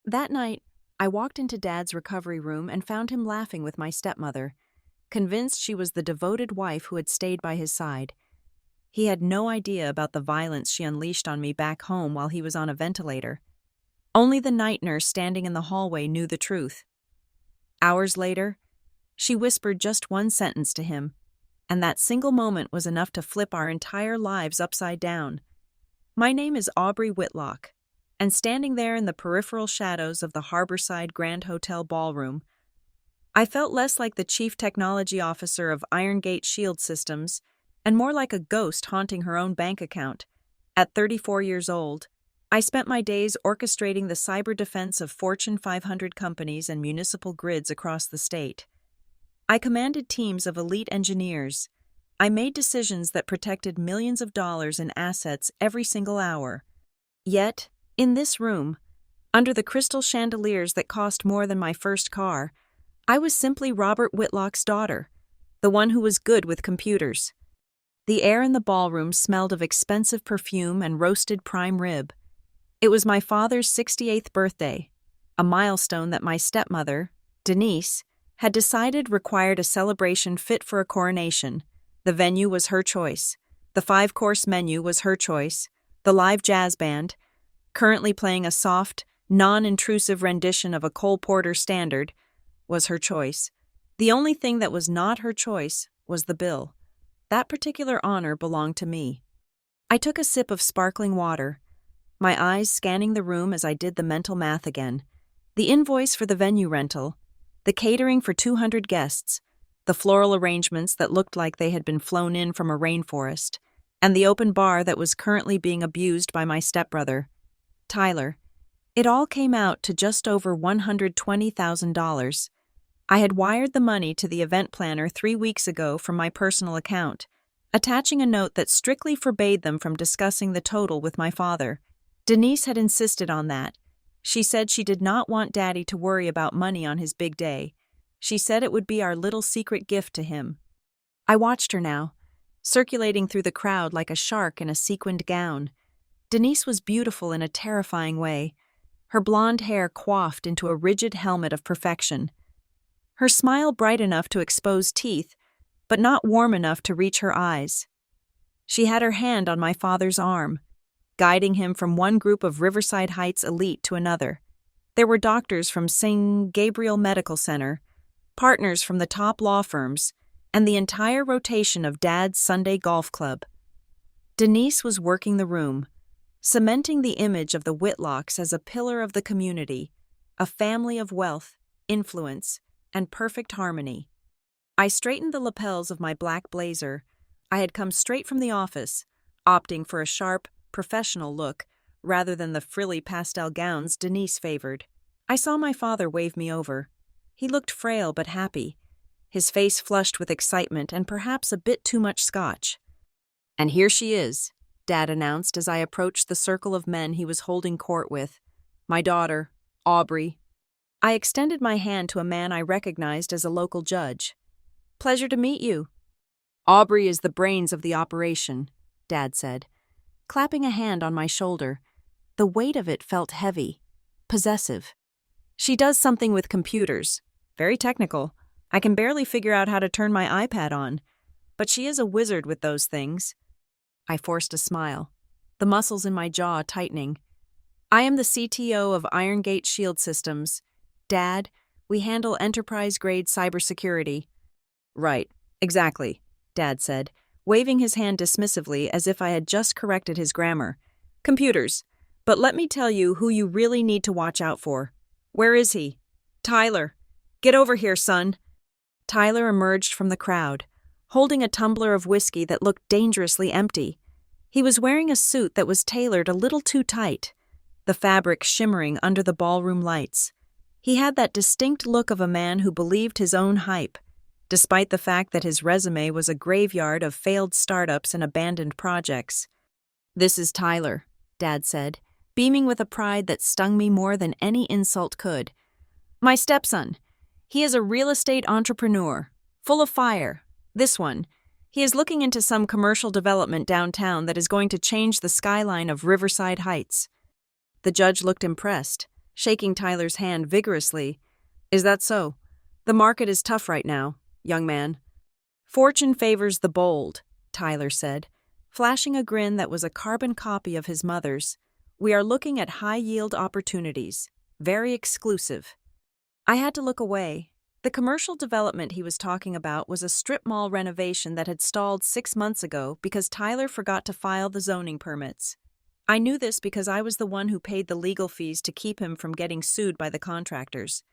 That night, I walked into Dad's recovery room and found him laughing with my stepmother, convinced she was the devoted wife who had stayed by his side. He had no idea about the violence she unleashed on me back home while he was on a ventilator. Only the night nurse standing in the hallway knew the truth. Hours later, she whispered just one sentence to him, and that single moment was enough to flip our entire lives upside down. My name is Aubrey Whitlock, and standing there in the peripheral shadows of the Harborside Grand Hotel ballroom, I felt less like the chief technology officer of Iron Gate Shield Systems and more like a ghost haunting her own bank account. At 34 years old, I spent my days orchestrating the cyber defense of Fortune 500 companies and municipal grids across the state. I commanded teams of elite engineers. I made decisions that protected millions of dollars in assets every single hour. Yet, in this room, under the crystal chandeliers that cost more than my first car, I was simply Robert Whitlock's daughter, the one who was good with computers. The air in the ballroom smelled of expensive perfume and roasted prime rib. It was my father's 68th birthday, a milestone that my stepmother, Denise, had decided required a celebration fit for a coronation. The venue was her choice. The 5-course menu was her choice. The live jazz band, currently playing a soft, non-intrusive rendition of a Cole Porter standard, was her choice. The only thing that was not her choice was the bill. That particular honor belonged to me. I took a sip of sparkling water, my eyes scanning the room as I did the mental math again. The invoice for the venue rental, the catering for 200 guests, the floral arrangements that looked like they had been flown in from a rainforest, and the open bar that was currently being abused by my stepbrother, Tyler. It all came out to just over $120,000. I had wired the money to the event planner 3 weeks ago from my personal account, attaching a note that strictly forbade them from discussing the total with my father. Denise had insisted on that. She said she did not want Daddy to worry about money on his big day. She said it would be our little secret gift to him. I watched her now, circulating through the crowd like a shark in a sequined gown. Denise was beautiful in a terrifying way, her blonde hair coiffed into a rigid helmet of perfection. Her smile bright enough to expose teeth, but not warm enough to reach her eyes. She had her hand on my father's arm, guiding him from one group of Riverside Heights elite to another. There were doctors from St. Gabriel Medical Center, partners from the top law firms, and the entire rotation of Dad's Sunday Golf Club. Denise was working the room, cementing the image of the Whitlocks as a pillar of the community, a family of wealth, influence, and perfect harmony. I straightened the lapels of my black blazer. I had come straight from the office, opting for a sharp, professional look rather than the frilly pastel gowns Denise favored. I saw my father wave me over. He looked frail but happy, his face flushed with excitement and perhaps a bit too much scotch. "And here she is," Dad announced as I approached the circle of men he was holding court with. "My daughter, Aubrey." I extended my hand to a man I recognized as a local judge. "Pleasure to meet you." "Aubrey is the brains of the operation," Dad said, clapping a hand on my shoulder. The weight of it felt heavy, possessive. "She does something with computers. Very technical. I can barely figure out how to turn my iPad on. But she is a wizard with those things." I forced a smile, the muscles in my jaw tightening. "I am the CTO of Iron Gate Shield Systems. Dad, we handle enterprise-grade cybersecurity." "Right, exactly," Dad said, waving his hand dismissively as if I had just corrected his grammar. "Computers. But let me tell you who you really need to watch out for. Where is he? Tyler. Get over here, son." Tyler emerged from the crowd, holding a tumbler of whiskey that looked dangerously empty. He was wearing a suit that was tailored a little too tight, the fabric shimmering under the ballroom lights. He had that distinct look of a man who believed his own hype, despite the fact that his resume was a graveyard of failed startups and abandoned projects. "This is Tyler," Dad said, beaming with a pride that stung me more than any insult could. "My stepson. He is a real estate entrepreneur, full of fire. This one. He is looking into some commercial development downtown that is going to change the skyline of Riverside Heights." The judge looked impressed, shaking Tyler's hand vigorously. Is that so? The market is tough right now, young man. Fortune favors the bold, Tyler said, flashing a grin that was a carbon copy of his mother's. We are looking at high-yield opportunities. Very exclusive. I had to look away. The commercial development he was talking about was a strip mall renovation that had stalled 6 months ago because Tyler forgot to file the zoning permits. I knew this because I was the one who paid the legal fees to keep him from getting sued by the contractors.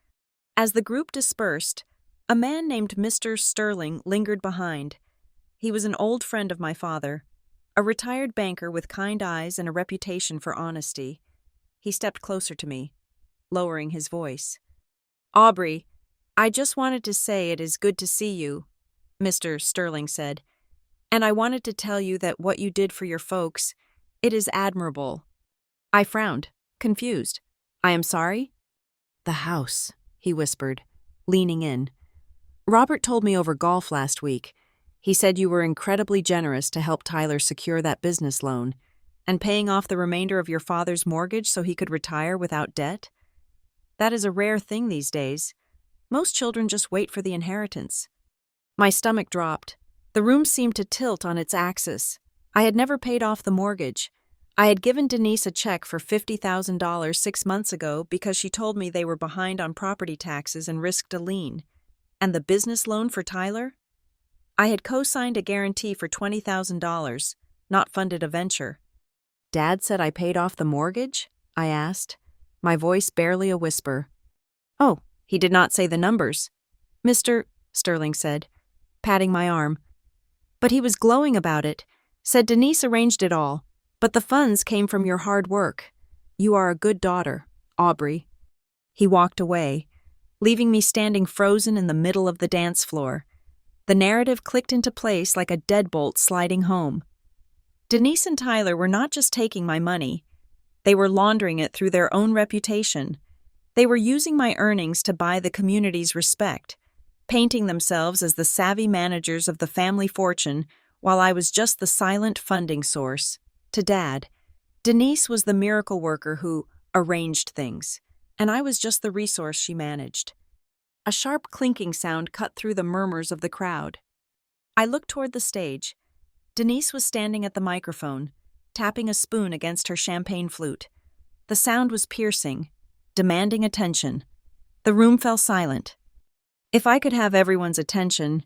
As the group dispersed, a man named Mr. Sterling lingered behind. He was an old friend of my father, a retired banker with kind eyes and a reputation for honesty. He stepped closer to me, lowering his voice. Aubrey, I just wanted to say it is good to see you, Mr. Sterling said, and I wanted to tell you that what you did for your folks, it is admirable. I frowned, confused. I am sorry? The house, he whispered, leaning in. Robert told me over golf last week. He said you were incredibly generous to help Tyler secure that business loan and paying off the remainder of your father's mortgage so he could retire without debt. That is a rare thing these days. Most children just wait for the inheritance. My stomach dropped. The room seemed to tilt on its axis. I had never paid off the mortgage. I had given Denise a check for $50,000 6 months ago because she told me they were behind on property taxes and risked a lien. And the business loan for Tyler? I had co-signed a guarantee for $20,000, not funded a venture. Dad said I paid off the mortgage? I asked, my voice barely a whisper. Oh, he did not say the numbers. Mr. Sterling said, patting my arm. But he was glowing about it, said Denise arranged it all, but the funds came from your hard work. You are a good daughter, Aubrey. He walked away, leaving me standing frozen in the middle of the dance floor. The narrative clicked into place like a deadbolt sliding home. Denise and Tyler were not just taking my money. They were laundering it through their own reputation. They were using my earnings to buy the community's respect, painting themselves as the savvy managers of the family fortune while I was just the silent funding source. To Dad, Denise was the miracle worker who arranged things, and I was just the resource she managed. A sharp clinking sound cut through the murmurs of the crowd. I looked toward the stage. Denise was standing at the microphone, tapping a spoon against her champagne flute. The sound was piercing, demanding attention. The room fell silent. If I could have everyone's attention,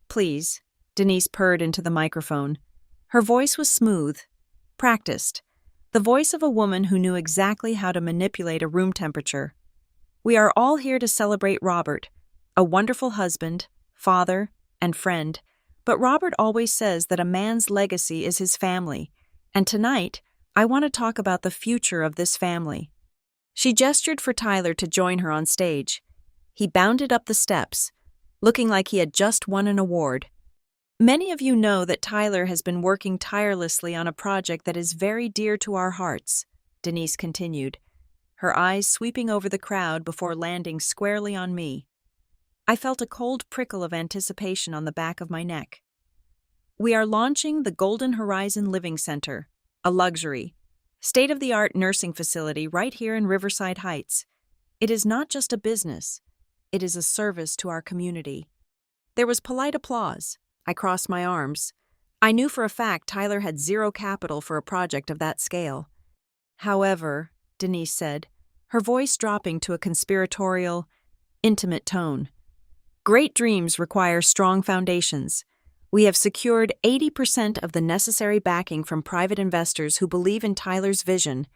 please, Denise purred into the microphone. Her voice was smooth, practiced, the voice of a woman who knew exactly how to manipulate a room temperature. We are all here to celebrate Robert, a wonderful husband, father, and friend, but Robert always says that a man's legacy is his family, and tonight, I want to talk about the future of this family. She gestured for Tyler to join her on stage. He bounded up the steps, looking like he had just won an award. Many of you know that Tyler has been working tirelessly on a project that is very dear to our hearts, Denise continued, her eyes sweeping over the crowd before landing squarely on me. I felt a cold prickle of anticipation on the back of my neck. We are launching the Golden Horizon Living Center, a luxury, state-of-the-art nursing facility right here in Riverside Heights. It is not just a business. It is a service to our community. There was polite applause. I crossed my arms. I knew for a fact Tyler had zero capital for a project of that scale. However, Denise said, her voice dropping to a conspiratorial, intimate tone. Great dreams require strong foundations. We have secured 80% of the necessary backing from private investors who believe in Tyler's vision.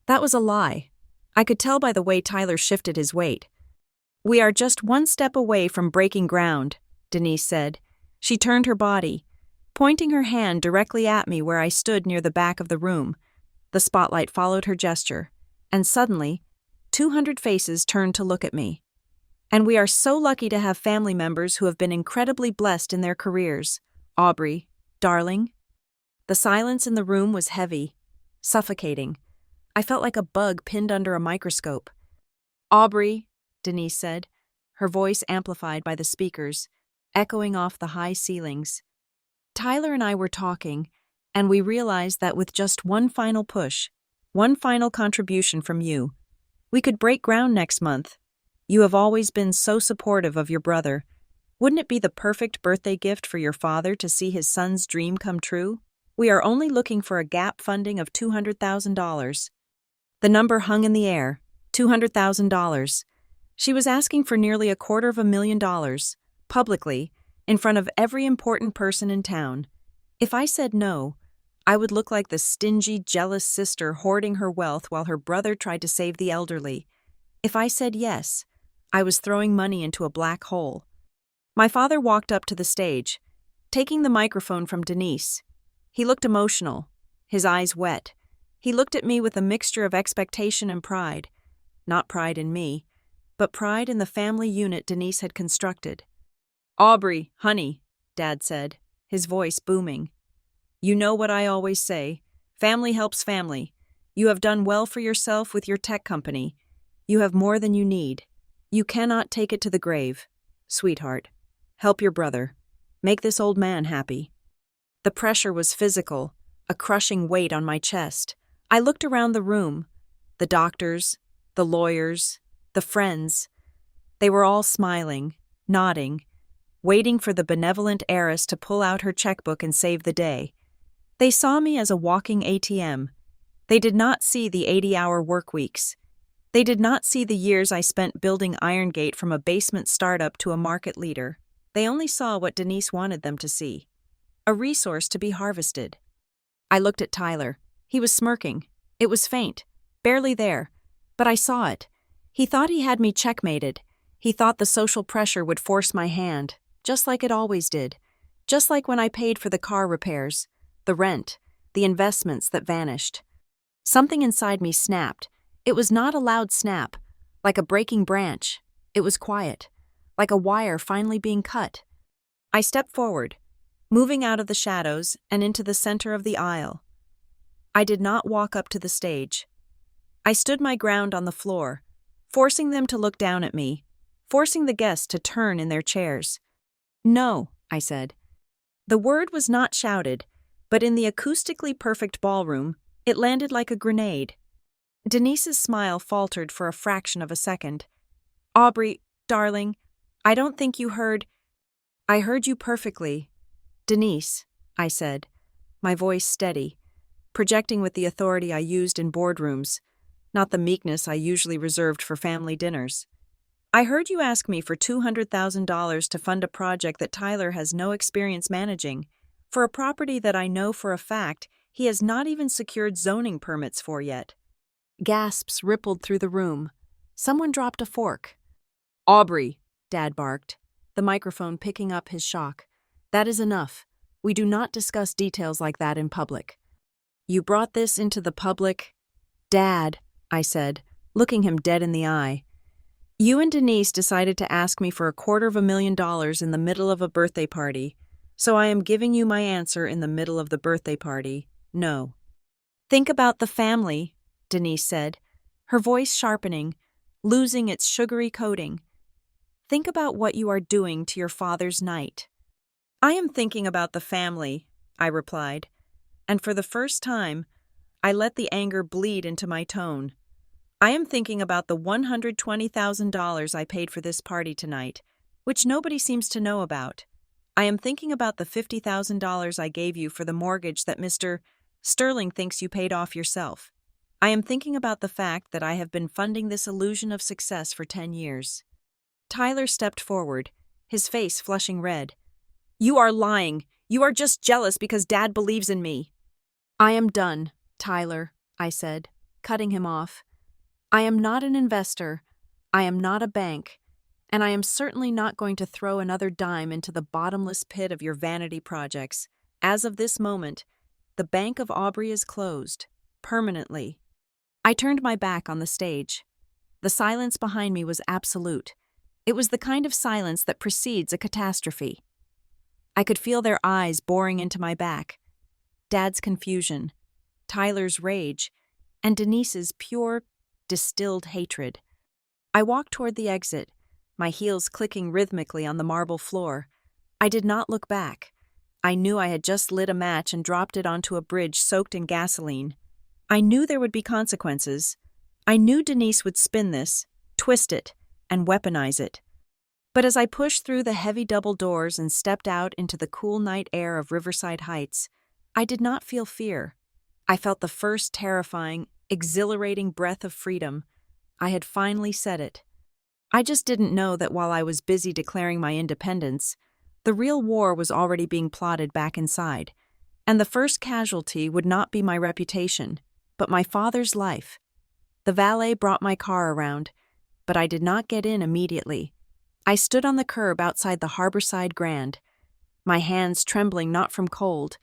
That was a lie. I could tell by the way Tyler shifted his weight. We are just one step away from breaking ground, Denise said. She turned her body, pointing her hand directly at me where I stood near the back of the room. The spotlight followed her gesture, and suddenly, 200 faces turned to look at me. And we are so lucky to have family members who have been incredibly blessed in their careers. Aubrey, darling. The silence in the room was heavy, suffocating. I felt like a bug pinned under a microscope. Aubrey, Denise said, her voice amplified by the speakers, echoing off the high ceilings. Tyler and I were talking, and we realized that with just one final push, one final contribution from you, We could break ground next month. You have always been so supportive of your brother. Wouldn't it be the perfect birthday gift for your father to see his son's dream come true? We are only looking for a gap funding of $200,000. The number hung in the air, $200,000. She was asking for nearly $250,000, publicly, in front of every important person in town. If I said no, I would look like the stingy, jealous sister hoarding her wealth while her brother tried to save the elderly. If I said yes, I was throwing money into a black hole. My father walked up to the stage, taking the microphone from Denise. He looked emotional, his eyes wet. He looked at me with a mixture of expectation and pride. Not pride in me, but pride in the family unit Denise had constructed. "Aubrey, honey," Dad said, his voice booming. "You know what I always say. Family helps family. You have done well for yourself with your tech company. You have more than you need. You cannot take it to the grave. Sweetheart, help your brother. Make this old man happy." The pressure was physical, a crushing weight on my chest. I looked around the room. The doctors, the lawyers, the friends. They were all smiling, nodding, waiting for the benevolent heiress to pull out her checkbook and save the day. They saw me as a walking ATM. They did not see the 80-hour work weeks. They did not see the years I spent building Irongate from a basement startup to a market leader. They only saw what Denise wanted them to see. A resource to be harvested. I looked at Tyler. He was smirking. It was faint, barely there, but I saw it. He thought he had me checkmated. He thought the social pressure would force my hand, just like it always did. Just like when I paid for the car repairs, the rent, the investments that vanished. Something inside me snapped. It was not a loud snap, like a breaking branch. It was quiet, like a wire finally being cut. I stepped forward, moving out of the shadows and into the center of the aisle. I did not walk up to the stage. I stood my ground on the floor, forcing them to look down at me, forcing the guests to turn in their chairs. "No," I said. The word was not shouted, but in the acoustically perfect ballroom, it landed like a grenade. Denise's smile faltered for a fraction of a second. "Aubrey, darling, I don't think you heard—" "I heard you perfectly. Denise," I said, my voice steady, projecting with the authority I used in boardrooms, not the meekness I usually reserved for family dinners. "I heard you ask me for $200,000 to fund a project that Tyler has no experience managing, for a property that I know for a fact he has not even secured zoning permits for yet." Gasps rippled through the room. Someone dropped a fork. "Aubrey," Dad barked, the microphone picking up his shock. "That is enough. We do not discuss details like that in public." "You brought this into the public—" "Dad," I said, looking him dead in the eye. "You and Denise decided to ask me for $250,000 in the middle of a birthday party, so I am giving you my answer in the middle of the birthday party. No." "Think about the family," Denise said, her voice sharpening, losing its sugary coating. "Think about what you are doing to your father's night." "I am thinking about the family," I replied, and for the first time, I let the anger bleed into my tone. "I am thinking about the $120,000 I paid for this party tonight, which nobody seems to know about. I am thinking about the $50,000 I gave you for the mortgage that Mr. Sterling thinks you paid off yourself. I am thinking about the fact that I have been funding this illusion of success for 10 years. Tyler stepped forward, his face flushing red. "You are lying. You are just jealous because Dad believes in me." "I am done, Tyler," I said, cutting him off. "I am not an investor. I am not a bank. And I am certainly not going to throw another dime into the bottomless pit of your vanity projects. As of this moment, the Bank of Aubrey is closed. Permanently." I turned my back on the stage. The silence behind me was absolute. It was the kind of silence that precedes a catastrophe. I could feel their eyes boring into my back. Dad's confusion, Tyler's rage, and Denise's pure, distilled hatred. I walked toward the exit, my heels clicking rhythmically on the marble floor. I did not look back. I knew I had just lit a match and dropped it onto a bridge soaked in gasoline. I knew there would be consequences. I knew Denise would spin this, twist it, and weaponize it. But as I pushed through the heavy double doors and stepped out into the cool night air of Riverside Heights, I did not feel fear. I felt the first terrifying, exhilarating breath of freedom. I had finally said it. I just didn't know that while I was busy declaring my independence, the real war was already being plotted back inside, and the first casualty would not be my reputation, but my father's life. The valet brought my car around, but I did not get in immediately. I stood on the curb outside the Harborside Grand, my hands trembling not from cold,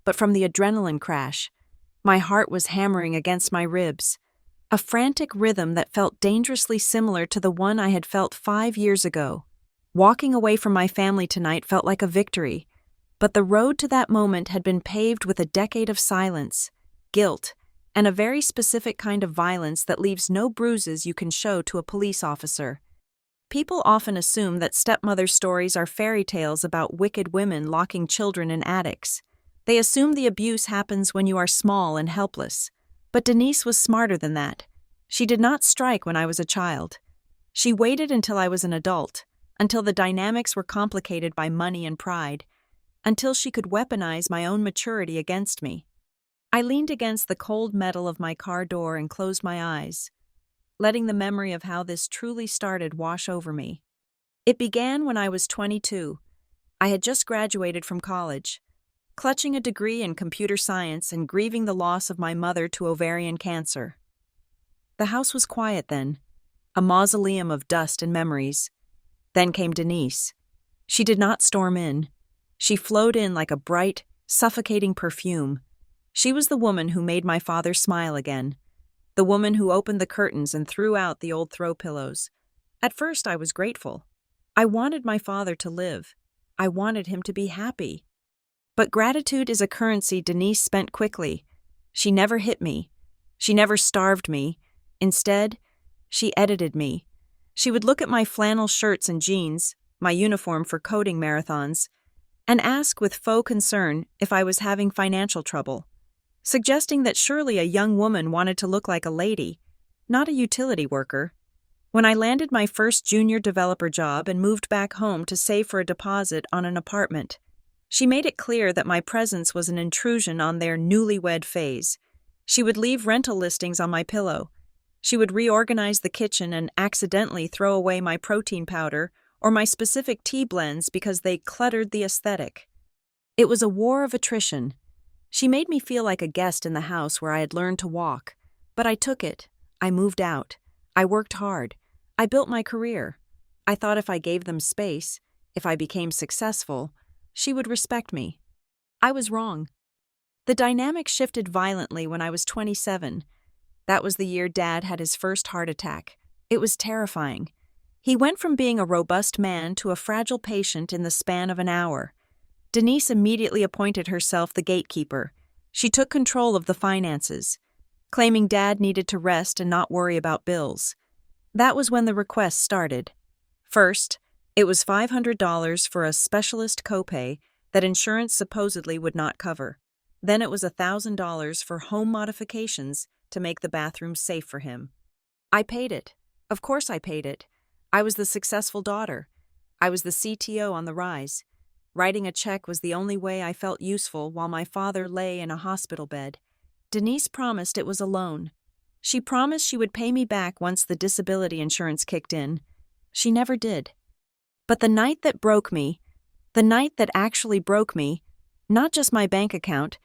but from the adrenaline crash. My heart was hammering against my ribs, a frantic rhythm that felt dangerously similar to the one I had felt 5 years ago. Walking away from my family tonight felt like a victory, but the road to that moment had been paved with a decade of silence, guilt, and a very specific kind of violence that leaves no bruises you can show to a police officer. People often assume that stepmother stories are fairy tales about wicked women locking children in attics. They assume the abuse happens when you are small and helpless. But Denise was smarter than that. She did not strike when I was a child. She waited until I was an adult, until the dynamics were complicated by money and pride, until she could weaponize my own maturity against me. I leaned against the cold metal of my car door and closed my eyes, letting the memory of how this truly started wash over me. It began when I was 22. I had just graduated from college, clutching a degree in computer science and grieving the loss of my mother to ovarian cancer. The house was quiet then, a mausoleum of dust and memories. Then came Denise. She did not storm in. She flowed in like a bright, suffocating perfume. She was the woman who made my father smile again, the woman who opened the curtains and threw out the old throw pillows. At first I was grateful. I wanted my father to live. I wanted him to be happy. But gratitude is a currency Denise spent quickly. She never hit me. She never starved me. Instead, she edited me. She would look at my flannel shirts and jeans, my uniform for coding marathons, and ask with faux concern if I was having financial trouble, suggesting that surely a young woman wanted to look like a lady, not a utility worker. When I landed my first junior developer job and moved back home to save for a deposit on an apartment, she made it clear that my presence was an intrusion on their newlywed phase. She would leave rental listings on my pillow. She would reorganize the kitchen and accidentally throw away my protein powder or my specific tea blends because they cluttered the aesthetic. It was a war of attrition. She made me feel like a guest in the house where I had learned to walk. But I took it. I moved out. I worked hard. I built my career. I thought if I gave them space, if I became successful, she would respect me. I was wrong. The dynamic shifted violently when I was 27. That was the year Dad had his first heart attack. It was terrifying. He went from being a robust man to a fragile patient in the span of an hour. Denise immediately appointed herself the gatekeeper. She took control of the finances, claiming Dad needed to rest and not worry about bills. That was when the requests started. First, it was $500 for a specialist copay that insurance supposedly would not cover. Then it was $1,000 for home modifications to make the bathroom safe for him. I paid it. Of course I paid it. I was the successful daughter. I was the CTO on the rise. Writing a check was the only way I felt useful while my father lay in a hospital bed. Denise promised it was a loan. She promised she would pay me back once the disability insurance kicked in. She never did. But the night that broke me, the night that actually broke me, not just my bank account,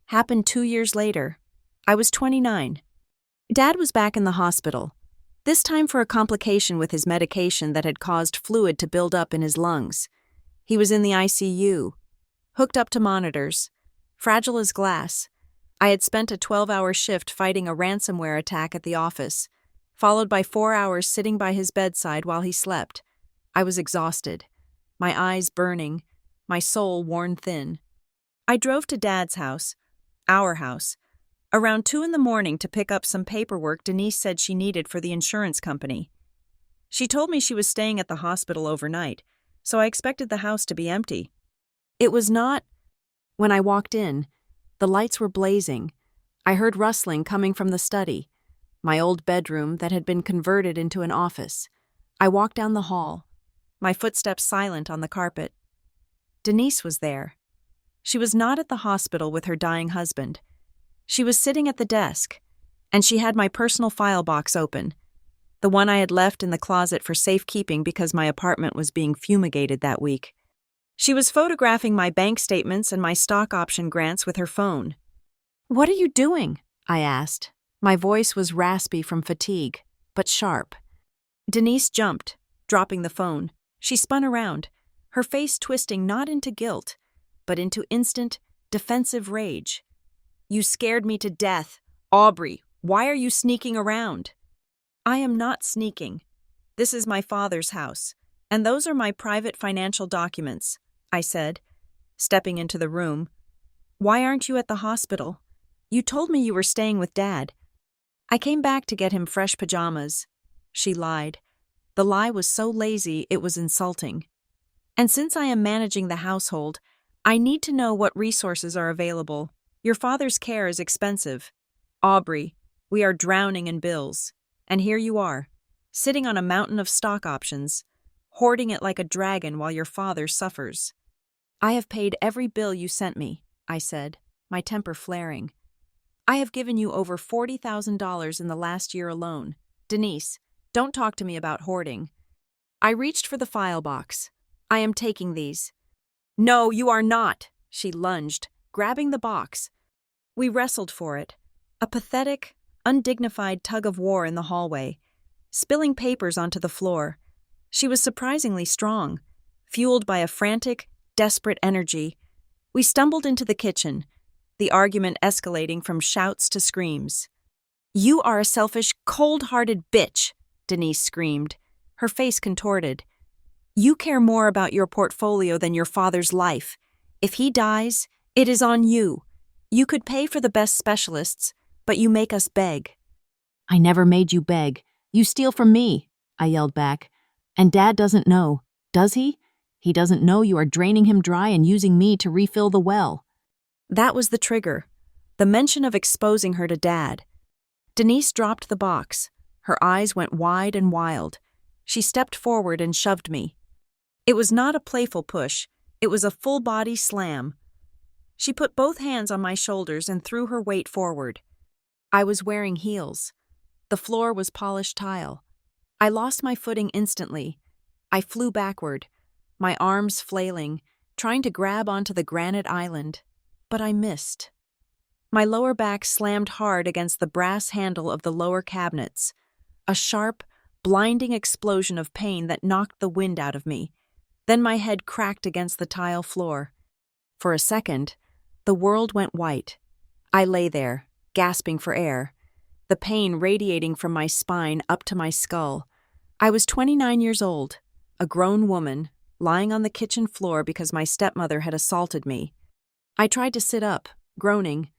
happened 2 years later. I was 29. Dad was back in the hospital, this time for a complication with his medication that had caused fluid to build up in his lungs. He was in the ICU, hooked up to monitors, fragile as glass. I had spent a 12-hour shift fighting a ransomware attack at the office, followed by 4 hours sitting by his bedside while he slept. I was exhausted, my eyes burning, my soul worn thin. I drove to Dad's house, our house, around 2 a.m. to pick up some paperwork Denise said she needed for the insurance company. She told me she was staying at the hospital overnight, so I expected the house to be empty. It was not. When I walked in, the lights were blazing. I heard rustling coming from the study. my old bedroom that had been converted into an office. I walked down the hall, my footsteps silent on the carpet. Denise was there. She was not at the hospital with her dying husband. She was sitting at the desk, and she had my personal file box open, the one I had left in the closet for safekeeping because my apartment was being fumigated that week. She was photographing my bank statements and my stock option grants with her phone. "What are you doing?" I asked. My voice was raspy from fatigue, but sharp. Denise jumped, dropping the phone. She spun around, her face twisting not into guilt, but into instant, defensive rage. "You scared me to death. Aubrey, why are you sneaking around?" "I am not sneaking. This is my father's house, and those are my private financial documents," I said, stepping into the room. "Why aren't you at the hospital? You told me you were staying with Dad." "I came back to get him fresh pajamas." She lied. The lie was so lazy it was insulting. "And since I am managing the household, I need to know what resources are available. Your father's care is expensive. Aubrey, we are drowning in bills. And here you are, sitting on a mountain of stock options, hoarding it like a dragon while your father suffers." "I have paid every bill you sent me," I said, my temper flaring. "I have given you over $40,000 in the last year alone. Denise, don't talk to me about hoarding." I reached for the file box. "I am taking these." "No, you are not," she lunged, grabbing the box. We wrestled for it, a pathetic, undignified tug-of-war in the hallway, spilling papers onto the floor. She was surprisingly strong, fueled by a frantic, desperate energy. We stumbled into the kitchen, the argument escalating from shouts to screams. "You are a selfish, cold-hearted bitch," Denise screamed, her face contorted. "You care more about your portfolio than your father's life. If he dies, it is on you. You could pay for the best specialists, but you make us beg." "I never made you beg. You steal from me," I yelled back. "And Dad doesn't know, does he? He doesn't know you are draining him dry and using me to refill the well." That was the trigger, the mention of exposing her to Dad. Denise dropped the box. Her eyes went wide and wild. She stepped forward and shoved me. It was not a playful push. It was a full-body slam. She put both hands on my shoulders and threw her weight forward. I was wearing heels. The floor was polished tile. I lost my footing instantly. I flew backward, my arms flailing, trying to grab onto the granite island. But I missed. My lower back slammed hard against the brass handle of the lower cabinets. A sharp, blinding explosion of pain that knocked the wind out of me. Then my head cracked against the tile floor. For a second, the world went white. I lay there, gasping for air, the pain radiating from my spine up to my skull. I was 29 years old, a grown woman, lying on the kitchen floor because my stepmother had assaulted me. I tried to sit up, groaning.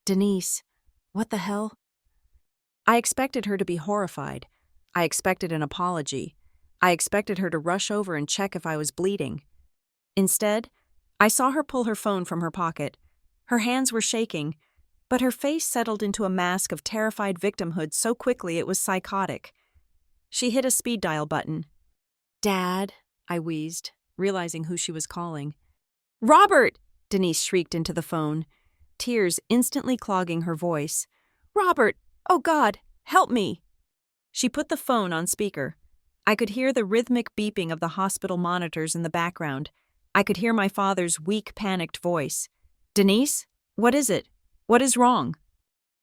"Denise, what the hell?" I expected her to be horrified. I expected an apology. I expected her to rush over and check if I was bleeding. Instead, I saw her pull her phone from her pocket. Her hands were shaking, but her face settled into a mask of terrified victimhood so quickly it was psychotic. She hit a speed dial button. "Dad," I wheezed, realizing who she was calling. "Robert!" Denise shrieked into the phone, tears instantly clogging her voice. "Robert! Oh God, help me!" She put the phone on speaker. I could hear the rhythmic beeping of the hospital monitors in the background. I could hear my father's weak, panicked voice. "Denise, what is it? What is wrong?"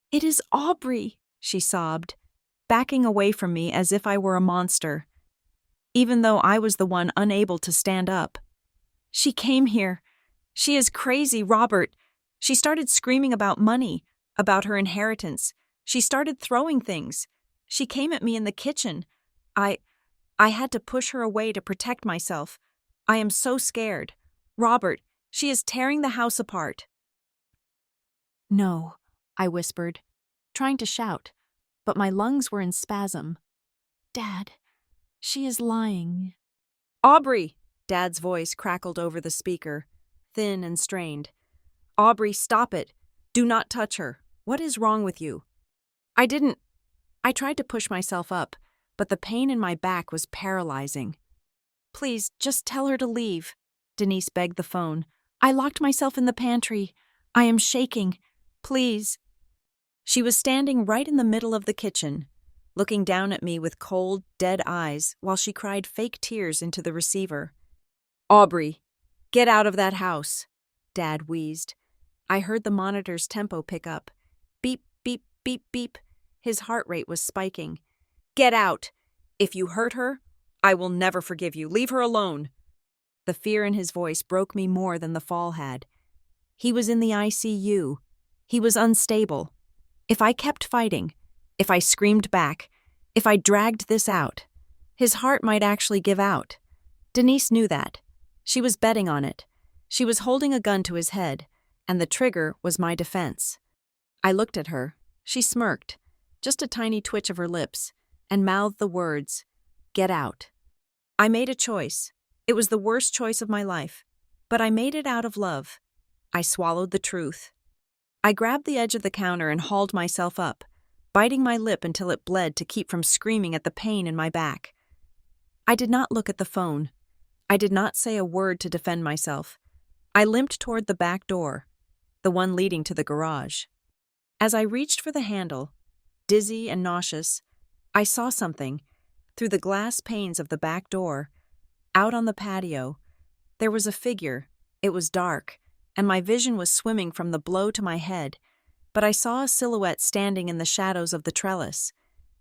"It is Aubrey," she sobbed, backing away from me as if I were a monster, even though I was the one unable to stand up. "She came here. She is crazy, Robert. She started screaming about money, about her inheritance. She started throwing things. She came at me in the kitchen. I had to push her away to protect myself. I am so scared. Robert, she is tearing the house apart." "No," I whispered, trying to shout, but my lungs were in spasm. "Dad, she is lying." "Aubrey!" Dad's voice crackled over the speaker, thin and strained. "Aubrey, stop it. Do not touch her. What is wrong with you?" I didn't I tried to push myself up, but the pain in my back was paralyzing. "Please, just tell her to leave," Denise begged the phone. "I locked myself in the pantry. I am shaking. Please." She was standing right in the middle of the kitchen, looking down at me with cold, dead eyes while she cried fake tears into the receiver. "Aubrey, get out of that house," Dad wheezed. I heard the monitor's tempo pick up. Beep, beep, beep, beep. His heart rate was spiking. "Get out! If you hurt her, I will never forgive you. Leave her alone." The fear in his voice broke me more than the fall had. He was in the ICU. He was unstable. If I kept fighting, if I screamed back, if I dragged this out, his heart might actually give out. Denise knew that. She was betting on it. She was holding a gun to his head, and the trigger was my defense. I looked at her. She smirked, just a tiny twitch of her lips, and mouthed the words, "Get out." I made a choice. It was the worst choice of my life, but I made it out of love. I swallowed the truth. I grabbed the edge of the counter and hauled myself up, biting my lip until it bled to keep from screaming at the pain in my back. I did not look at the phone. I did not say a word to defend myself. I limped toward the back door, the one leading to the garage. As I reached for the handle, dizzy and nauseous, I saw something. Through the glass panes of the back door, out on the patio, there was a figure. It was dark, and my vision was swimming from the blow to my head, but I saw a silhouette standing in the shadows of the trellis.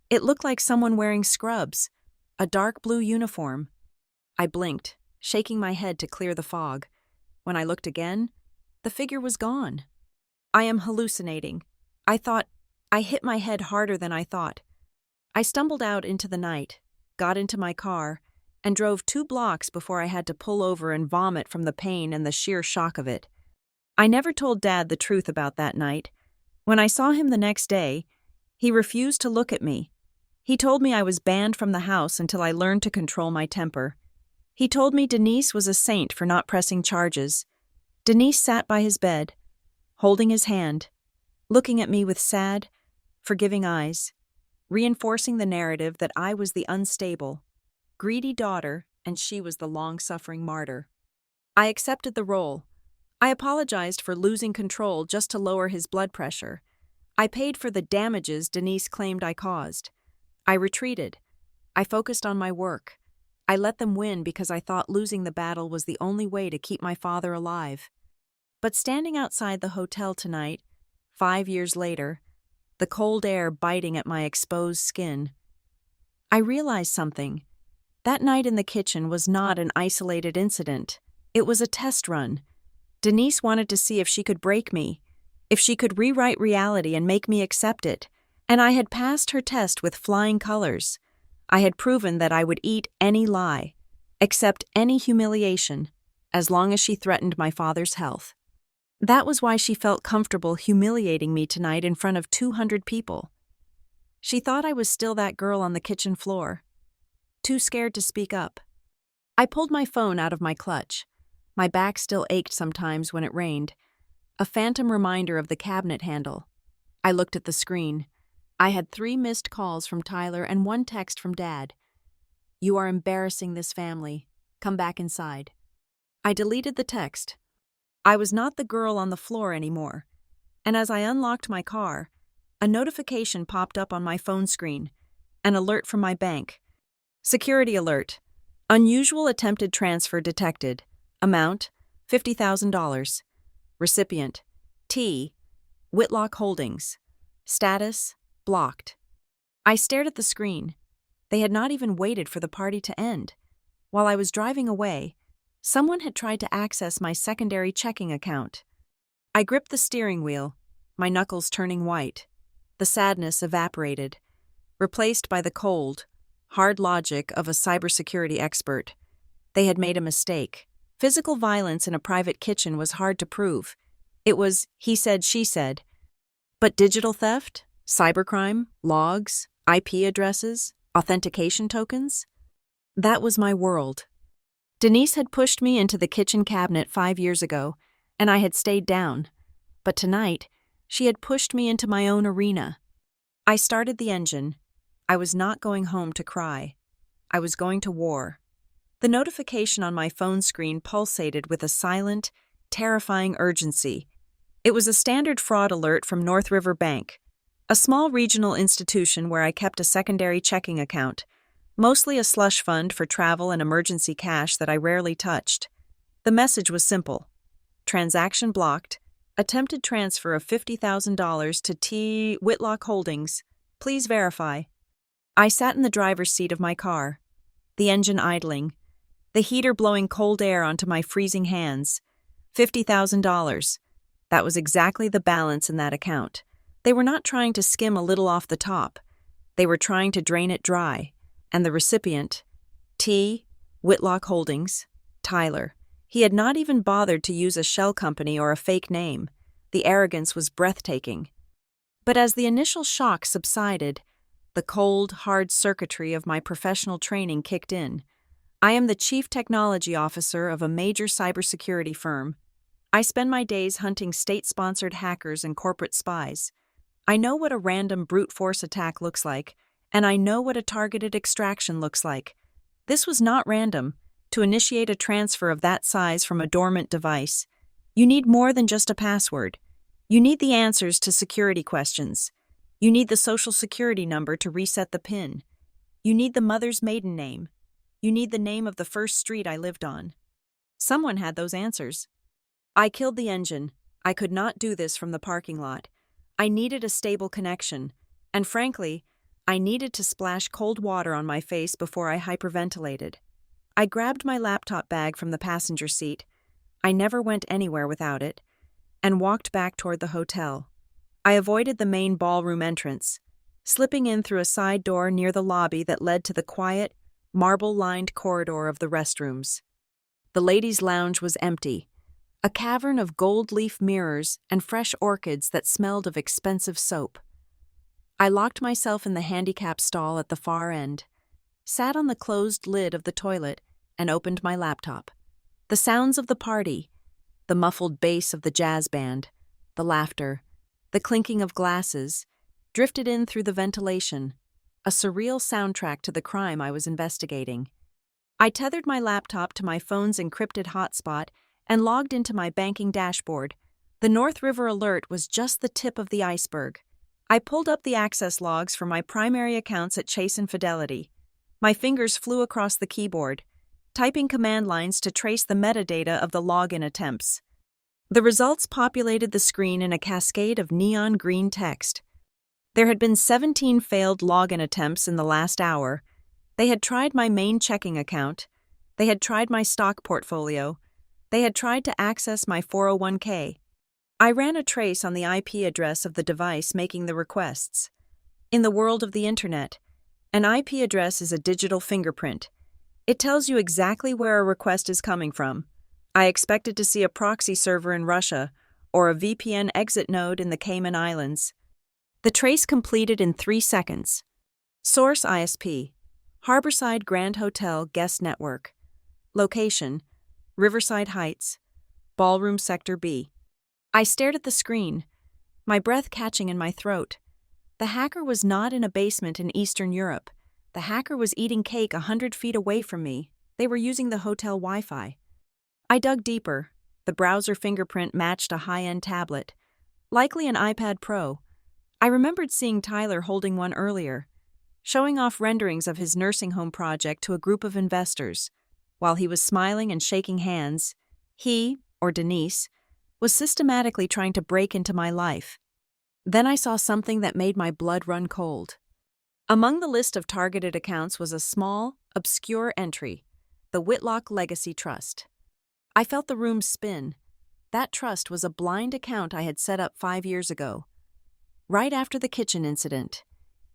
It looked like someone wearing scrubs, a dark blue uniform. I blinked, shaking my head to clear the fog. When I looked again, the figure was gone. I am hallucinating. I thought. I hit my head harder than I thought. I stumbled out into the night, got into my car, and drove 2 blocks before I had to pull over and vomit from the pain and the sheer shock of it. I never told Dad the truth about that night. When I saw him the next day, he refused to look at me. He told me I was banned from the house until I learned to control my temper. He told me Denise was a saint for not pressing charges. Denise sat by his bed, holding his hand, looking at me with sad, forgiving eyes, reinforcing the narrative that I was the unstable, greedy daughter and she was the long-suffering martyr. I accepted the role. I apologized for losing control just to lower his blood pressure. I paid for the damages Denise claimed I caused. I retreated. I focused on my work. I let them win because I thought losing the battle was the only way to keep my father alive. But standing outside the hotel tonight, 5 years later, the cold air biting at my exposed skin, I realized something. That night in the kitchen was not an isolated incident. It was a test run. Denise wanted to see if she could break me, if she could rewrite reality and make me accept it, and I had passed her test with flying colors. I had proven that I would eat any lie, accept any humiliation, as long as she threatened my father's health. That was why she felt comfortable humiliating me tonight in front of 200 people. She thought I was still that girl on the kitchen floor, too scared to speak up. I pulled my phone out of my clutch. My back still ached sometimes when it rained, a phantom reminder of the cabinet handle. I looked at the screen. I had 3 missed calls from Tyler and 1 text from Dad. "You are embarrassing this family. Come back inside." I deleted the text. I was not the girl on the floor anymore, and as I unlocked my car, a notification popped up on my phone screen, an alert from my bank. Security alert. Unusual attempted transfer detected. Amount, $50,000. Recipient, T. Whitlock Holdings. Status, blocked. I stared at the screen. They had not even waited for the party to end. While I was driving away, someone had tried to access my secondary checking account. I gripped the steering wheel, my knuckles turning white. The sadness evaporated, replaced by the cold, hard logic of a cybersecurity expert. They had made a mistake. Physical violence in a private kitchen was hard to prove. It was he said, she said. But digital theft, cybercrime, logs, IP addresses, authentication tokens? That was my world. Denise had pushed me into the kitchen cabinet 5 years ago, and I had stayed down. But tonight, she had pushed me into my own arena. I started the engine. I was not going home to cry. I was going to war. The notification on my phone screen pulsated with a silent, terrifying urgency. It was a standard fraud alert from North River Bank, a small regional institution where I kept a secondary checking account, mostly a slush fund for travel and emergency cash that I rarely touched. The message was simple. Transaction blocked. Attempted transfer of $50,000 to T. Whitlock Holdings. Please verify. I sat in the driver's seat of my car, the engine idling, the heater blowing cold air onto my freezing hands. $50,000. That was exactly the balance in that account. They were not trying to skim a little off the top. They were trying to drain it dry. And the recipient, T. Whitlock Holdings, Tyler. He had not even bothered to use a shell company or a fake name. The arrogance was breathtaking. But as the initial shock subsided, the cold, hard circuitry of my professional training kicked in. I am the chief technology officer of a major cybersecurity firm. I spend my days hunting state-sponsored hackers and corporate spies. I know what a random brute force attack looks like, and I know what a targeted extraction looks like. This was not random. To initiate a transfer of that size from a dormant device, you need more than just a password. You need the answers to security questions. You need the social security number to reset the PIN. You need the mother's maiden name. You need the name of the first street I lived on. Someone had those answers. I killed the engine. I could not do this from the parking lot. I needed a stable connection, and frankly, I needed to splash cold water on my face before I hyperventilated. I grabbed my laptop bag from the passenger seat. I never went anywhere without it, and walked back toward the hotel. I avoided the main ballroom entrance, slipping in through a side door near the lobby that led to the quiet, marble-lined corridor of the restrooms. The ladies' lounge was empty, a cavern of gold-leaf mirrors and fresh orchids that smelled of expensive soap. I locked myself in the handicap stall at the far end, sat on the closed lid of the toilet, and opened my laptop. The sounds of the party, the muffled bass of the jazz band, the laughter, the clinking of glasses, drifted in through the ventilation, a surreal soundtrack to the crime I was investigating. I tethered my laptop to my phone's encrypted hotspot and logged into my banking dashboard. The North River alert was just the tip of the iceberg. I pulled up the access logs for my primary accounts at Chase and Fidelity. My fingers flew across the keyboard, typing command lines to trace the metadata of the login attempts. The results populated the screen in a cascade of neon green text. There had been 17 failed login attempts in the last hour. They had tried my main checking account. They had tried my stock portfolio. They had tried to access my 401k. I ran a trace on the IP address of the device making the requests. In the world of the internet, an IP address is a digital fingerprint. It tells you exactly where a request is coming from. I expected to see a proxy server in Russia or a VPN exit node in the Cayman Islands. The trace completed in 3 seconds. Source ISP, Harborside Grand Hotel Guest Network. Location, Riverside Heights, Ballroom Sector B. I stared at the screen, my breath catching in my throat. The hacker was not in a basement in Eastern Europe. The hacker was eating cake 100 feet away from me. They were using the hotel Wi-Fi. I dug deeper. The browser fingerprint matched a high-end tablet, likely an iPad Pro. I remembered seeing Tyler holding one earlier, showing off renderings of his nursing home project to a group of investors. While he was smiling and shaking hands, he, or Denise, was systematically trying to break into my life. Then I saw something that made my blood run cold. Among the list of targeted accounts was a small, obscure entry, the Whitlock Legacy Trust. I felt the room spin. That trust was a blind account I had set up 5 years ago, right after the kitchen incident.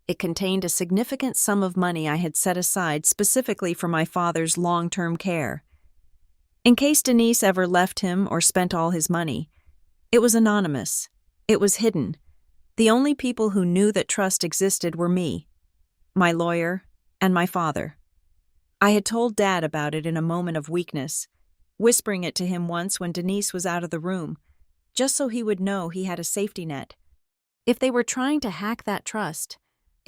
It contained a significant sum of money I had set aside specifically for my father's long-term care. In case Denise ever left him or spent all his money, it was anonymous. It was hidden. The only people who knew that trust existed were me, my lawyer, and my father. I had told Dad about it in a moment of weakness, whispering it to him once when Denise was out of the room, just so he would know he had a safety net. If they were trying to hack that trust,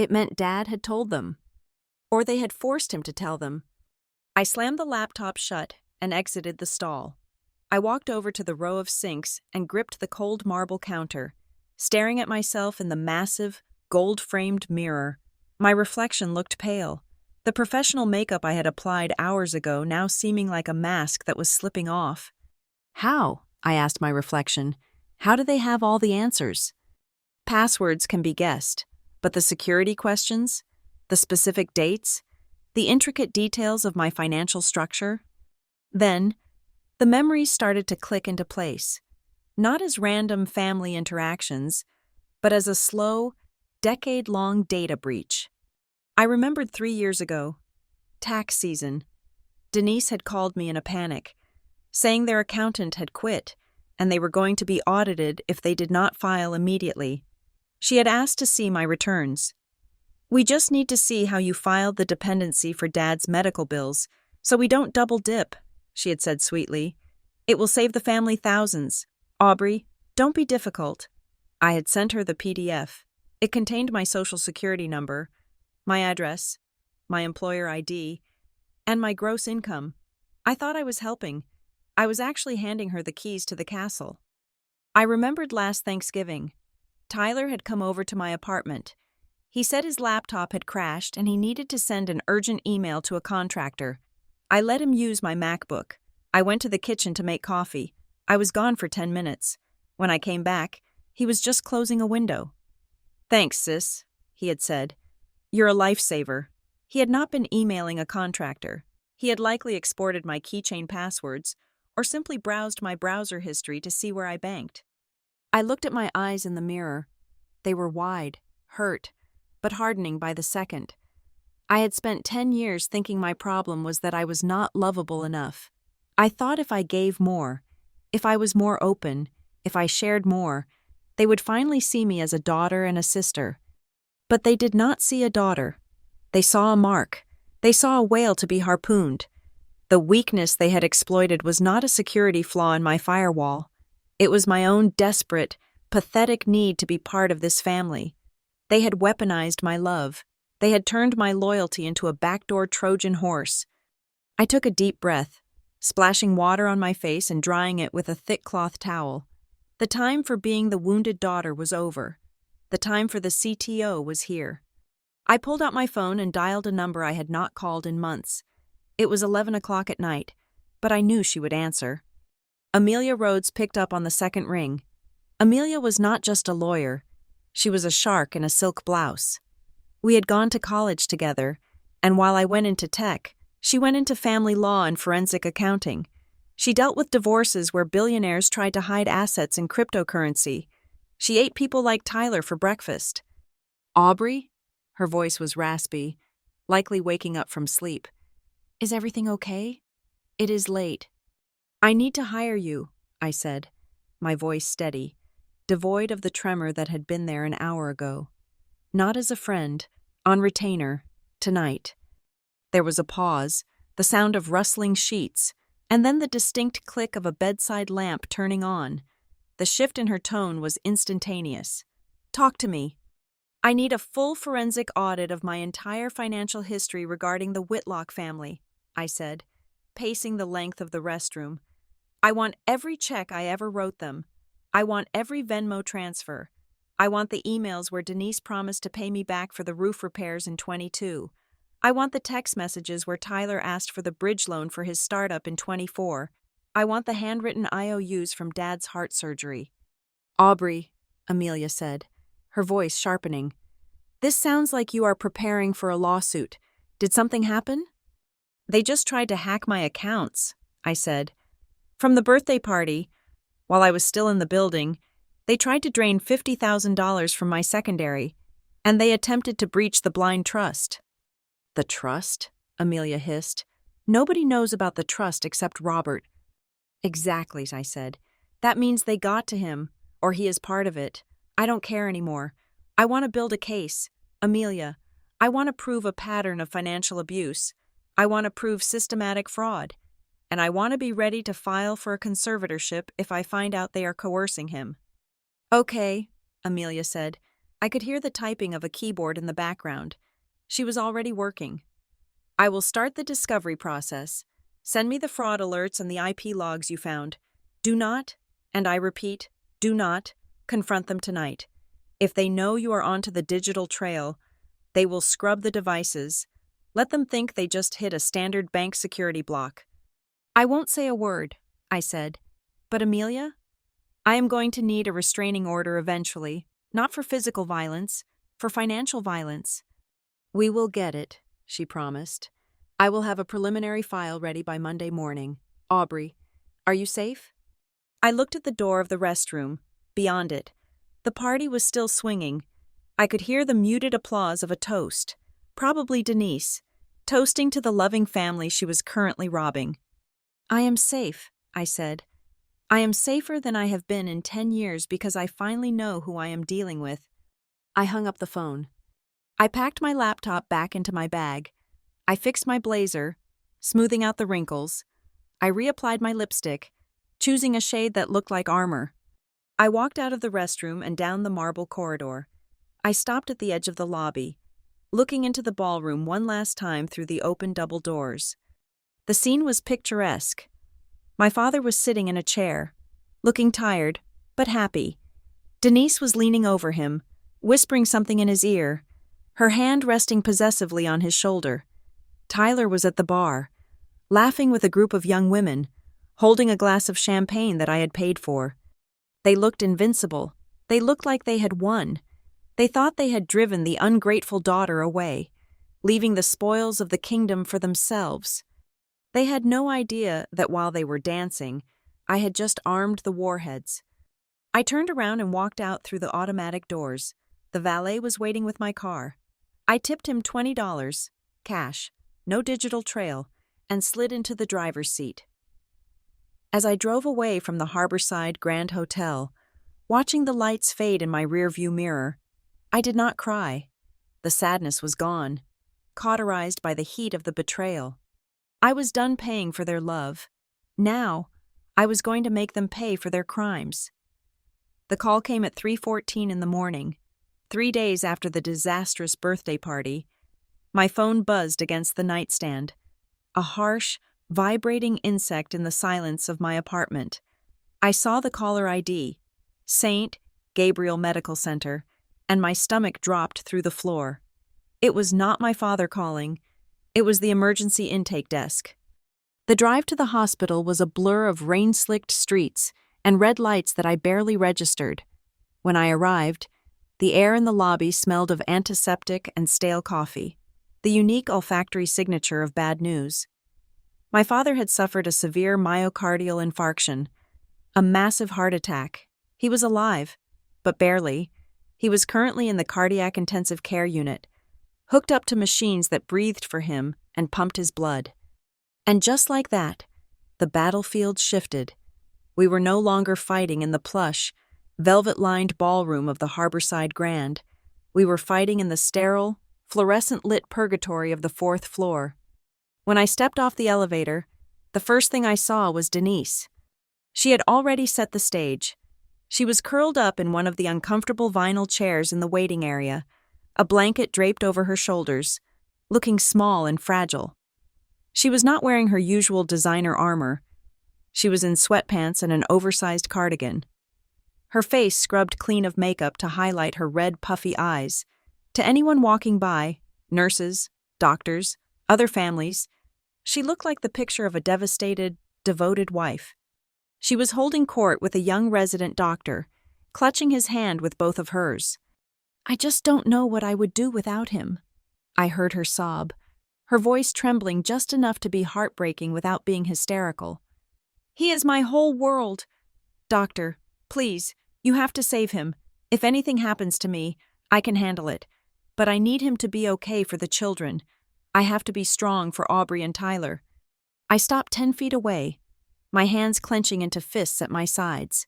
It meant Dad had told them. Or they had forced him to tell them. I slammed the laptop shut and exited the stall. I walked over to the row of sinks and gripped the cold marble counter, staring at myself in the massive, gold-framed mirror. My reflection looked pale, the professional makeup I had applied hours ago now seeming like a mask that was slipping off. How? I asked my reflection. How do they have all the answers? Passwords can be guessed, but the security questions, the specific dates, the intricate details of my financial structure? Then, the memories started to click into place, not as random family interactions, but as a slow, decade-long data breach. I remembered 3 years ago, tax season. Denise had called me in a panic, saying their accountant had quit and they were going to be audited if they did not file immediately. She had asked to see my returns. "We just need to see how you filed the dependency for Dad's medical bills, so we don't double dip," she had said sweetly. "It will save the family thousands. Aubrey, don't be difficult." I had sent her the PDF. It contained my social security number, my address, my employer ID, and my gross income. I thought I was helping. I was actually handing her the keys to the castle. I remembered last Thanksgiving. Tyler had come over to my apartment. He said his laptop had crashed and he needed to send an urgent email to a contractor. I let him use my MacBook. I went to the kitchen to make coffee. I was gone for 10 minutes. When I came back, he was just closing a window. "Thanks, sis," he had said. "You're a lifesaver." He had not been emailing a contractor. He had likely exported my keychain passwords or simply browsed my browser history to see where I banked. I looked at my eyes in the mirror. They were wide, hurt, but hardening by the second. I had spent 10 years thinking my problem was that I was not lovable enough. I thought if I gave more, if I was more open, if I shared more, they would finally see me as a daughter and a sister. But they did not see a daughter. They saw a mark. They saw a whale to be harpooned. The weakness they had exploited was not a security flaw in my firewall. It was my own desperate, pathetic need to be part of this family. They had weaponized my love. They had turned my loyalty into a backdoor Trojan horse. I took a deep breath, splashing water on my face and drying it with a thick cloth towel. The time for being the wounded daughter was over. The time for the CTO was here. I pulled out my phone and dialed a number I had not called in months. It was 11 o'clock at night, but I knew she would answer. Amelia Rhodes picked up on the second ring. Amelia was not just a lawyer. She was a shark in a silk blouse. We had gone to college together, and while I went into tech, she went into family law and forensic accounting. She dealt with divorces where billionaires tried to hide assets in cryptocurrency. She ate people like Tyler for breakfast. "Aubrey?" Her voice was raspy, likely waking up from sleep. "Is everything okay? It is late." "I need to hire you," I said, my voice steady, devoid of the tremor that had been there an hour ago. "Not as a friend, on retainer, tonight." There was a pause, the sound of rustling sheets, and then the distinct click of a bedside lamp turning on. The shift in her tone was instantaneous. "Talk to me. I need a full forensic audit of my entire financial history regarding the Whitlock family," I said, pacing the length of the restroom. "I want every check I ever wrote them. I want every Venmo transfer. I want the emails where Denise promised to pay me back for the roof repairs in 22. I want the text messages where Tyler asked for the bridge loan for his startup in 24. I want the handwritten IOUs from Dad's heart surgery." "Aubrey," Amelia said, her voice sharpening, "this sounds like you are preparing for a lawsuit. Did something happen?" "They just tried to hack my accounts," I said. "From the birthday party, while I was still in the building, they tried to drain $50,000 from my secondary, and they attempted to breach the blind trust." "The trust?" Amelia hissed. "Nobody knows about the trust except Robert." "Exactly," I said. "That means they got to him, or he is part of it. I don't care anymore. I want to build a case. Amelia, I want to prove a pattern of financial abuse. I want to prove systematic fraud. And I want to be ready to file for a conservatorship if I find out they are coercing him." "Okay," Amelia said. I could hear the typing of a keyboard in the background. She was already working. I will start the discovery process. Send me the fraud alerts and the IP logs you found. Do not, and I repeat, do not, confront them tonight. If they know you are onto the digital trail, they will scrub the devices. Let them think they just hit a standard bank security block. I won't say a word, I said. But Amelia? I am going to need a restraining order eventually, not for physical violence, for financial violence. We will get it, she promised. I will have a preliminary file ready by Monday morning. Aubrey, are you safe? I looked at the door of the restroom. Beyond it, the party was still swinging. I could hear the muted applause of a toast, probably Denise, toasting to the loving family she was currently robbing. I am safe, I said. I am safer than I have been in 10 years because I finally know who I am dealing with. I hung up the phone. I packed my laptop back into my bag. I fixed my blazer, smoothing out the wrinkles. I reapplied my lipstick, choosing a shade that looked like armor. I walked out of the restroom and down the marble corridor. I stopped at the edge of the lobby, looking into the ballroom one last time through the open double doors. The scene was picturesque. My father was sitting in a chair, looking tired, but happy. Denise was leaning over him, whispering something in his ear, her hand resting possessively on his shoulder. Tyler was at the bar, laughing with a group of young women, holding a glass of champagne that I had paid for. They looked invincible. They looked like they had won. They thought they had driven the ungrateful daughter away, leaving the spoils of the kingdom for themselves. They had no idea that while they were dancing, I had just armed the warheads. I turned around and walked out through the automatic doors. The valet was waiting with my car. I tipped him $20, cash, no digital trail, and slid into the driver's seat. As I drove away from the Harborside Grand Hotel, watching the lights fade in my rearview mirror, I did not cry. The sadness was gone, cauterized by the heat of the betrayal. I was done paying for their love. Now, I was going to make them pay for their crimes. The call came at 3:14 in the morning, 3 days after the disastrous birthday party. My phone buzzed against the nightstand, a harsh, vibrating insect in the silence of my apartment. I saw the caller ID, St. Gabriel Medical Center, and my stomach dropped through the floor. It was not my father calling. It was the emergency intake desk. The drive to the hospital was a blur of rain-slicked streets and red lights that I barely registered. When I arrived, the air in the lobby smelled of antiseptic and stale coffee, the unique olfactory signature of bad news. My father had suffered a severe myocardial infarction, a massive heart attack. He was alive, but barely. He was currently in the cardiac intensive care unit, hooked up to machines that breathed for him and pumped his blood. And just like that, the battlefield shifted. We were no longer fighting in the plush, velvet-lined ballroom of the Harborside Grand. We were fighting in the sterile, fluorescent-lit purgatory of the 4th floor. When I stepped off the elevator, the first thing I saw was Denise. She had already set the stage. She was curled up in one of the uncomfortable vinyl chairs in the waiting area, a blanket draped over her shoulders, looking small and fragile. She was not wearing her usual designer armor. She was in sweatpants and an oversized cardigan. Her face scrubbed clean of makeup to highlight her red, puffy eyes. To anyone walking by, nurses, doctors, other families, she looked like the picture of a devastated, devoted wife. She was holding court with a young resident doctor, clutching his hand with both of hers. "I just don't know what I would do without him," I heard her sob, her voice trembling just enough to be heartbreaking without being hysterical. "He is my whole world. Doctor, please, you have to save him. If anything happens to me, I can handle it. But I need him to be okay for the children. I have to be strong for Aubrey and Tyler." I stopped 10 feet away, my hands clenching into fists at my sides.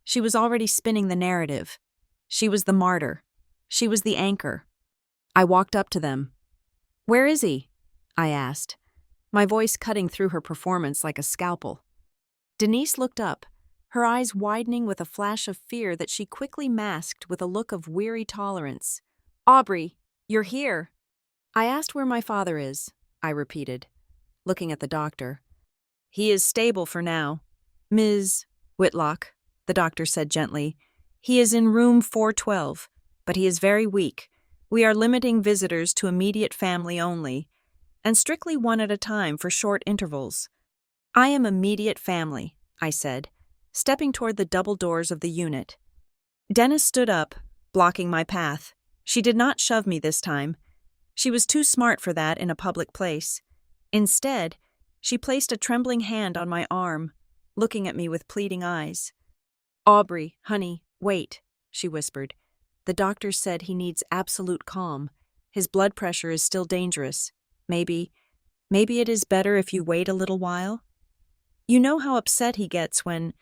She was already spinning the narrative. She was the martyr. She was the anchor. I walked up to them. "Where is he?" I asked, my voice cutting through her performance like a scalpel. Denise looked up, her eyes widening with a flash of fear that she quickly masked with a look of weary tolerance. "Aubrey, you're here." "I asked where my father is," I repeated, looking at the doctor. "He is stable for now. Ms. Whitlock," the doctor said gently. "He is in room 412, but he is very weak. We are limiting visitors to immediate family only, and strictly one at a time for short intervals." "I am immediate family," I said, stepping toward the double doors of the unit. Dennis stood up, blocking my path. She did not shove me this time. She was too smart for that in a public place. Instead, she placed a trembling hand on my arm, looking at me with pleading eyes. "Aubrey, honey, wait," she whispered. "The doctor said he needs absolute calm. His blood pressure is still dangerous. Maybe it is better if you wait a little while. You know how upset he gets when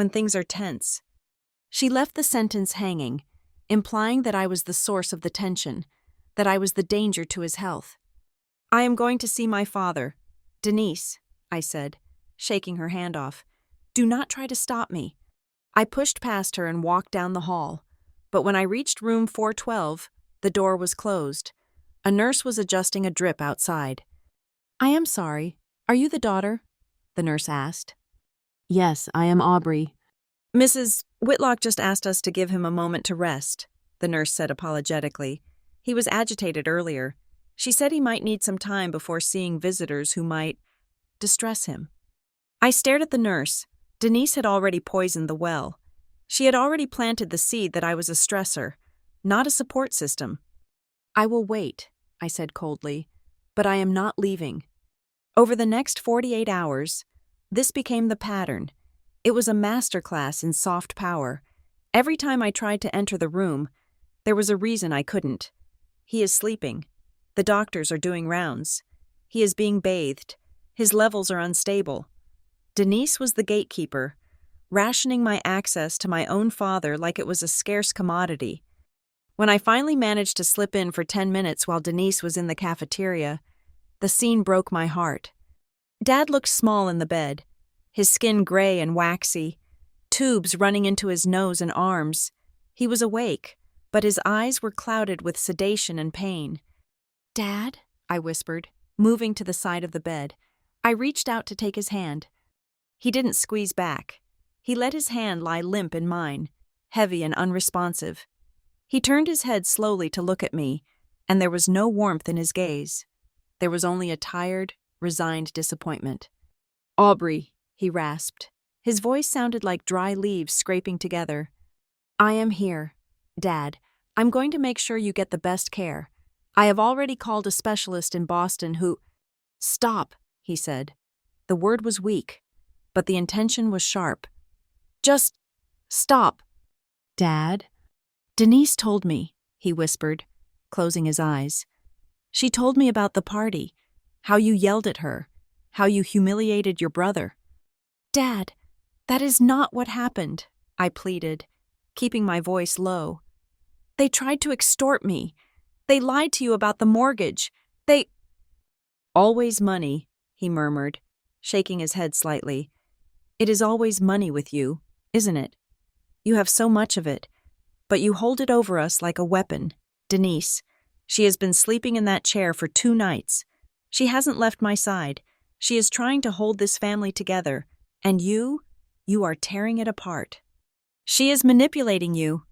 things are tense." She left the sentence hanging, implying that I was the source of the tension, that I was the danger to his health. "I am going to see my father. Denise," I said, shaking her hand off. "Do not try to stop me." I pushed past her and walked down the hall, but when I reached room 412, the door was closed. A nurse was adjusting a drip outside. "I am sorry. Are you the daughter?" the nurse asked. "Yes, I am Aubrey." "Mrs. Whitlock just asked us to give him a moment to rest," the nurse said apologetically. "He was agitated earlier. She said he might need some time before seeing visitors who might distress him." I stared at the nurse. Denise had already poisoned the well. She had already planted the seed that I was a stressor, not a support system. "I will wait," I said coldly, "but I am not leaving." Over the next 48 hours, this became the pattern. It was a masterclass in soft power. Every time I tried to enter the room, there was a reason I couldn't. He is sleeping. The doctors are doing rounds. He is being bathed. His levels are unstable. Denise was the gatekeeper, rationing my access to my own father like it was a scarce commodity. When I finally managed to slip in for 10 minutes while Denise was in the cafeteria, the scene broke my heart. Dad looked small in the bed, his skin gray and waxy, tubes running into his nose and arms. He was awake, but his eyes were clouded with sedation and pain. "Dad?" I whispered, moving to the side of the bed. I reached out to take his hand. He didn't squeeze back. He let his hand lie limp in mine, heavy and unresponsive. He turned his head slowly to look at me, and there was no warmth in his gaze. There was only a tired, resigned disappointment. "Aubrey," he rasped. His voice sounded like dry leaves scraping together. "I am here, Dad. I'm going to make sure you get the best care. I have already called a specialist in Boston who—" "Stop," he said. The word was weak, but the intention was sharp. "Just stop." "Dad?" "Denise told me," he whispered, closing his eyes. "She told me about the party, how you yelled at her, how you humiliated your brother." "Dad, that is not what happened," I pleaded, keeping my voice low. "They tried to extort me. They lied to you about the mortgage. They—" "Always money," he murmured, shaking his head slightly. "It is always money with you, isn't it? You have so much of it, but you hold it over us like a weapon. Denise, she has been sleeping in that chair for 2 nights. She hasn't left my side. She is trying to hold this family together, and you are tearing it apart. She is manipulating you."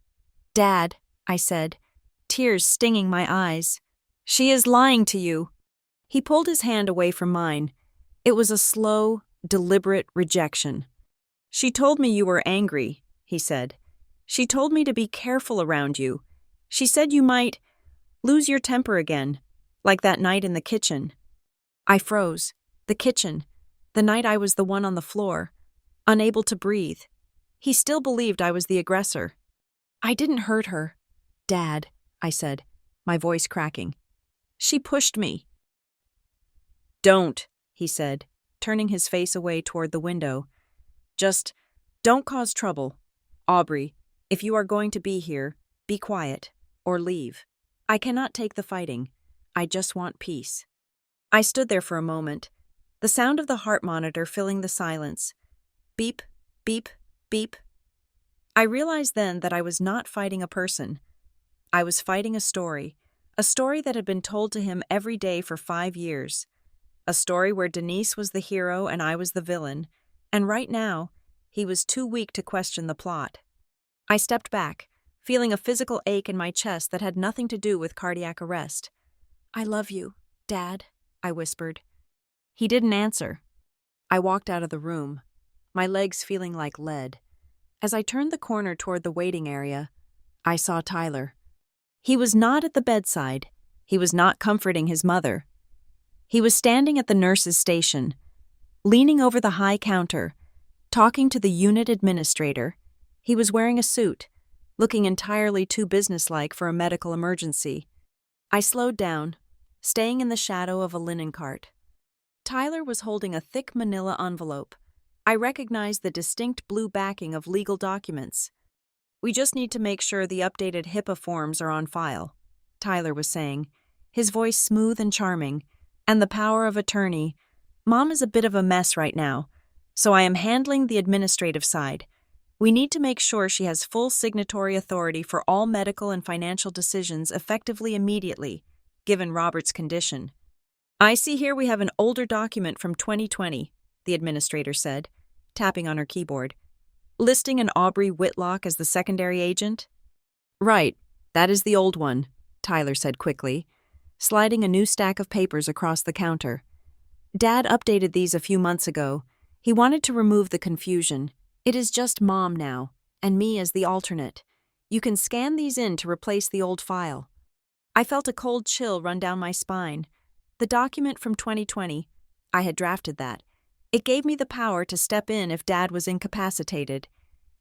"Dad," I said, tears stinging my eyes. "She is lying to you." He pulled his hand away from mine. It was a slow, deliberate rejection. "She told me you were angry," he said. "She told me to be careful around you. She said you might lose your temper again, like that night in the kitchen." I froze. The kitchen. The night I was the one on the floor, unable to breathe. He still believed I was the aggressor. "I didn't hurt her, Dad," I said, my voice cracking. "She pushed me." "Don't," he said, turning his face away toward the window. "Just don't cause trouble. Aubrey, if you are going to be here, be quiet, or leave. I cannot take the fighting. I just want peace." I stood there for a moment, the sound of the heart monitor filling the silence. Beep, Beep, beep. I realized then that I was not fighting a person. I was fighting a story that had been told to him every day for 5 years. A story where Denise was the hero and I was the villain, and right now, he was too weak to question the plot. I stepped back, feeling a physical ache in my chest that had nothing to do with cardiac arrest. "I love you, Dad," I whispered. He didn't answer. I walked out of the room, my legs feeling like lead. As I turned the corner toward the waiting area, I saw Tyler. He was not at the bedside. He was not comforting his mother. He was standing at the nurse's station, leaning over the high counter, talking to the unit administrator. He was wearing a suit, looking entirely too businesslike for a medical emergency. I slowed down, staying in the shadow of a linen cart. Tyler was holding a thick manila envelope. I recognized the distinct blue backing of legal documents. "We just need to make sure the updated HIPAA forms are on file," Tyler was saying, his voice smooth and charming, and the power of attorney. "Mom is a bit of a mess right now, so I am handling the administrative side. We need to make sure she has full signatory authority for all medical and financial decisions effectively immediately, given Robert's condition." "I see here we have an older document from 2020, the administrator said, tapping on her keyboard. "Listing an Aubrey Whitlock as the secondary agent?" "Right, that is the old one," Tyler said quickly, sliding a new stack of papers across the counter. "Dad updated these a few months ago. He wanted to remove the confusion. It is just Mom now, and me as the alternate. You can scan these in to replace the old file." I felt a cold chill run down my spine. The document from 2020, I had drafted that. It gave me the power to step in if Dad was incapacitated.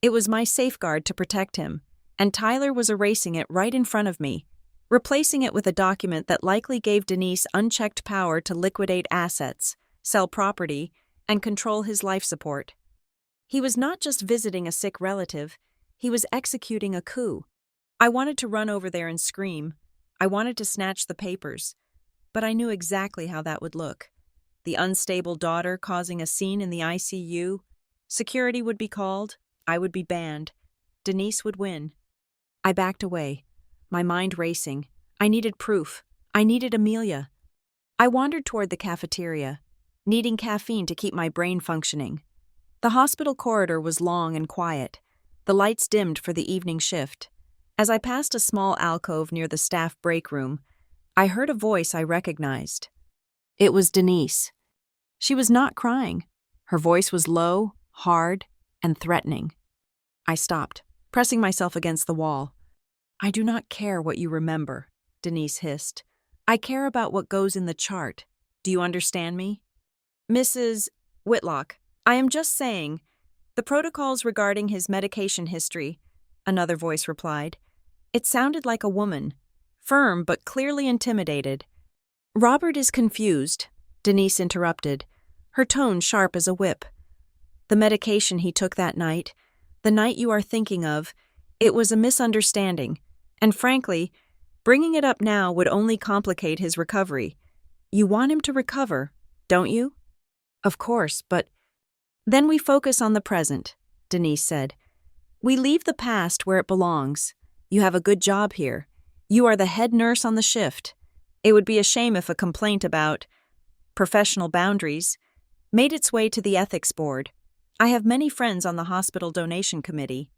It was my safeguard to protect him, and Tyler was erasing it right in front of me, replacing it with a document that likely gave Denise unchecked power to liquidate assets, sell property, and control his life support. He was not just visiting a sick relative, he was executing a coup. I wanted to run over there and scream. I wanted to snatch the papers, but I knew exactly how that would look. The unstable daughter causing a scene in the ICU. Security would be called. I would be banned. Denise would win. I backed away, my mind racing. I needed proof. I needed Amelia. I wandered toward the cafeteria, needing caffeine to keep my brain functioning. The hospital corridor was long and quiet. The lights dimmed for the evening shift. As I passed a small alcove near the staff break room, I heard a voice I recognized. It was Denise. She was not crying. Her voice was low, hard, and threatening. I stopped, pressing myself against the wall. "I do not care what you remember," Denise hissed. "I care about what goes in the chart. Do you understand me?" "Mrs. Whitlock, I am just saying, the protocols regarding his medication history," another voice replied. It sounded like a woman, firm but clearly intimidated. "Robert is confused," Denise interrupted, her tone sharp as a whip. "The medication he took that night, the night you are thinking of, it was a misunderstanding, and frankly, bringing it up now would only complicate his recovery. You want him to recover, don't you?" "Of course, but—" "Then we focus on the present," Denise said. "We leave the past where it belongs. You have a good job here. You are the head nurse on the shift. It would be a shame if a complaint about professional boundaries made its way to the ethics board. I have many friends on the hospital donation committee."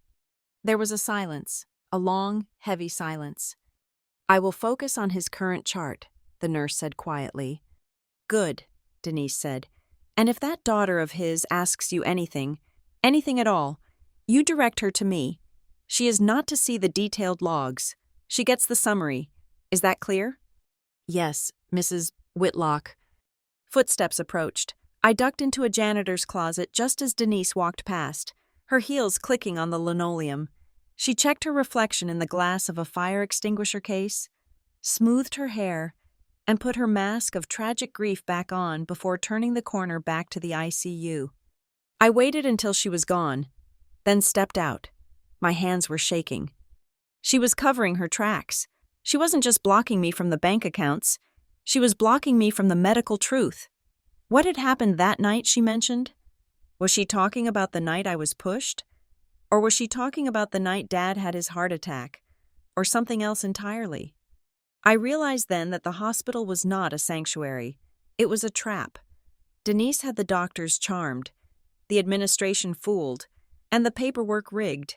There was a silence, a long, heavy silence. "I will focus on his current chart," the nurse said quietly. "Good," Denise said. "And if that daughter of his asks you anything at all, you direct her to me. She is not to see the detailed logs. She gets the summary. Is that clear?" "Yes, Mrs. Whitlock." Footsteps approached. I ducked into a janitor's closet just as Denise walked past, her heels clicking on the linoleum. She checked her reflection in the glass of a fire extinguisher case, smoothed her hair, and put her mask of tragic grief back on before turning the corner back to the ICU. I waited until she was gone, then stepped out. My hands were shaking. She was covering her tracks. She wasn't just blocking me from the bank accounts. She was blocking me from the medical truth. What had happened that night, she mentioned? Was she talking about the night I was pushed? Or was she talking about the night Dad had his heart attack? Or something else entirely? I realized then that the hospital was not a sanctuary. It was a trap. Denise had the doctors charmed, the administration fooled, and the paperwork rigged.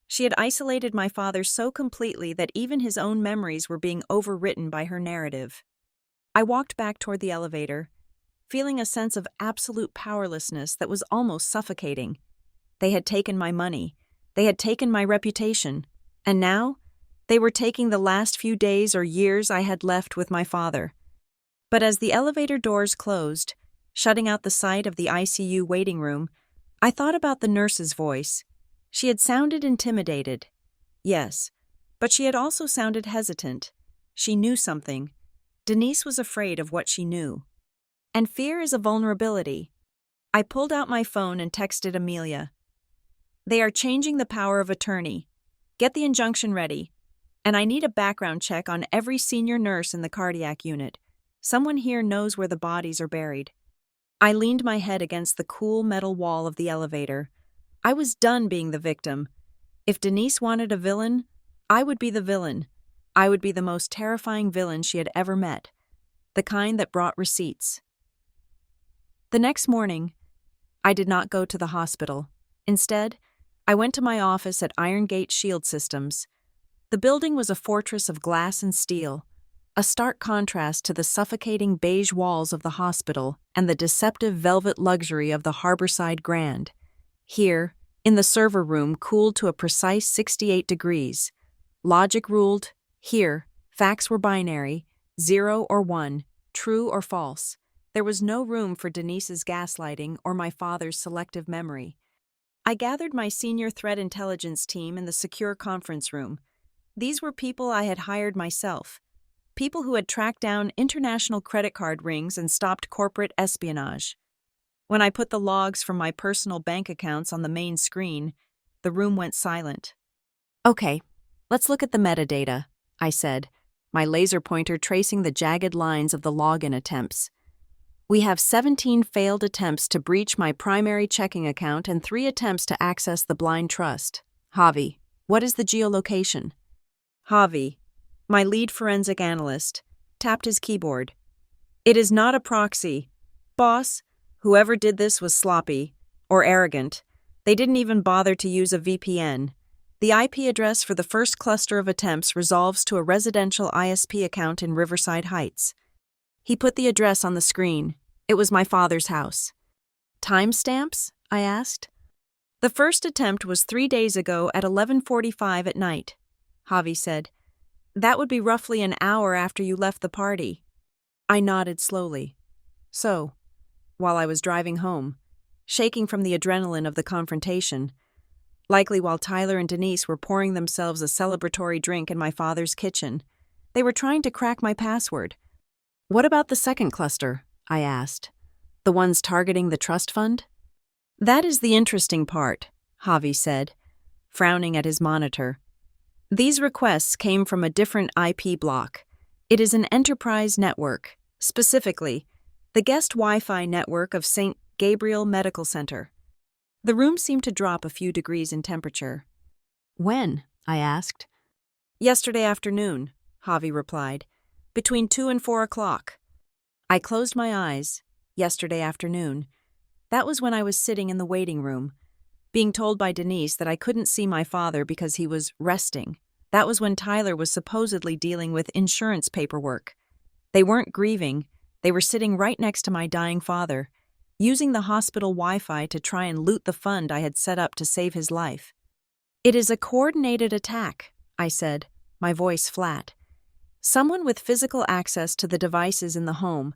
She had isolated my father so completely that even his own memories were being overwritten by her narrative. I walked back toward the elevator, feeling a sense of absolute powerlessness that was almost suffocating. They had taken my money. They had taken my reputation. And now, they were taking the last few days or years I had left with my father. But as the elevator doors closed, shutting out the sight of the ICU waiting room, I thought about the nurse's voice. She had sounded intimidated. Yes, but she had also sounded hesitant. She knew something. Denise was afraid of what she knew. And fear is a vulnerability. I pulled out my phone and texted Amelia. They are changing the power of attorney. Get the injunction ready. And I need a background check on every senior nurse in the cardiac unit. Someone here knows where the bodies are buried. I leaned my head against the cool metal wall of the elevator. I was done being the victim. If Denise wanted a villain, I would be the villain. I would be the most terrifying villain she had ever met. The kind that brought receipts. The next morning, I did not go to the hospital. Instead, I went to my office at Iron Gate Shield Systems. The building was a fortress of glass and steel, a stark contrast to the suffocating beige walls of the hospital and the deceptive velvet luxury of the Harborside Grand. Here, in the server room cooled to a precise 68 degrees, logic ruled. Here, facts were binary, 0 or 1, true or false. There was no room for Denise's gaslighting or my father's selective memory. I gathered my senior threat intelligence team in the secure conference room. These were people I had hired myself, people who had tracked down international credit card rings and stopped corporate espionage. When I put the logs from my personal bank accounts on the main screen, the room went silent. Okay, let's look at the metadata, I said, my laser pointer tracing the jagged lines of the login attempts. We have 17 failed attempts to breach my primary checking account and 3 attempts to access the blind trust. Javi, what is the geolocation? Javi, my lead forensic analyst, tapped his keyboard. It is not a proxy. Boss, whoever did this was sloppy, or arrogant. They didn't even bother to use a VPN. The IP address for the first cluster of attempts resolves to a residential ISP account in Riverside Heights. He put the address on the screen. It was my father's house. Timestamps? I asked. The first attempt was 3 days ago at 11:45 at night, Javi said. That would be roughly an hour after you left the party. I nodded slowly. So, while I was driving home, shaking from the adrenaline of the confrontation, likely while Tyler and Denise were pouring themselves a celebratory drink in my father's kitchen, they were trying to crack my password. What about the second cluster? I asked. The ones targeting the trust fund? That is the interesting part, Javi said, frowning at his monitor. These requests came from a different IP block. It is an enterprise network, specifically, the guest Wi-Fi network of St. Gabriel Medical Center. The room seemed to drop a few degrees in temperature. When? I asked. Yesterday afternoon, Javi replied, between 2 and 4 o'clock. I closed my eyes. Yesterday afternoon. That was when I was sitting in the waiting room, being told by Denise that I couldn't see my father because he was resting. That was when Tyler was supposedly dealing with insurance paperwork. They weren't grieving. They were sitting right next to my dying father, using the hospital Wi-Fi to try and loot the fund I had set up to save his life. It is a coordinated attack, I said, my voice flat. Someone with physical access to the devices in the home,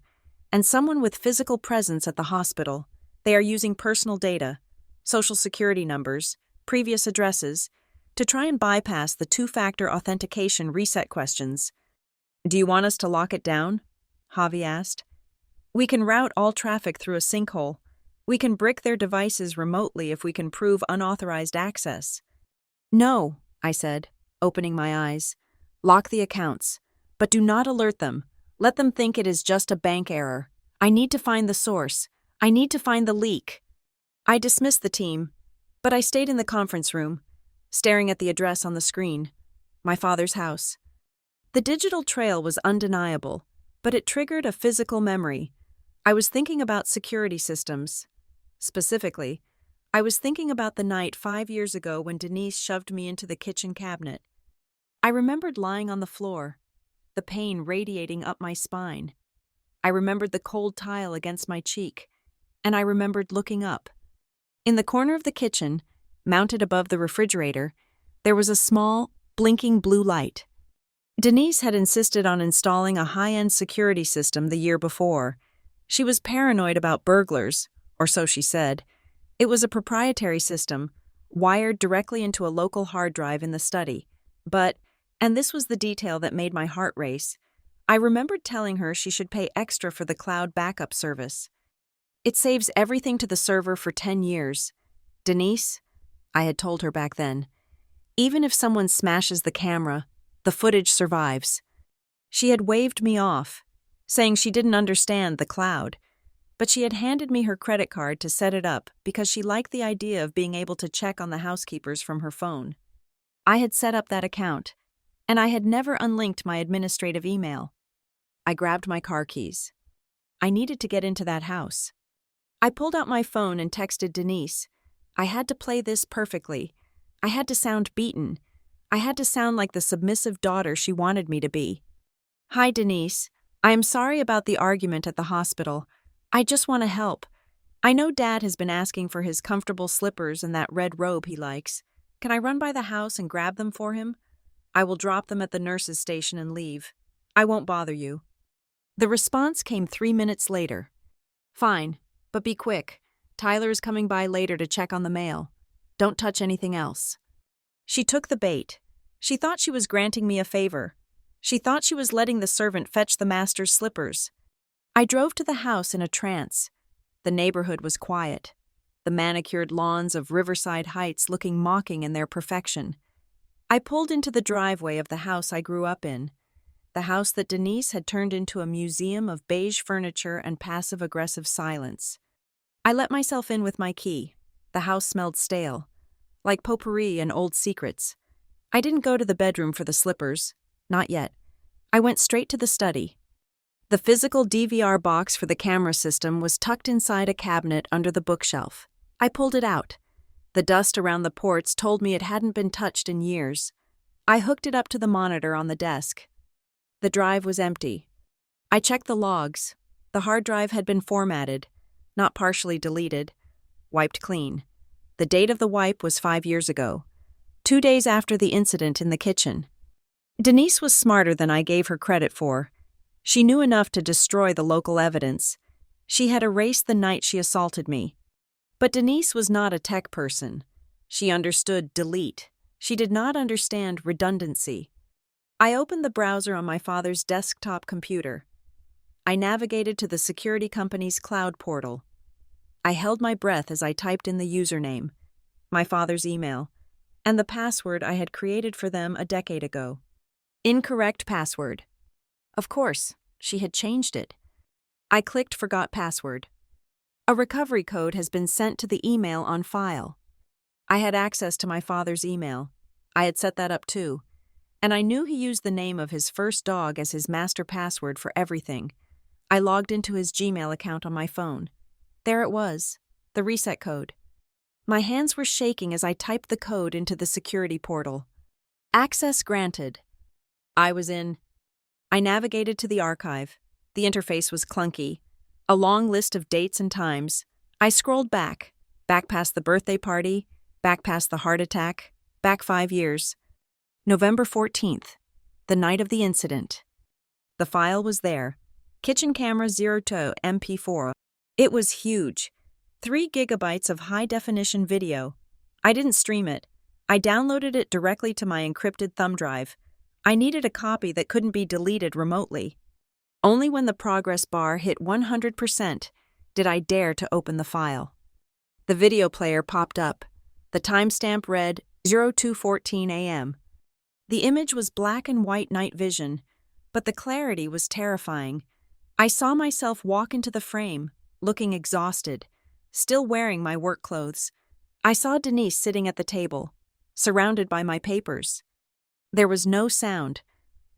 and someone with physical presence at the hospital. They are using personal data, social security numbers, previous addresses, to try and bypass the 2-factor authentication reset questions. Do you want us to lock it down? Javi asked. We can route all traffic through a sinkhole. We can brick their devices remotely if we can prove unauthorized access. No, I said, opening my eyes. Lock the accounts, but do not alert them. Let them think it is just a bank error. I need to find the source. I need to find the leak. I dismissed the team, but I stayed in the conference room, staring at the address on the screen, my father's house. The digital trail was undeniable, but it triggered a physical memory. I was thinking about security systems. Specifically, I was thinking about the night 5 years ago when Denise shoved me into the kitchen cabinet. I remembered lying on the floor, the pain radiating up my spine. I remembered the cold tile against my cheek, and I remembered looking up. In the corner of the kitchen, mounted above the refrigerator, there was a small, blinking blue light. Denise had insisted on installing a high-end security system the year before. She was paranoid about burglars, or so she said. It was a proprietary system, wired directly into a local hard drive in the study. But, and this was the detail that made my heart race, I remembered telling her she should pay extra for the cloud backup service. It saves everything to the server for 10 years. Denise, I had told her back then, even if someone smashes the camera, the footage survives. She had waved me off, saying she didn't understand the cloud, but she had handed me her credit card to set it up because she liked the idea of being able to check on the housekeepers from her phone. I had set up that account, and I had never unlinked my administrative email. I grabbed my car keys. I needed to get into that house. I pulled out my phone and texted Denise. I had to play this perfectly. I had to sound beaten. I had to sound like the submissive daughter she wanted me to be. Hi, Denise. I am sorry about the argument at the hospital. I just want to help. I know Dad has been asking for his comfortable slippers and that red robe he likes. Can I run by the house and grab them for him? I will drop them at the nurse's station and leave. I won't bother you. The response came 3 minutes later. Fine, but be quick. Tyler is coming by later to check on the mail. Don't touch anything else. She took the bait. She thought she was granting me a favor. She thought she was letting the servant fetch the master's slippers. I drove to the house in a trance. The neighborhood was quiet, the manicured lawns of Riverside Heights looking mocking in their perfection. I pulled into the driveway of the house I grew up in, the house that Denise had turned into a museum of beige furniture and passive-aggressive silence. I let myself in with my key. The house smelled stale, like potpourri and old secrets. I didn't go to the bedroom for the slippers. Not yet. I went straight to the study. The physical DVR box for the camera system was tucked inside a cabinet under the bookshelf. I pulled it out. The dust around the ports told me it hadn't been touched in years. I hooked it up to the monitor on the desk. The drive was empty. I checked the logs. The hard drive had been formatted, not partially deleted, wiped clean. The date of the wipe was 5 years ago, 2 days after the incident in the kitchen. Denise was smarter than I gave her credit for. She knew enough to destroy the local evidence. She had erased the night she assaulted me. But Denise was not a tech person. She understood delete. She did not understand redundancy. I opened the browser on my father's desktop computer. I navigated to the security company's cloud portal. I held my breath as I typed in the username, my father's email, and the password I had created for them a decade ago. Incorrect password. Of course, she had changed it. I clicked Forgot Password. A recovery code has been sent to the email on file. I had access to my father's email. I had set that up too. And I knew he used the name of his first dog as his master password for everything. I logged into his Gmail account on my phone. There it was, the reset code. My hands were shaking as I typed the code into the security portal. Access granted. I was in. I navigated to the archive. The interface was clunky. A long list of dates and times. I scrolled back past the birthday party, back past the heart attack, back 5 years. November 14th, the night of the incident. The file was there. Kitchen camera 02 MP4. It was huge. 3 gigabytes of high-definition video. I didn't stream it. I downloaded it directly to my encrypted thumb drive. I needed a copy that couldn't be deleted remotely. Only when the progress bar hit 100% did I dare to open the file. The video player popped up. The timestamp read 02:14 a.m. The image was black and white night vision, but the clarity was terrifying. I saw myself walk into the frame, looking exhausted. still wearing my work clothes. I saw Denise sitting at the table, surrounded by my papers. There was no sound.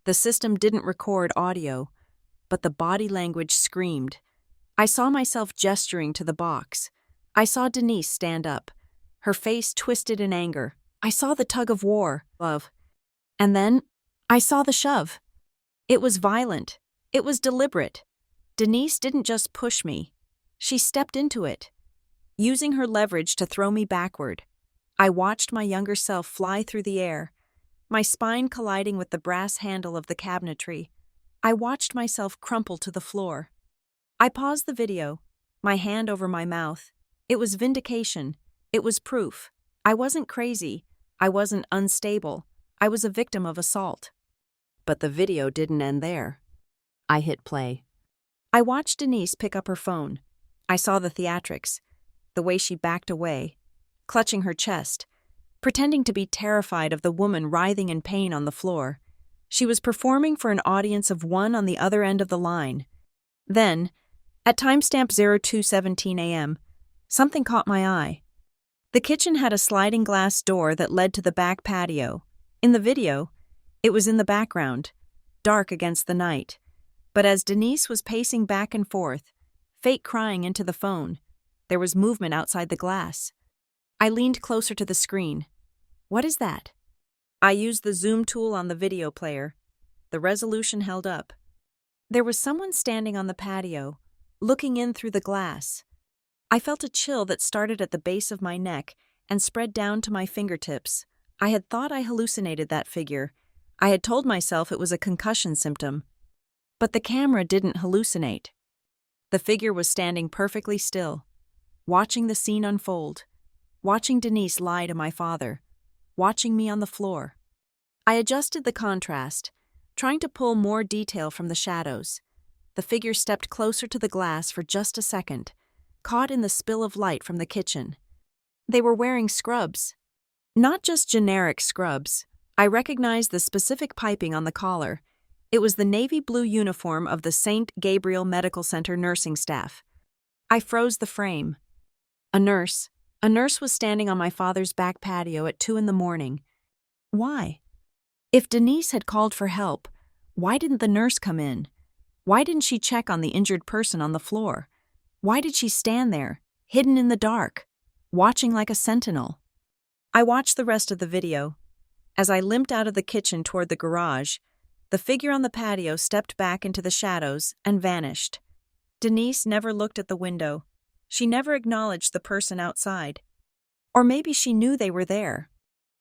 The system didn't record audio, but the body language screamed. I saw myself gesturing to the box. I saw Denise stand up, her face twisted in anger. I saw the tug of war, love. And then, I saw the shove. It was violent. It was deliberate. Denise didn't just push me. She stepped into it, using her leverage to throw me backward. I watched my younger self fly through the air, my spine colliding with the brass handle of the cabinetry. I watched myself crumple to the floor. I paused the video, my hand over my mouth. It was vindication. It was proof. I wasn't crazy. I wasn't unstable. I was a victim of assault. But the video didn't end there. I hit play. I watched Denise pick up her phone. I saw the theatrics, the way she backed away, clutching her chest, pretending to be terrified of the woman writhing in pain on the floor. She was performing for an audience of one on the other end of the line. Then, at timestamp 02:17 a.m., something caught my eye. The kitchen had a sliding glass door that led to the back patio. In the video, it was in the background, dark against the night. But as Denise was pacing back and forth, fake crying into the phone, there was movement outside the glass. I leaned closer to the screen. What is that? I used the zoom tool on the video player. The resolution held up. There was someone standing on the patio, looking in through the glass. I felt a chill that started at the base of my neck and spread down to my fingertips. I had thought I hallucinated that figure. I had told myself it was a concussion symptom. But the camera didn't hallucinate. The figure was standing perfectly still, watching the scene unfold, watching Denise lie to my father, watching me on the floor. I adjusted the contrast, trying to pull more detail from the shadows. The figure stepped closer to the glass for just a second, caught in the spill of light from the kitchen. They were wearing scrubs. Not just generic scrubs. I recognized the specific piping on the collar. It was the navy blue uniform of the St. Gabriel Medical Center nursing staff. I froze the frame. A nurse was standing on my father's back patio at 2 a.m. Why? If Denise had called for help, why didn't the nurse come in? Why didn't she check on the injured person on the floor? Why did she stand there, hidden in the dark, watching like a sentinel? I watched the rest of the video. As I limped out of the kitchen toward the garage, the figure on the patio stepped back into the shadows and vanished. Denise never looked at the window. She never acknowledged the person outside. Or maybe she knew they were there.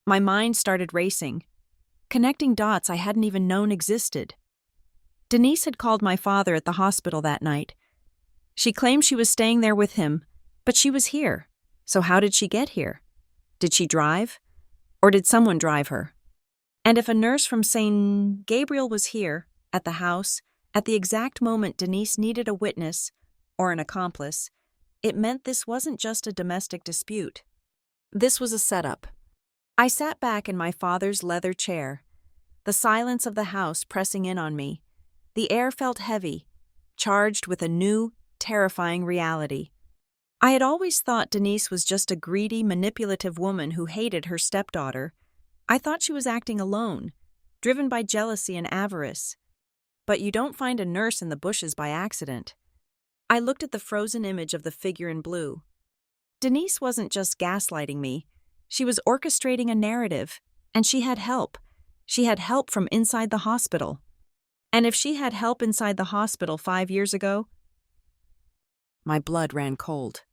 My mind started racing, connecting dots I hadn't even known existed. Denise had called my father at the hospital that night. She claimed she was staying there with him, but she was here. So how did she get here? Did she drive? Or did someone drive her? And if a nurse from St. Gabriel was here, at the house, at the exact moment Denise needed a witness, or an accomplice, it meant this wasn't just a domestic dispute. This was a setup. I sat back in my father's leather chair, the silence of the house pressing in on me. The air felt heavy, charged with a new, terrifying reality. I had always thought Denise was just a greedy, manipulative woman who hated her stepdaughter. I thought she was acting alone, driven by jealousy and avarice. But you don't find a nurse in the bushes by accident. I looked at the frozen image of the figure in blue. Denise wasn't just gaslighting me. She was orchestrating a narrative, and she had help. She had help from inside the hospital. And if she had help inside the hospital 5 years ago, my blood ran cold.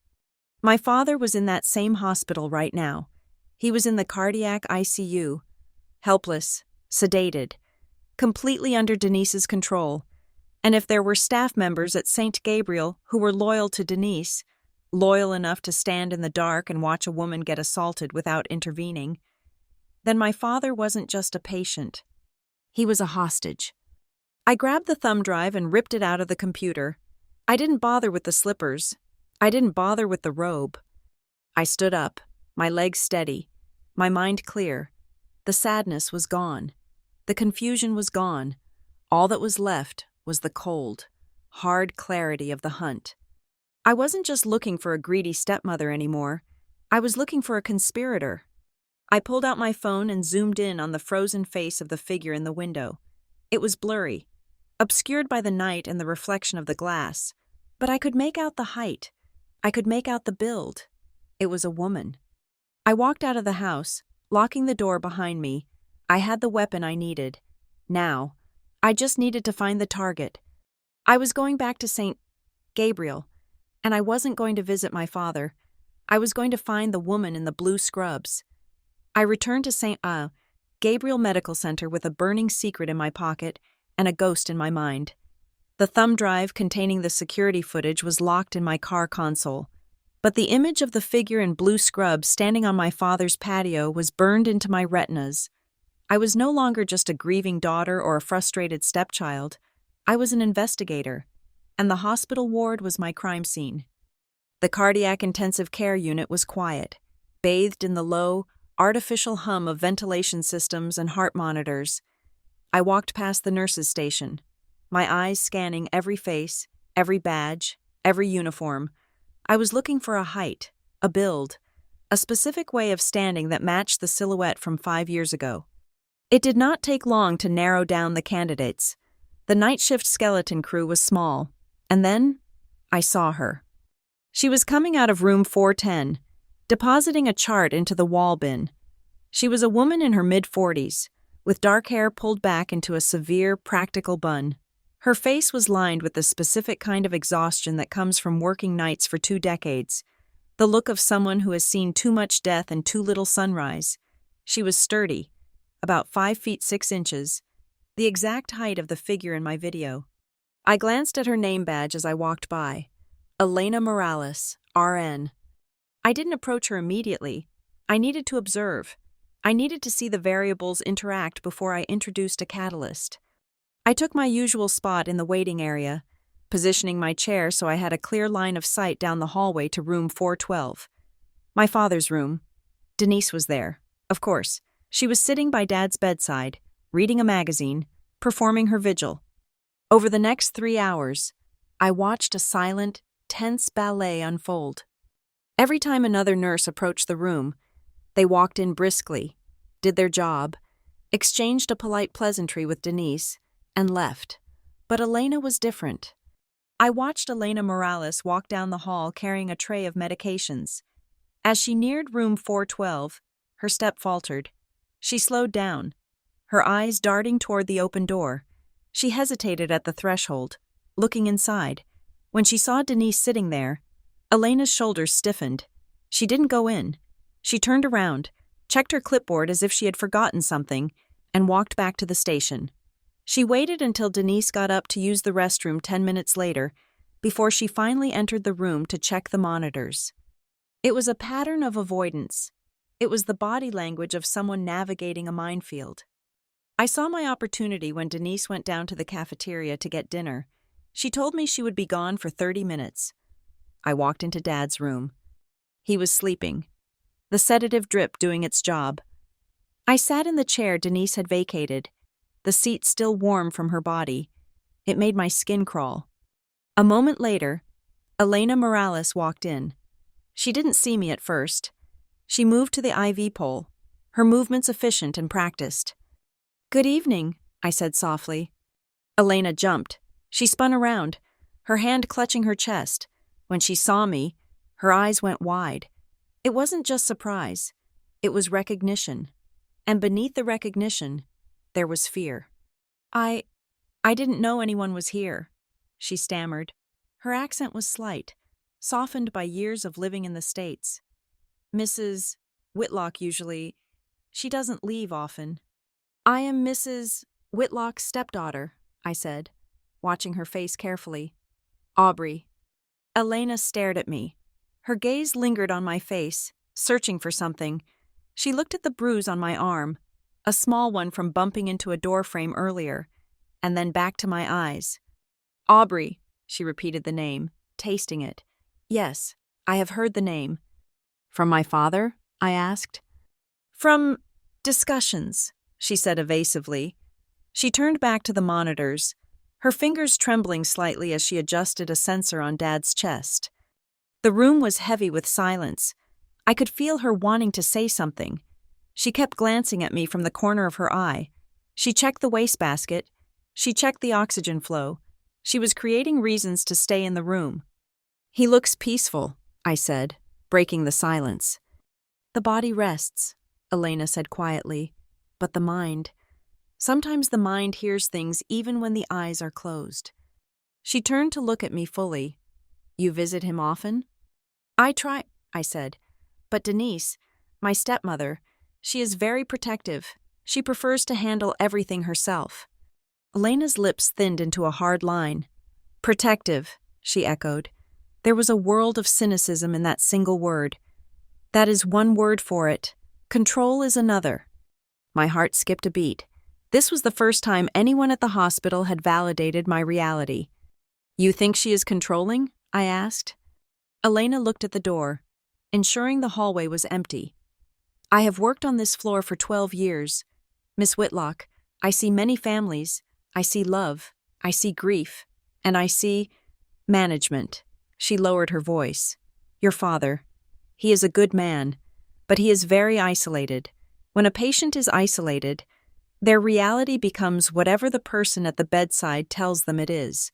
My father was in that same hospital right now. He was in the cardiac ICU, helpless, sedated, completely under Denise's control. And if there were staff members at St. Gabriel who were loyal to Denise, loyal enough to stand in the dark and watch a woman get assaulted without intervening, then my father wasn't just a patient. He was a hostage. I grabbed the thumb drive and ripped it out of the computer. I didn't bother with the slippers. I didn't bother with the robe. I stood up, my legs steady, my mind clear. The sadness was gone. The confusion was gone. All that was left was the cold, hard clarity of the hunt. I wasn't just looking for a greedy stepmother anymore. I was looking for a conspirator. I pulled out my phone and zoomed in on the frozen face of the figure in the window. It was blurry, obscured by the night and the reflection of the glass, but I could make out the height. I could make out the build. It was a woman. I walked out of the house, locking the door behind me. I had the weapon I needed. Now, I just needed to find the target. I was going back to St. Gabriel, and I wasn't going to visit my father. I was going to find the woman in the blue scrubs. I returned to St. Gabriel Medical Center with a burning secret in my pocket and a ghost in my mind. The thumb drive containing the security footage was locked in my car console, but the image of the figure in blue scrubs standing on my father's patio was burned into my retinas. I was no longer just a grieving daughter or a frustrated stepchild. I was an investigator, and the hospital ward was my crime scene. The cardiac intensive care unit was quiet, bathed in the low, artificial hum of ventilation systems and heart monitors. I walked past the nurses' station, my eyes scanning every face, every badge, every uniform. I was looking for a height, a build, a specific way of standing that matched the silhouette from 5 years ago. It did not take long to narrow down the candidates. The night shift skeleton crew was small, and then I saw her. She was coming out of room 410, depositing a chart into the wall bin. She was a woman in her mid-40s, with dark hair pulled back into a severe, practical bun. Her face was lined with the specific kind of exhaustion that comes from working nights for 2 decades, the look of someone who has seen too much death and too little sunrise. She was sturdy, about 5 feet 6 inches, the exact height of the figure in my video. I glanced at her name badge as I walked by. Elena Morales, RN. I didn't approach her immediately. I needed to observe. I needed to see the variables interact before I introduced a catalyst. I took my usual spot in the waiting area, positioning my chair so I had a clear line of sight down the hallway to room 412. My father's room. Denise was there, of course. She was sitting by Dad's bedside, reading a magazine, performing her vigil. Over the next 3 hours, I watched a silent, tense ballet unfold. Every time another nurse approached the room, they walked in briskly, did their job, exchanged a polite pleasantry with Denise, and left. But Elena was different. I watched Elena Morales walk down the hall carrying a tray of medications. As she neared room 412, her step faltered. She slowed down, her eyes darting toward the open door. She hesitated at the threshold, looking inside. When she saw Denise sitting there, Elena's shoulders stiffened. She didn't go in. She turned around, checked her clipboard as if she had forgotten something, and walked back to the station. She waited until Denise got up to use the restroom 10 minutes later, before she finally entered the room to check the monitors. It was a pattern of avoidance. It was the body language of someone navigating a minefield. I saw my opportunity when Denise went down to the cafeteria to get dinner. She told me she would be gone for 30 minutes. I walked into Dad's room. He was sleeping, the sedative drip doing its job. I sat in the chair Denise had vacated, the seat still warm from her body. It made my skin crawl. A moment later, Elena Morales walked in. She didn't see me at first. She moved to the IV pole, her movements efficient and practiced. "Good evening," I said softly. Elena jumped. She spun around, her hand clutching her chest. When she saw me, her eyes went wide. It wasn't just surprise. It was recognition. And beneath the recognition, there was fear. I didn't know anyone was here," she stammered. Her accent was slight, softened by years of living in the States. "Mrs. Whitlock usually. She doesn't leave often." "I am Mrs. Whitlock's stepdaughter," I said, watching her face carefully. "Aubrey." Elena stared at me. Her gaze lingered on my face, searching for something. She looked at the bruise on my arm, a small one from bumping into a doorframe earlier, and then back to my eyes. "Aubrey," she repeated the name, tasting it. "Yes, I have heard the name." "From my father?" I asked. "From discussions," she said evasively. She turned back to the monitors, her fingers trembling slightly as she adjusted a sensor on Dad's chest. The room was heavy with silence. I could feel her wanting to say something. She kept glancing at me from the corner of her eye. She checked the wastebasket. She checked the oxygen flow. She was creating reasons to stay in the room. "He looks peaceful," I said, breaking the silence. "The body rests," Elena said quietly, "but the mind. Sometimes the mind hears things even when the eyes are closed." She turned to look at me fully. "You visit him often?" "I try," I said. "But Denise, my stepmother, she is very protective. She prefers to handle everything herself." Elena's lips thinned into a hard line. "Protective," she echoed. There was a world of cynicism in that single word. "That is one word for it. Control is another." My heart skipped a beat. This was the first time anyone at the hospital had validated my reality. "You think she is controlling?" I asked. Elena looked at the door, ensuring the hallway was empty. "I have worked on this floor for 12 years. Miss Whitlock, I see many families. I see love. I see grief. And I see management." She lowered her voice. "Your father. He is a good man, but he is very isolated. When a patient is isolated, their reality becomes whatever the person at the bedside tells them it is."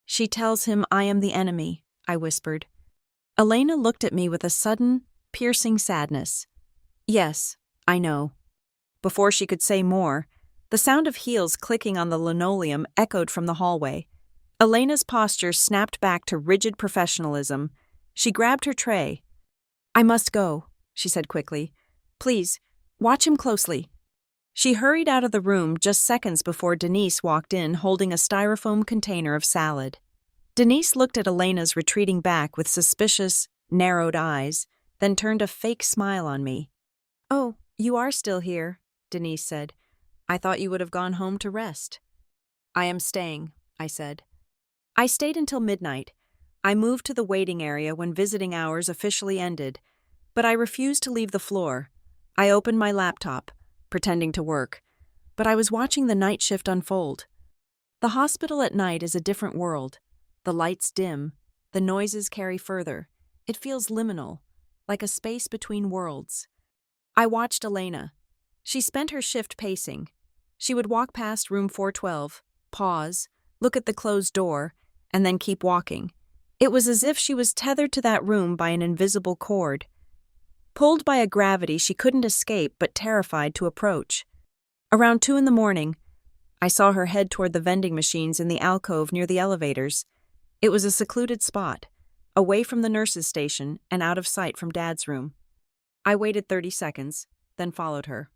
"She tells him I am the enemy," I whispered. Elena looked at me with a sudden, piercing sadness. "Yes, I know." Before she could say more, the sound of heels clicking on the linoleum echoed from the hallway. Elena's posture snapped back to rigid professionalism. She grabbed her tray. "I must go," she said quickly. "Please, watch him closely." She hurried out of the room just seconds before Denise walked in holding a styrofoam container of salad. Denise looked at Elena's retreating back with suspicious, narrowed eyes, then turned a fake smile on me. "Oh, you are still here," Denise said. "I thought you would have gone home to rest." "I am staying," I said. I stayed until midnight. I moved to the waiting area when visiting hours officially ended, but I refused to leave the floor. I opened my laptop, pretending to work, but I was watching the night shift unfold. The hospital at night is a different world. The lights dim, the noises carry further. It feels liminal, like a space between worlds. I watched Elena. She spent her shift pacing. She would walk past room 412, pause, look at the closed door, and then keep walking. It was as if she was tethered to that room by an invisible cord. Pulled by a gravity she couldn't escape but terrified to approach. Around 2 a.m, I saw her head toward the vending machines in the alcove near the elevators. It was a secluded spot, away from the nurse's station and out of sight from Dad's room. I waited 30 seconds, then followed her.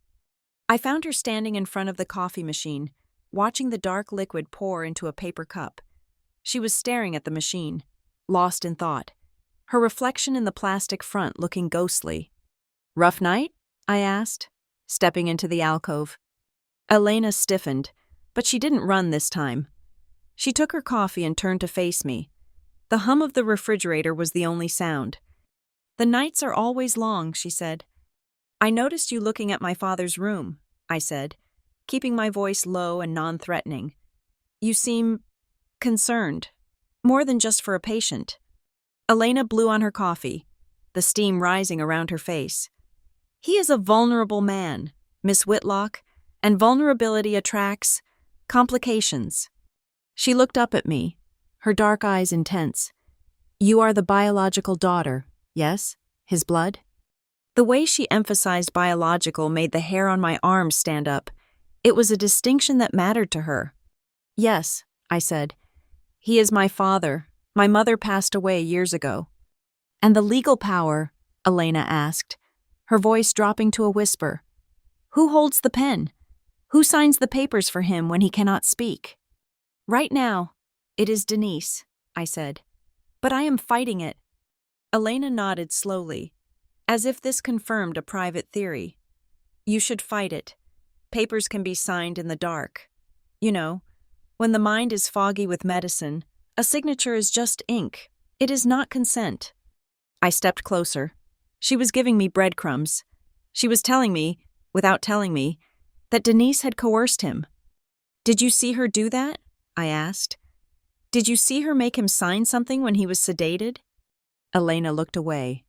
I found her standing in front of the coffee machine, watching the dark liquid pour into a paper cup. She was staring at the machine, lost in thought, her reflection in the plastic front looking ghostly. "Rough night?" I asked, stepping into the alcove. Elena stiffened, but she didn't run this time. She took her coffee and turned to face me. The hum of the refrigerator was the only sound. "The nights are always long," she said. "I noticed you looking at my father's room," I said, keeping my voice low and non-threatening. "You seem concerned, more than just for a patient." Elena blew on her coffee, the steam rising around her face. "He is a vulnerable man, Miss Whitlock, and vulnerability attracts complications." She looked up at me, her dark eyes intense. "You are the biological daughter, yes? His blood?" The way she emphasized biological made the hair on my arms stand up. It was a distinction that mattered to her. "Yes," I said. "He is my father. My mother passed away years ago." "And the legal power?" Elena asked, her voice dropping to a whisper. "Who holds the pen? Who signs the papers for him when he cannot speak?" "Right now, it is Denise," I said. "But I am fighting it." Elena nodded slowly, as if this confirmed a private theory. "You should fight it. Papers can be signed in the dark. You know, when the mind is foggy with medicine, a signature is just ink. It is not consent." I stepped closer. She was giving me breadcrumbs. She was telling me, without telling me, that Denise had coerced him. "Did you see her do that?" I asked. "Did you see her make him sign something when he was sedated?" Elena looked away,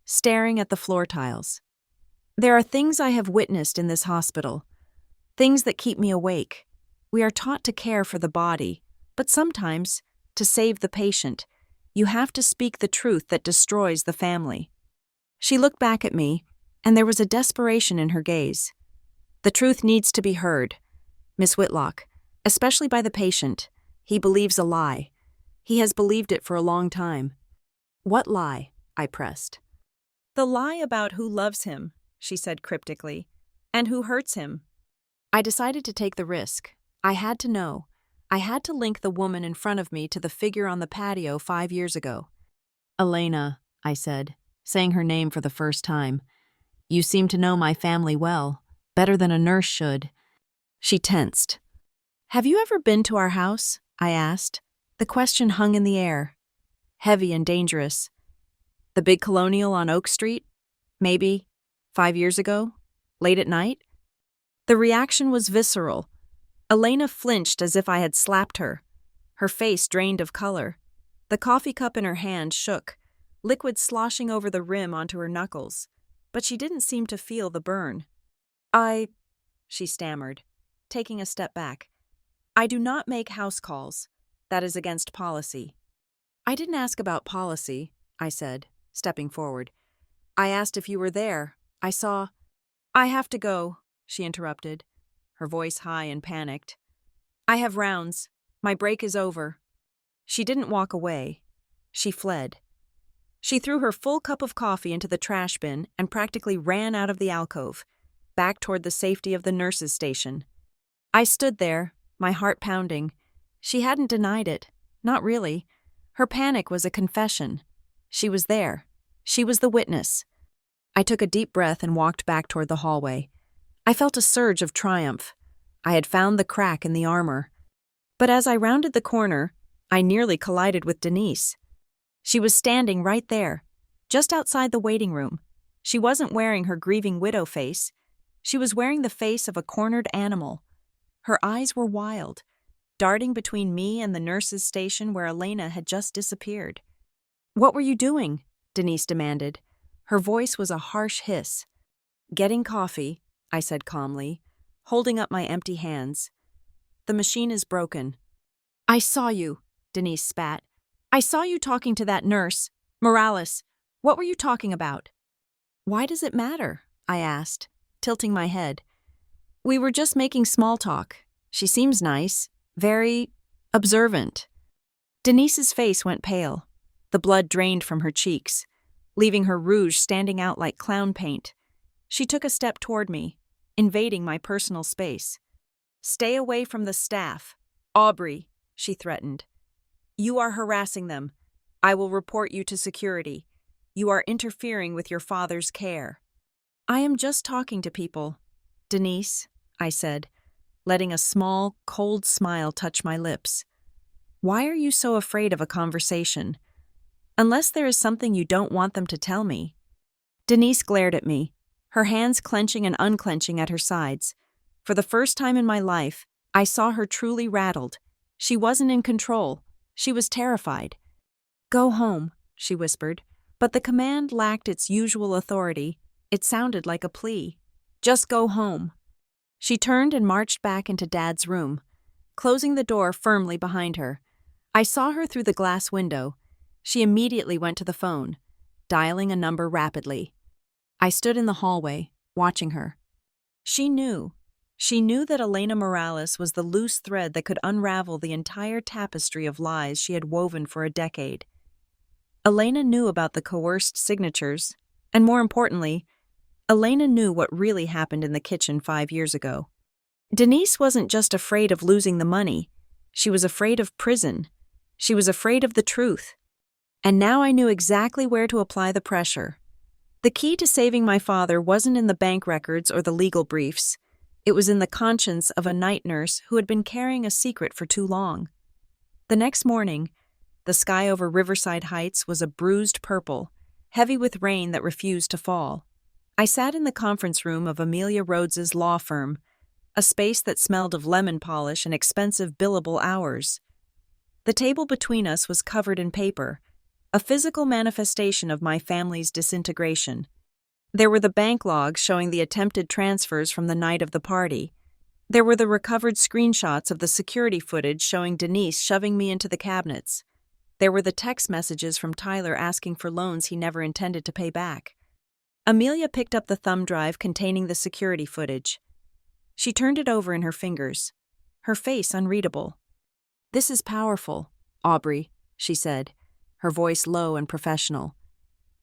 staring at the floor tiles. There are things I have witnessed in this hospital, things that keep me awake. We are taught to care for the body, but sometimes, to save the patient, you have to speak the truth that destroys the family. She looked back at me, and there was a desperation in her gaze. The truth needs to be heard, Miss Whitlock, especially by the patient. He believes a lie. He has believed it for a long time. What lie? I pressed. The lie about who loves him, she said cryptically, and who hurts him. I decided to take the risk. I had to know. I had to link the woman in front of me to the figure on the patio 5 years ago. Elena, I said, saying her name for the first time. You seem to know my family well, better than a nurse should. She tensed. Have you ever been to our house? I asked. The question hung in the air, heavy and dangerous. The big colonial on Oak Street? Maybe 5 years ago? Late at night? The reaction was visceral. Elena flinched as if I had slapped her. Her face drained of color. The coffee cup in her hand shook, liquid sloshing over the rim onto her knuckles. But she didn't seem to feel the burn. She stammered, taking a step back. I do not make house calls. That is against policy. I didn't ask about policy, I said, stepping forward. I asked if you were there. I have to go, she interrupted, her voice high and panicked. I have rounds. My break is over. She didn't walk away. She fled. She threw her full cup of coffee into the trash bin and practically ran out of the alcove, back toward the safety of the nurse's station. I stood there, my heart pounding. She hadn't denied it. Not really. Her panic was a confession. She was there. She was the witness. I took a deep breath and walked back toward the hallway. I felt a surge of triumph. I had found the crack in the armor. But as I rounded the corner, I nearly collided with Denise. She was standing right there, just outside the waiting room. She wasn't wearing her grieving widow face. She was wearing the face of a cornered animal. Her eyes were wild, darting between me and the nurse's station where Elena had just disappeared. What were you doing? Denise demanded. Her voice was a harsh hiss. Getting coffee, I said calmly, holding up my empty hands. The machine is broken. I saw you, Denise spat. I saw you talking to that nurse, Morales. What were you talking about? Why does it matter? I asked, tilting my head. We were just making small talk. She seems nice, very observant. Denise's face went pale. The blood drained from her cheeks, leaving her rouge standing out like clown paint. She took a step toward me, invading my personal space. Stay away from the staff. Aubrey, she threatened. You are harassing them. I will report you to security. You are interfering with your father's care. I am just talking to people. Denise, I said, letting a small, cold smile touch my lips. Why are you so afraid of a conversation? Unless there is something you don't want them to tell me. Denise glared at me, her hands clenching and unclenching at her sides. For the first time in my life, I saw her truly rattled. She wasn't in control. She was terrified. Go home, she whispered, but the command lacked its usual authority. It sounded like a plea. Just go home. She turned and marched back into Dad's room, closing the door firmly behind her. I saw her through the glass window. She immediately went to the phone, dialing a number rapidly. I stood in the hallway, watching her. She knew that Elena Morales was the loose thread that could unravel the entire tapestry of lies she had woven for a decade. Elena knew about the coerced signatures, and more importantly, Elena knew what really happened in the kitchen 5 years ago. Denise wasn't just afraid of losing the money. She was afraid of prison. She was afraid of the truth. And now I knew exactly where to apply the pressure. The key to saving my father wasn't in the bank records or the legal briefs. It was in the conscience of a night nurse who had been carrying a secret for too long. The next morning, the sky over Riverside Heights was a bruised purple, heavy with rain that refused to fall. I sat in the conference room of Amelia Rhodes's law firm, a space that smelled of lemon polish and expensive billable hours. The table between us was covered in paper, a physical manifestation of my family's disintegration. There were the bank logs showing the attempted transfers from the night of the party. There were the recovered screenshots of the security footage showing Denise shoving me into the cabinets. There were the text messages from Tyler asking for loans he never intended to pay back. Amelia picked up the thumb drive containing the security footage. She turned it over in her fingers, her face unreadable. "This is powerful, Aubrey," she said, her voice low and professional.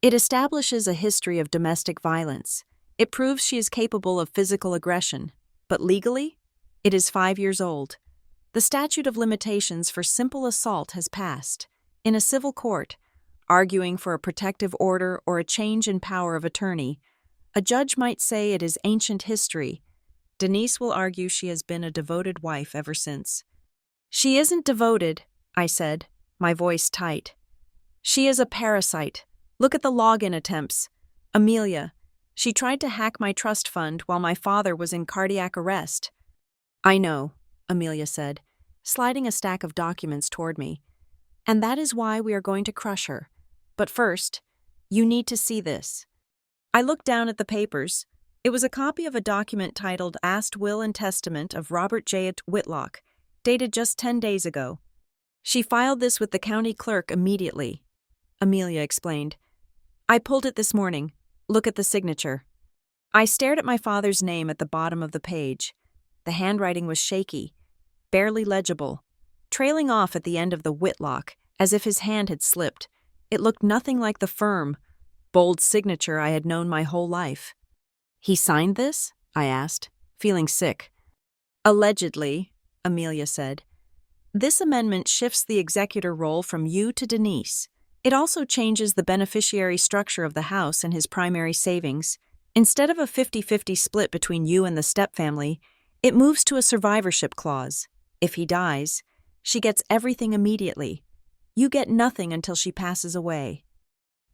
"It establishes a history of domestic violence. It proves she is capable of physical aggression. But legally, it is 5 years old. The statute of limitations for simple assault has passed. In a civil court, arguing for a protective order or a change in power of attorney, a judge might say it is ancient history. Denise will argue she has been a devoted wife ever since." "She isn't devoted," I said, my voice tight. "She is a parasite. Look at the login attempts. Amelia, she tried to hack my trust fund while my father was in cardiac arrest." "I know," Amelia said, sliding a stack of documents toward me. "And that is why we are going to crush her. But first, you need to see this." I looked down at the papers. It was a copy of a document titled Asked Will and Testament of Robert J. Whitlock, dated just 10 days ago. "She filed this with the county clerk immediately," Amelia explained. "I pulled it this morning. Look at the signature." I stared at my father's name at the bottom of the page. The handwriting was shaky, barely legible, trailing off at the end of the Whitlock, as if his hand had slipped. It looked nothing like the firm, bold signature I had known my whole life. "He signed this?" I asked, feeling sick. "Allegedly," Amelia said. "This amendment shifts the executor role from you to Denise. It also changes the beneficiary structure of the house and his primary savings. Instead of a 50-50 split between you and the stepfamily, it moves to a survivorship clause. If he dies, she gets everything immediately. You get nothing until she passes away."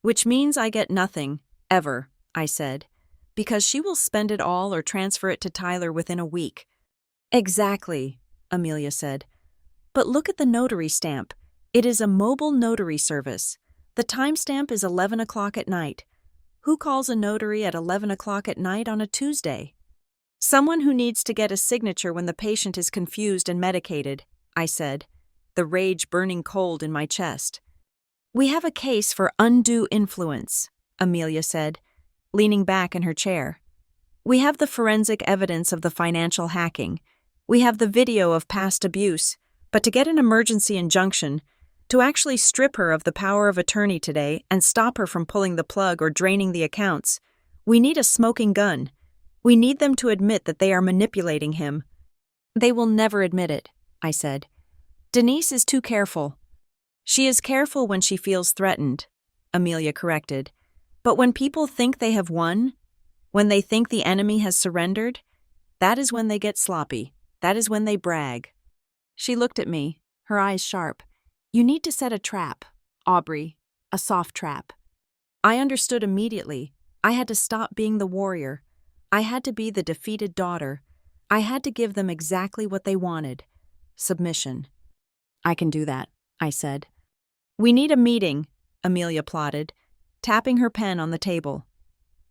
"Which means I get nothing, ever," I said, "because she will spend it all or transfer it to Tyler within a week." "Exactly," Amelia said. "But look at the notary stamp. It is a mobile notary service. The timestamp is 11 o'clock at night. Who calls a notary at 11 o'clock at night on a Tuesday?" "Someone who needs to get a signature when the patient is confused and medicated," I said, the rage burning cold in my chest. "We have a case for undue influence," Amelia said, leaning back in her chair. "We have the forensic evidence of the financial hacking. We have the video of past abuse. But to get an emergency injunction, to actually strip her of the power of attorney today and stop her from pulling the plug or draining the accounts, we need a smoking gun. We need them to admit that they are manipulating him." "They will never admit it," I said. "Denise is too careful." "She is careful when she feels threatened," Amelia corrected. "But when people think they have won, when they think the enemy has surrendered, that is when they get sloppy. That is when they brag." She looked at me, her eyes sharp. "You need to set a trap, Aubrey, a soft trap." I understood immediately. I had to stop being the warrior. I had to be the defeated daughter. I had to give them exactly what they wanted: submission. "I can do that," I said. "We need a meeting," Amelia plotted, tapping her pen on the table.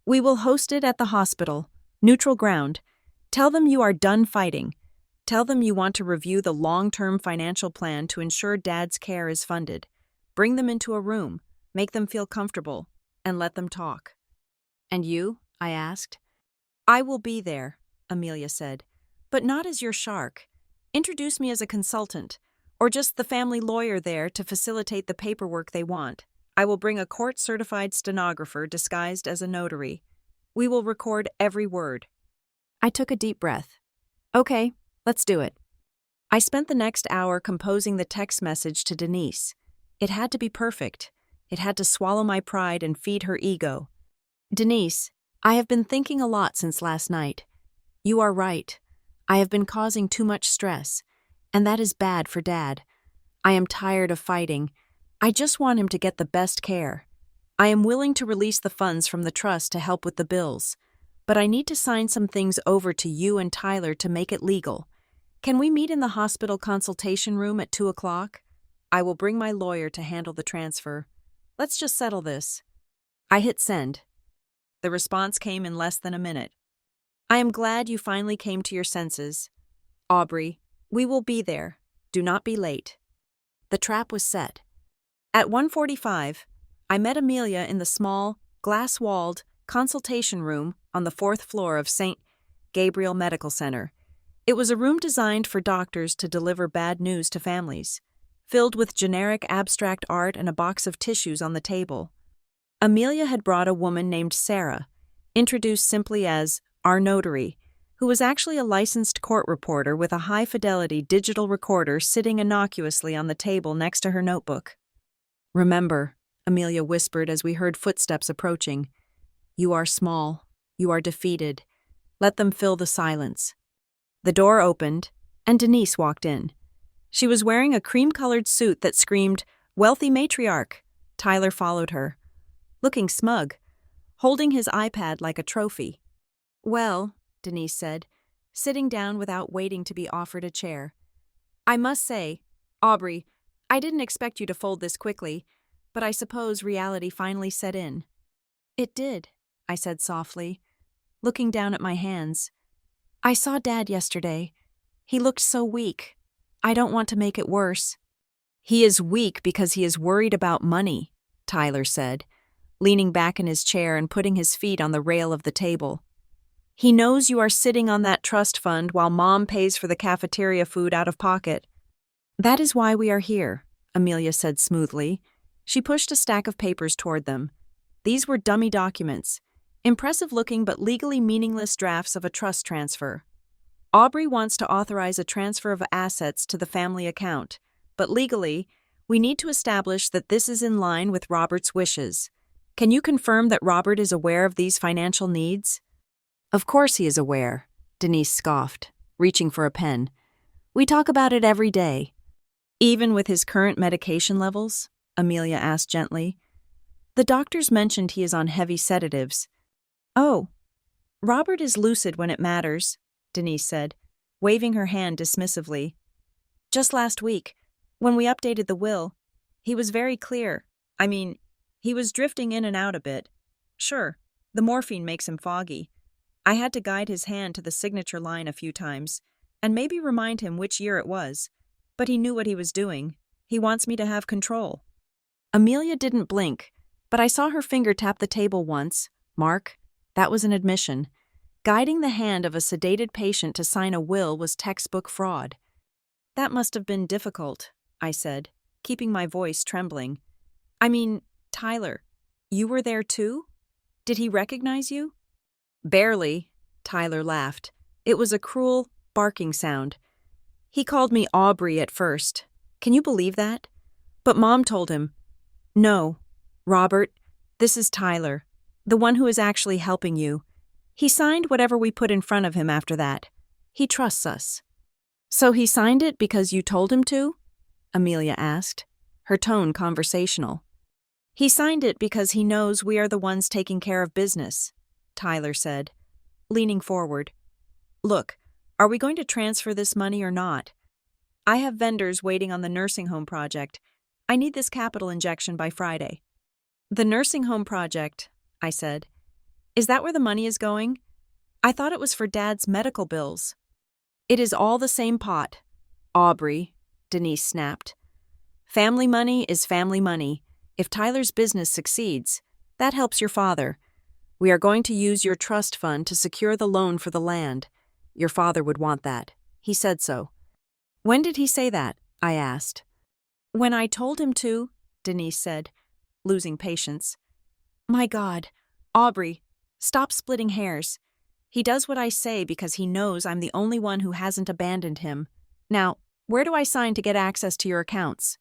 "We will host it at the hospital, neutral ground. Tell them you are done fighting. Tell them you want to review the long-term financial plan to ensure Dad's care is funded. Bring them into a room, make them feel comfortable, and let them talk." "And you?" I asked. "I will be there," Amelia said, "but not as your shark. Introduce me as a consultant, or just the family lawyer there to facilitate the paperwork they want. I will bring a court-certified stenographer disguised as a notary. We will record every word." I took a deep breath. "Okay, let's do it." I spent the next hour composing the text message to Denise. It had to be perfect. It had to swallow my pride and feed her ego. "Denise, I have been thinking a lot since last night. You are right. I have been causing too much stress, and that is bad for Dad. I am tired of fighting. I just want him to get the best care. I am willing to release the funds from the trust to help with the bills, but I need to sign some things over to you and Tyler to make it legal. Can we meet in the hospital consultation room at 2 o'clock? I will bring my lawyer to handle the transfer. Let's just settle this. I hit send. The response came in less than a minute. I am glad you finally came to your senses. Aubrey, we will be there. Do not be late. The trap was set. At 1:45, I met Amelia in the small, glass-walled consultation room on the 4th floor of St. Gabriel Medical Center. It was a room designed for doctors to deliver bad news to families, filled with generic abstract art and a box of tissues on the table. Amelia had brought a woman named Sarah, introduced simply as our notary, who was actually a licensed court reporter with a high-fidelity digital recorder sitting innocuously on the table next to her notebook. Remember, Amelia whispered as we heard footsteps approaching. You are small. You are defeated. Let them fill the silence. The door opened, and Denise walked in. She was wearing a cream-colored suit that screamed, "Wealthy matriarch." Tyler followed her, looking smug, holding his iPad like a trophy. Well, Denise said, sitting down without waiting to be offered a chair. I must say, Aubrey, I didn't expect you to fold this quickly, but I suppose reality finally set in. It did, I said softly, looking down at my hands. I saw Dad yesterday. He looked so weak. I don't want to make it worse. He is weak because he is worried about money, Tyler said, leaning back in his chair and putting his feet on the rail of the table. He knows you are sitting on that trust fund while Mom pays for the cafeteria food out of pocket. That is why we are here, Amelia said smoothly. She pushed a stack of papers toward them. These were dummy documents, impressive-looking but legally meaningless drafts of a trust transfer. Aubrey wants to authorize a transfer of assets to the family account, but legally, we need to establish that this is in line with Robert's wishes. Can you confirm that Robert is aware of these financial needs? Of course he is aware, Denise scoffed, reaching for a pen. We talk about it every day. Even with his current medication levels? Amelia asked gently. The doctors mentioned he is on heavy sedatives. Oh, Robert is lucid when it matters, Denise said, waving her hand dismissively. Just last week, when we updated the will, he was very clear. I mean, he was drifting in and out a bit. Sure, the morphine makes him foggy. I had to guide his hand to the signature line a few times, and maybe remind him which year it was. But he knew what he was doing. He wants me to have control. Amelia didn't blink, but I saw her finger tap the table once. Mark, that was an admission. Guiding the hand of a sedated patient to sign a will was textbook fraud. That must have been difficult, I said, keeping my voice trembling. I mean, Tyler, you were there too? Did he recognize you? Barely, Tyler laughed. It was a cruel, barking sound. He called me Aubrey at first. Can you believe that? But Mom told him, No, Robert, this is Tyler, the one who is actually helping you. He signed whatever we put in front of him after that. He trusts us. So he signed it because you told him to? Amelia asked, her tone conversational. He signed it because he knows we are the ones taking care of business, Tyler said, leaning forward. Look, are we going to transfer this money or not? I have vendors waiting on the nursing home project. I need this capital injection by Friday. The nursing home project, I said. Is that where the money is going? I thought it was for Dad's medical bills. It is all the same pot, Aubrey, Denise snapped. Family money is family money. If Tyler's business succeeds, that helps your father. We are going to use your trust fund to secure the loan for the land. Your father would want that. He said so. When did he say that? I asked. When I told him to, Denise said, losing patience. My God, Aubrey, stop splitting hairs. He does what I say because he knows I'm the only one who hasn't abandoned him. Now, where do I sign to get access to your accounts?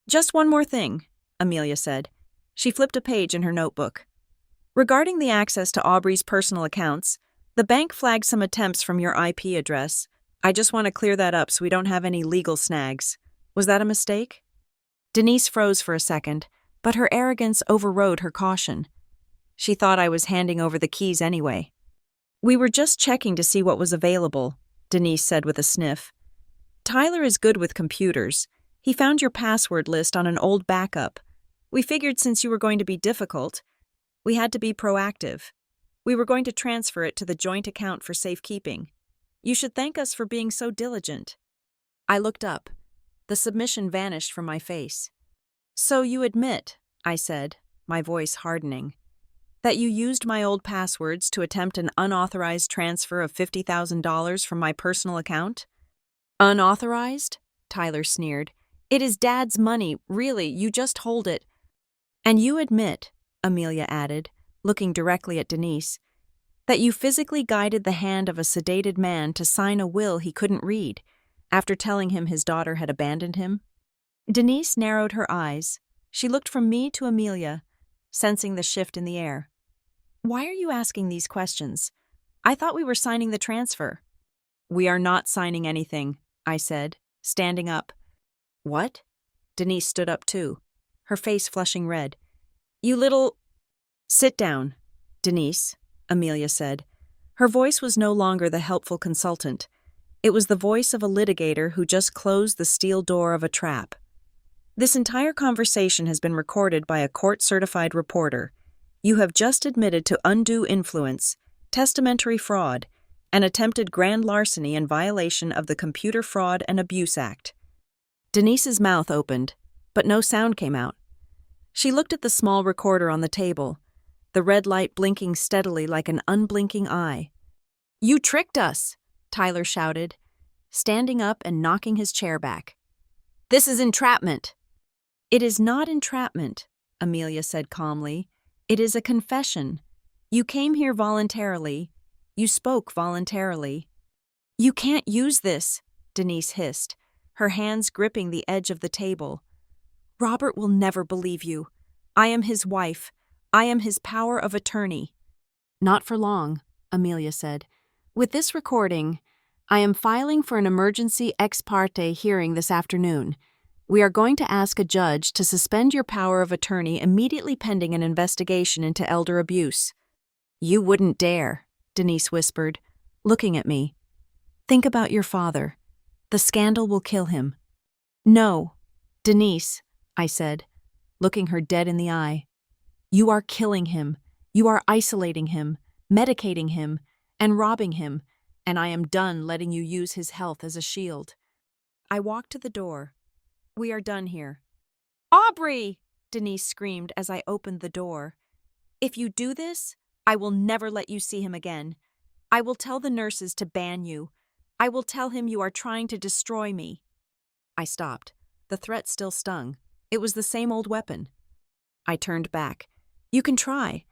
Just one more thing, Amelia said. She flipped a page in her notebook. Regarding the access to Aubrey's personal accounts, the bank flagged some attempts from your IP address. I just want to clear that up so we don't have any legal snags. Was that a mistake? Denise froze for a second, but her arrogance overrode her caution. She thought I was handing over the keys anyway. We were just checking to see what was available, Denise said with a sniff. Tyler is good with computers. He found your password list on an old backup. We figured since you were going to be difficult, we had to be proactive. We were going to transfer it to the joint account for safekeeping. You should thank us for being so diligent." I looked up. The submission vanished from my face. "So you admit," I said, my voice hardening, "that you used my old passwords to attempt an unauthorized transfer of $50,000 from my personal account?" "Unauthorized?" Tyler sneered. "It is Dad's money, really, you just hold it." "And you admit," Amelia added, looking directly at Denise, "that you physically guided the hand of a sedated man to sign a will he couldn't read, after telling him his daughter had abandoned him?" Denise narrowed her eyes. She looked from me to Amelia, sensing the shift in the air. "Why are you asking these questions? I thought we were signing the transfer." "We are not signing anything," I said, standing up. "What?" Denise stood up too, her face flushing red. "You little—" "Sit down, Denise," Amelia said. Her voice was no longer the helpful consultant. It was the voice of a litigator who just closed the steel door of a trap. "This entire conversation has been recorded by a court-certified reporter. You have just admitted to undue influence, testamentary fraud, and attempted grand larceny in violation of the Computer Fraud and Abuse Act." Denise's mouth opened, but no sound came out. She looked at the small recorder on the table, the red light blinking steadily like an unblinking eye. "You tricked us!" Tyler shouted, standing up and knocking his chair back. "This is entrapment." "It is not entrapment," Amelia said calmly. "It is a confession. You came here voluntarily. You spoke voluntarily." "You can't use this," Denise hissed, her hands gripping the edge of the table. "Robert will never believe you. I am his wife. I am his power of attorney." "Not for long," Amelia said. "With this recording, I am filing for an emergency ex parte hearing this afternoon. We are going to ask a judge to suspend your power of attorney immediately pending an investigation into elder abuse." "You wouldn't dare," Denise whispered, looking at me. "Think about your father. The scandal will kill him." "No, Denise," I said, looking her dead in the eye. "You are killing him. You are isolating him, medicating him, and robbing him, and I am done letting you use his health as a shield." I walked to the door. "We are done here." "Aubrey!" Denise screamed as I opened the door. "If you do this, I will never let you see him again. I will tell the nurses to ban you. I will tell him you are trying to destroy me." I stopped. The threat still stung. It was the same old weapon. I turned back. "You can try,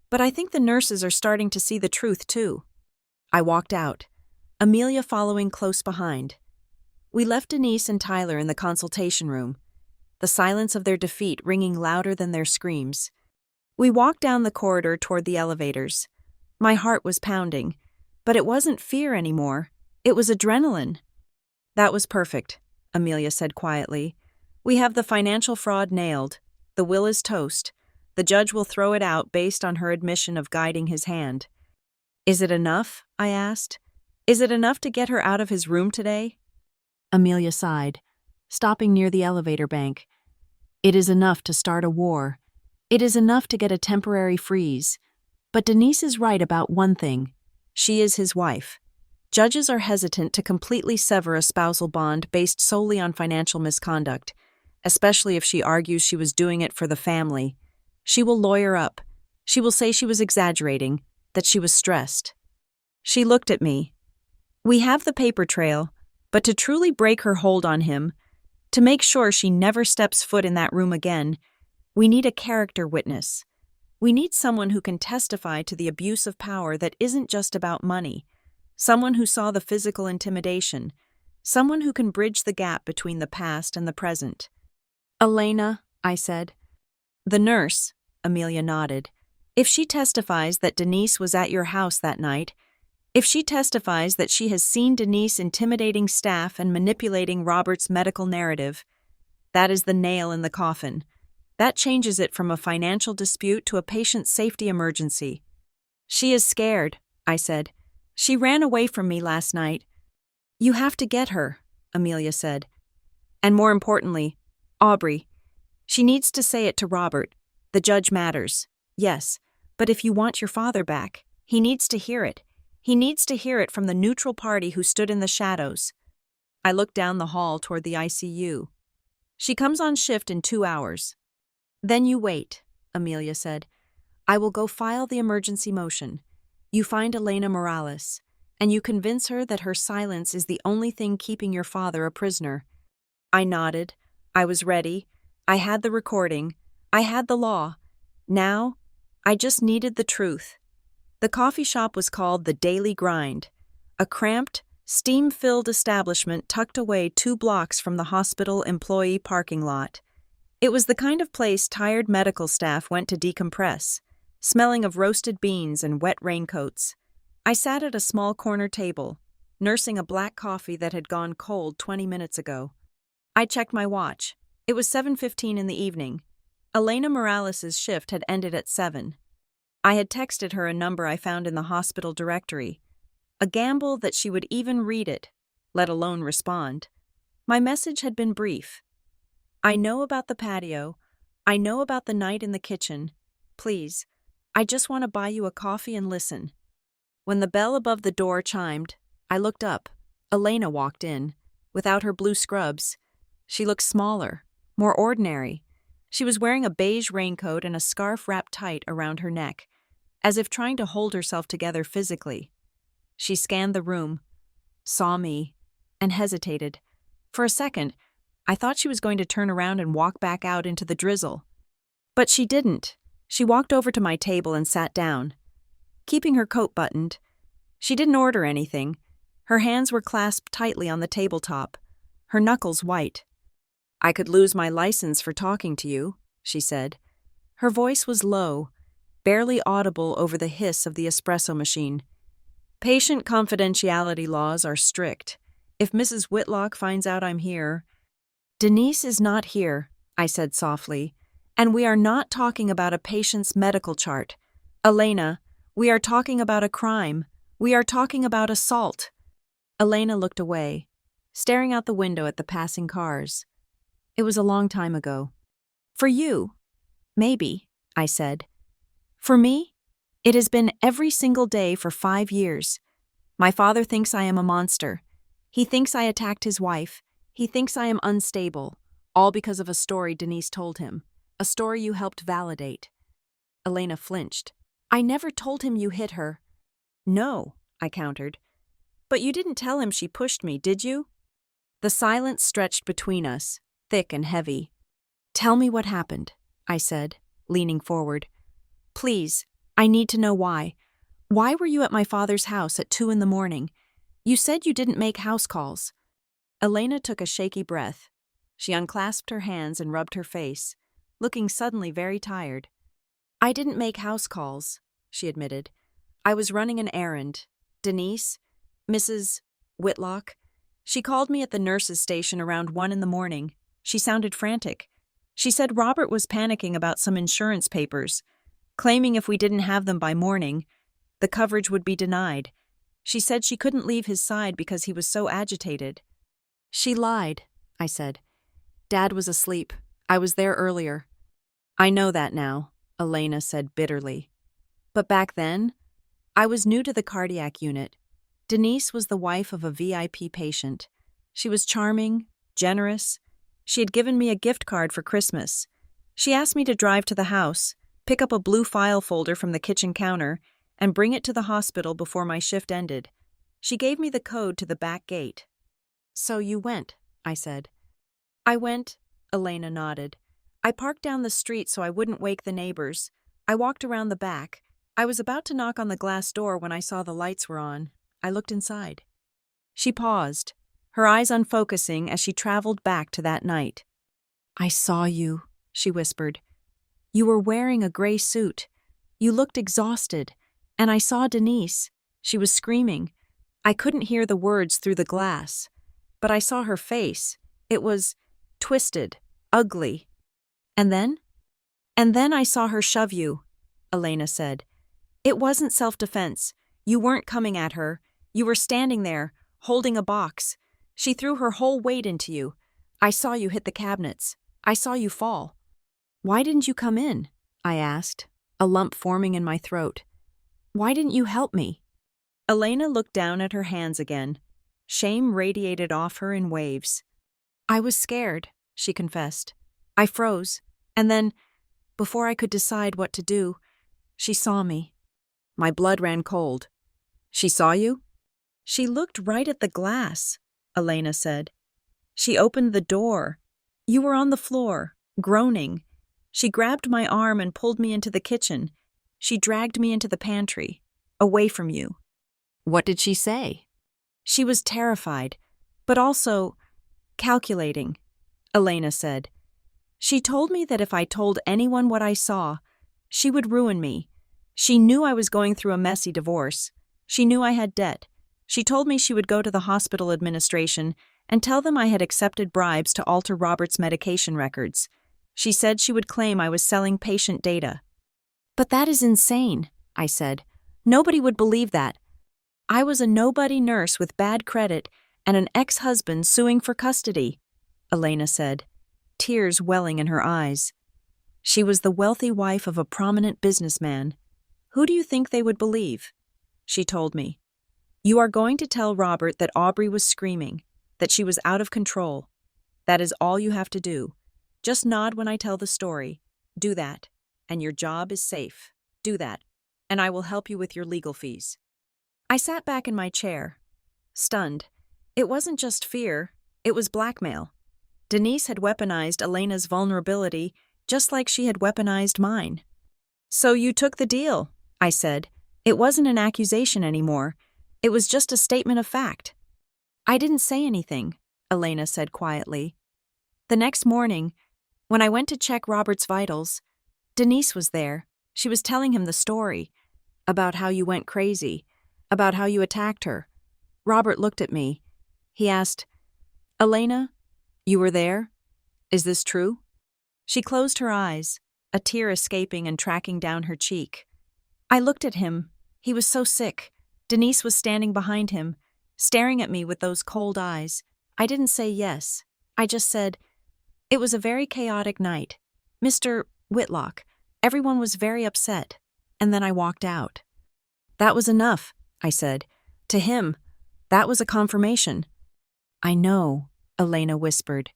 but I think the nurses are starting to see the truth too." I walked out, Amelia following close behind. We left Denise and Tyler in the consultation room, the silence of their defeat ringing louder than their screams. We walked down the corridor toward the elevators. My heart was pounding, but it wasn't fear anymore. It was adrenaline. "That was perfect," Amelia said quietly. "We have the financial fraud nailed. The will is toast. The judge will throw it out based on her admission of guiding his hand." "Is it enough?" I asked. "Is it enough to get her out of his room today?" Amelia sighed, stopping near the elevator bank. "It is enough to start a war. It is enough to get a temporary freeze. But Denise is right about one thing. She is his wife. Judges are hesitant to completely sever a spousal bond based solely on financial misconduct, especially if she argues she was doing it for the family. She will lawyer up. She will say she was exaggerating, that she was stressed." She looked at me. "We have the paper trail, but to truly break her hold on him, to make sure she never steps foot in that room again, we need a character witness. We need someone who can testify to the abuse of power that isn't just about money, someone who saw the physical intimidation, someone who can bridge the gap between the past and the present." "Elena," I said. "The nurse," Amelia nodded. "If she testifies that Denise was at your house that night, if she testifies that she has seen Denise intimidating staff and manipulating Robert's medical narrative, that is the nail in the coffin. That changes it from a financial dispute to a patient safety emergency." "She is scared," I said. "She ran away from me last night." "You have to get her," Amelia said. "And more importantly, Aubrey, She needs to say it to Robert. The judge matters. Yes, but if you want your father back, he needs to hear it. He needs to hear it from the neutral party who stood in the shadows. I looked down the hall toward the ICU. She comes on shift in 2 hours. Then you wait, Amelia said. I will go file the emergency motion. You find Elena Morales, and you convince her that her silence is the only thing keeping your father a prisoner. I nodded. I was ready. I had the recording. I had the law. Now, I just needed the truth. The coffee shop was called The Daily Grind, a cramped, steam-filled establishment tucked away 2 blocks from the hospital employee parking lot. It was the kind of place tired medical staff went to decompress, smelling of roasted beans and wet raincoats. I sat at a small corner table, nursing a black coffee that had gone cold 20 minutes ago. I checked my watch. It was 7:15 in the evening. Elena Morales' shift had ended at 7. I had texted her a number I found in the hospital directory. A gamble that she would even read it, let alone respond. My message had been brief. I know about the patio. I know about the night in the kitchen. Please, I just want to buy you a coffee and listen. When the bell above the door chimed, I looked up. Elena walked in, without her blue scrubs. She looked smaller, more ordinary. She was wearing a beige raincoat and a scarf wrapped tight around her neck, as if trying to hold herself together physically. She scanned the room, saw me, and hesitated. For a second, I thought she was going to turn around and walk back out into the drizzle. But she didn't. She walked over to my table and sat down, keeping her coat buttoned. She didn't order anything. Her hands were clasped tightly on the tabletop, her knuckles white. I could lose my license for talking to you, she said. Her voice was low, barely audible over the hiss of the espresso machine. Patient confidentiality laws are strict. If Mrs. Whitlock finds out I'm here— Denise is not here, I said softly, and we are not talking about a patient's medical chart. Elena, we are talking about a crime. We are talking about assault. Elena looked away, staring out the window at the passing cars. It was a long time ago. For you, maybe, I said. For me, it has been every single day for 5 years. My father thinks I am a monster. He thinks I attacked his wife. He thinks I am unstable, all because of a story Denise told him, a story you helped validate. Elena flinched. I never told him you hit her. No, I countered. But you didn't tell him she pushed me, did you? The silence stretched between us, thick and heavy. Tell me what happened, I said, leaning forward. Please, I need to know why. Why were you at my father's house at 2 a.m? You said you didn't make house calls. Elena took a shaky breath. She unclasped her hands and rubbed her face, looking suddenly very tired. I didn't make house calls, she admitted. I was running an errand. Denise, Mrs. Whitlock, she called me at the nurse's station around 1 a.m. She sounded frantic. She said Robert was panicking about some insurance papers, claiming if we didn't have them by morning, the coverage would be denied. She said she couldn't leave his side because he was so agitated. She lied, I said. Dad was asleep. I was there earlier. I know that now, Elena said bitterly. But back then, I was new to the cardiac unit. Denise was the wife of a VIP patient. She was charming, generous. She had given me a gift card for Christmas. She asked me to drive to the house, pick up a blue file folder from the kitchen counter, and bring it to the hospital before my shift ended. She gave me the code to the back gate. So you went, I said. I went, Elena nodded. I parked down the street so I wouldn't wake the neighbors. I walked around the back. I was about to knock on the glass door when I saw the lights were on. I looked inside. She paused, her eyes unfocusing as she traveled back to that night. I saw you, she whispered. You were wearing a gray suit. You looked exhausted. And I saw Denise. She was screaming. I couldn't hear the words through the glass. But I saw her face. It was twisted, ugly. And then? And then I saw her shove you, Elena said. It wasn't self-defense. You weren't coming at her. You were standing there, holding a box. She threw her whole weight into you. I saw you hit the cabinets. I saw you fall. Why didn't you come in? I asked, a lump forming in my throat. Why didn't you help me? Elena looked down at her hands again. Shame radiated off her in waves. I was scared, she confessed. I froze, and then, before I could decide what to do, she saw me. My blood ran cold. She saw you? She looked right at the glass, Elena said. She opened the door. You were on the floor, groaning. She grabbed my arm and pulled me into the kitchen. She dragged me into the pantry, away from you. What did she say? She was terrified, but also calculating, Elena said. She told me that if I told anyone what I saw, she would ruin me. She knew I was going through a messy divorce. She knew I had debt. She told me she would go to the hospital administration and tell them I had accepted bribes to alter Robert's medication records. She said she would claim I was selling patient data. But that is insane, I said. Nobody would believe that. I was a nobody nurse with bad credit and an ex-husband suing for custody, Elena said, tears welling in her eyes. She was the wealthy wife of a prominent businessman. Who do you think they would believe? She told me. You are going to tell Robert that Aubrey was screaming, that she was out of control. That is all you have to do. Just nod when I tell the story. Do that, and your job is safe. Do that, and I will help you with your legal fees. I sat back in my chair, stunned. It wasn't just fear, it was blackmail. Denise had weaponized Elena's vulnerability just like she had weaponized mine. So you took the deal, I said. It wasn't an accusation anymore. It was just a statement of fact. I didn't say anything, Elena said quietly. The next morning, when I went to check Robert's vitals, Denise was there. She was telling him the story about how you went crazy, about how you attacked her. Robert looked at me. He asked, Elena, you were there? Is this true? She closed her eyes, a tear escaping and tracking down her cheek. I looked at him. He was so sick. Denise was standing behind him, staring at me with those cold eyes. I didn't say yes. I just said, it was a very chaotic night. Mr. Whitlock, everyone was very upset. And then I walked out. That was enough, I said. To him, that was a confirmation. I know, Elena whispered.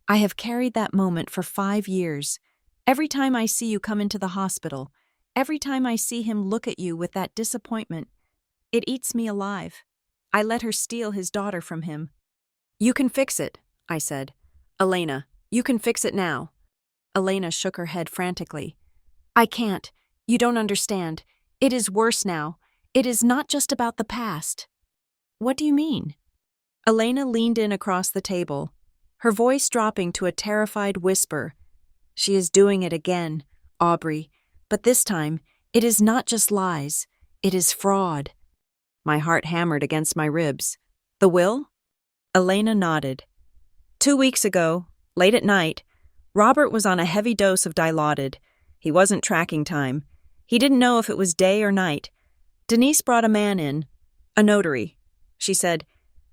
I have carried that moment for 5 years. Every time I see you come into the hospital, every time I see him look at you with that disappointment, it eats me alive. I let her steal his daughter from him. You can fix it, I said. Elena, you can fix it now. Elena shook her head frantically. I can't. You don't understand. It is worse now. It is not just about the past. What do you mean? Elena leaned in across the table, her voice dropping to a terrified whisper. She is doing it again, Aubrey, but this time it is not just lies. It is fraud. My heart hammered against my ribs. The will? Elena nodded. 2 weeks ago, late at night, Robert was on a heavy dose of Dilaudid. He wasn't tracking time. He didn't know if it was day or night. Denise brought a man in, a notary. She said,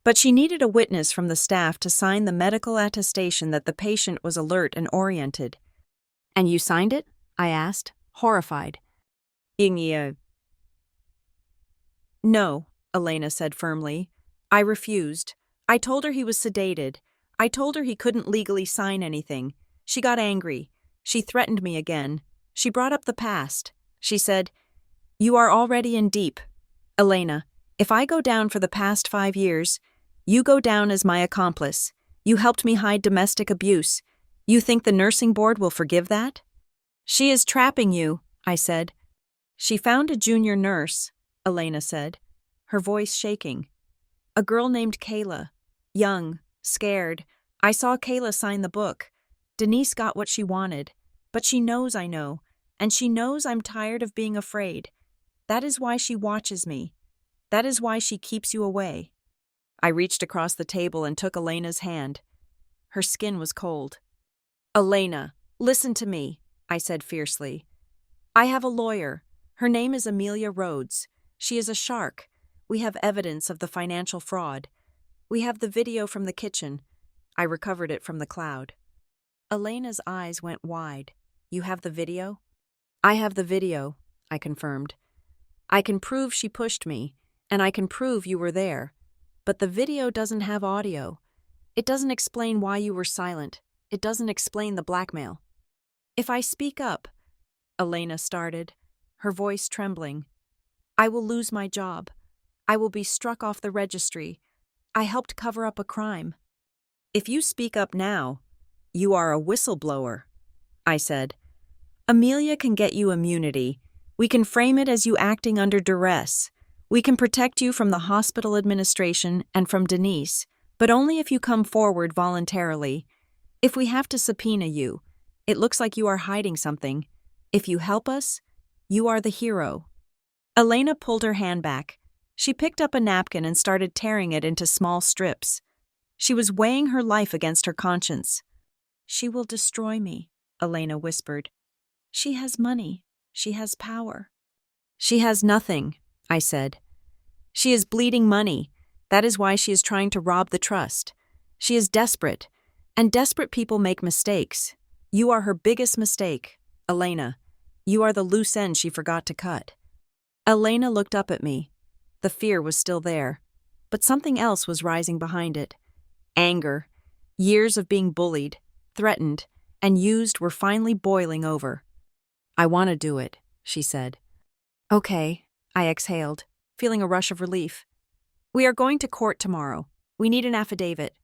but she needed a witness from the staff to sign the medical attestation that the patient was alert and oriented. And you signed it? I asked, horrified. No, Elena said firmly. I refused. I told her he was sedated. I told her he couldn't legally sign anything. She got angry. She threatened me again. She brought up the past. She said, you are already in deep. Elena, if I go down for the past 5 years, you go down as my accomplice. You helped me hide domestic abuse. You think the nursing board will forgive that? She is trapping you, I said. She found a junior nurse, Elena said, her voice shaking. A girl named Kayla. Young, scared. I saw Kayla sign the book. Denise got what she wanted, but she knows I know, and she knows I'm tired of being afraid. That is why she watches me. That is why she keeps you away. I reached across the table and took Elena's hand. Her skin was cold. Elena, listen to me, I said fiercely. I have a lawyer. Her name is Amelia Rhodes. She is a shark. We have evidence of the financial fraud. We have the video from the kitchen. I recovered it from the cloud. Elena's eyes went wide. You have the video? I have the video, I confirmed. I can prove she pushed me, and I can prove you were there. But the video doesn't have audio. It doesn't explain why you were silent. It doesn't explain the blackmail. If I speak up, Elena started, her voice trembling, I will lose my job. I will be struck off the registry. I helped cover up a crime. If you speak up now, you are a whistleblower, I said. Amelia can get you immunity. We can frame it as you acting under duress. We can protect you from the hospital administration and from Denise, but only if you come forward voluntarily. If we have to subpoena you, it looks like you are hiding something. If you help us, you are the hero. Elena pulled her hand back. She picked up a napkin and started tearing it into small strips. She was weighing her life against her conscience. She will destroy me, Elena whispered. She has money. She has power. She has nothing, I said. She is bleeding money. That is why she is trying to rob the trust. She is desperate, and desperate people make mistakes. You are her biggest mistake, Elena. You are the loose end she forgot to cut. Elena looked up at me. The fear was still there, but something else was rising behind it. Anger. Years of being bullied, threatened, and used were finally boiling over. I want to do it, she said. Okay, I exhaled, feeling a rush of relief. We are going to court tomorrow. We need an affidavit.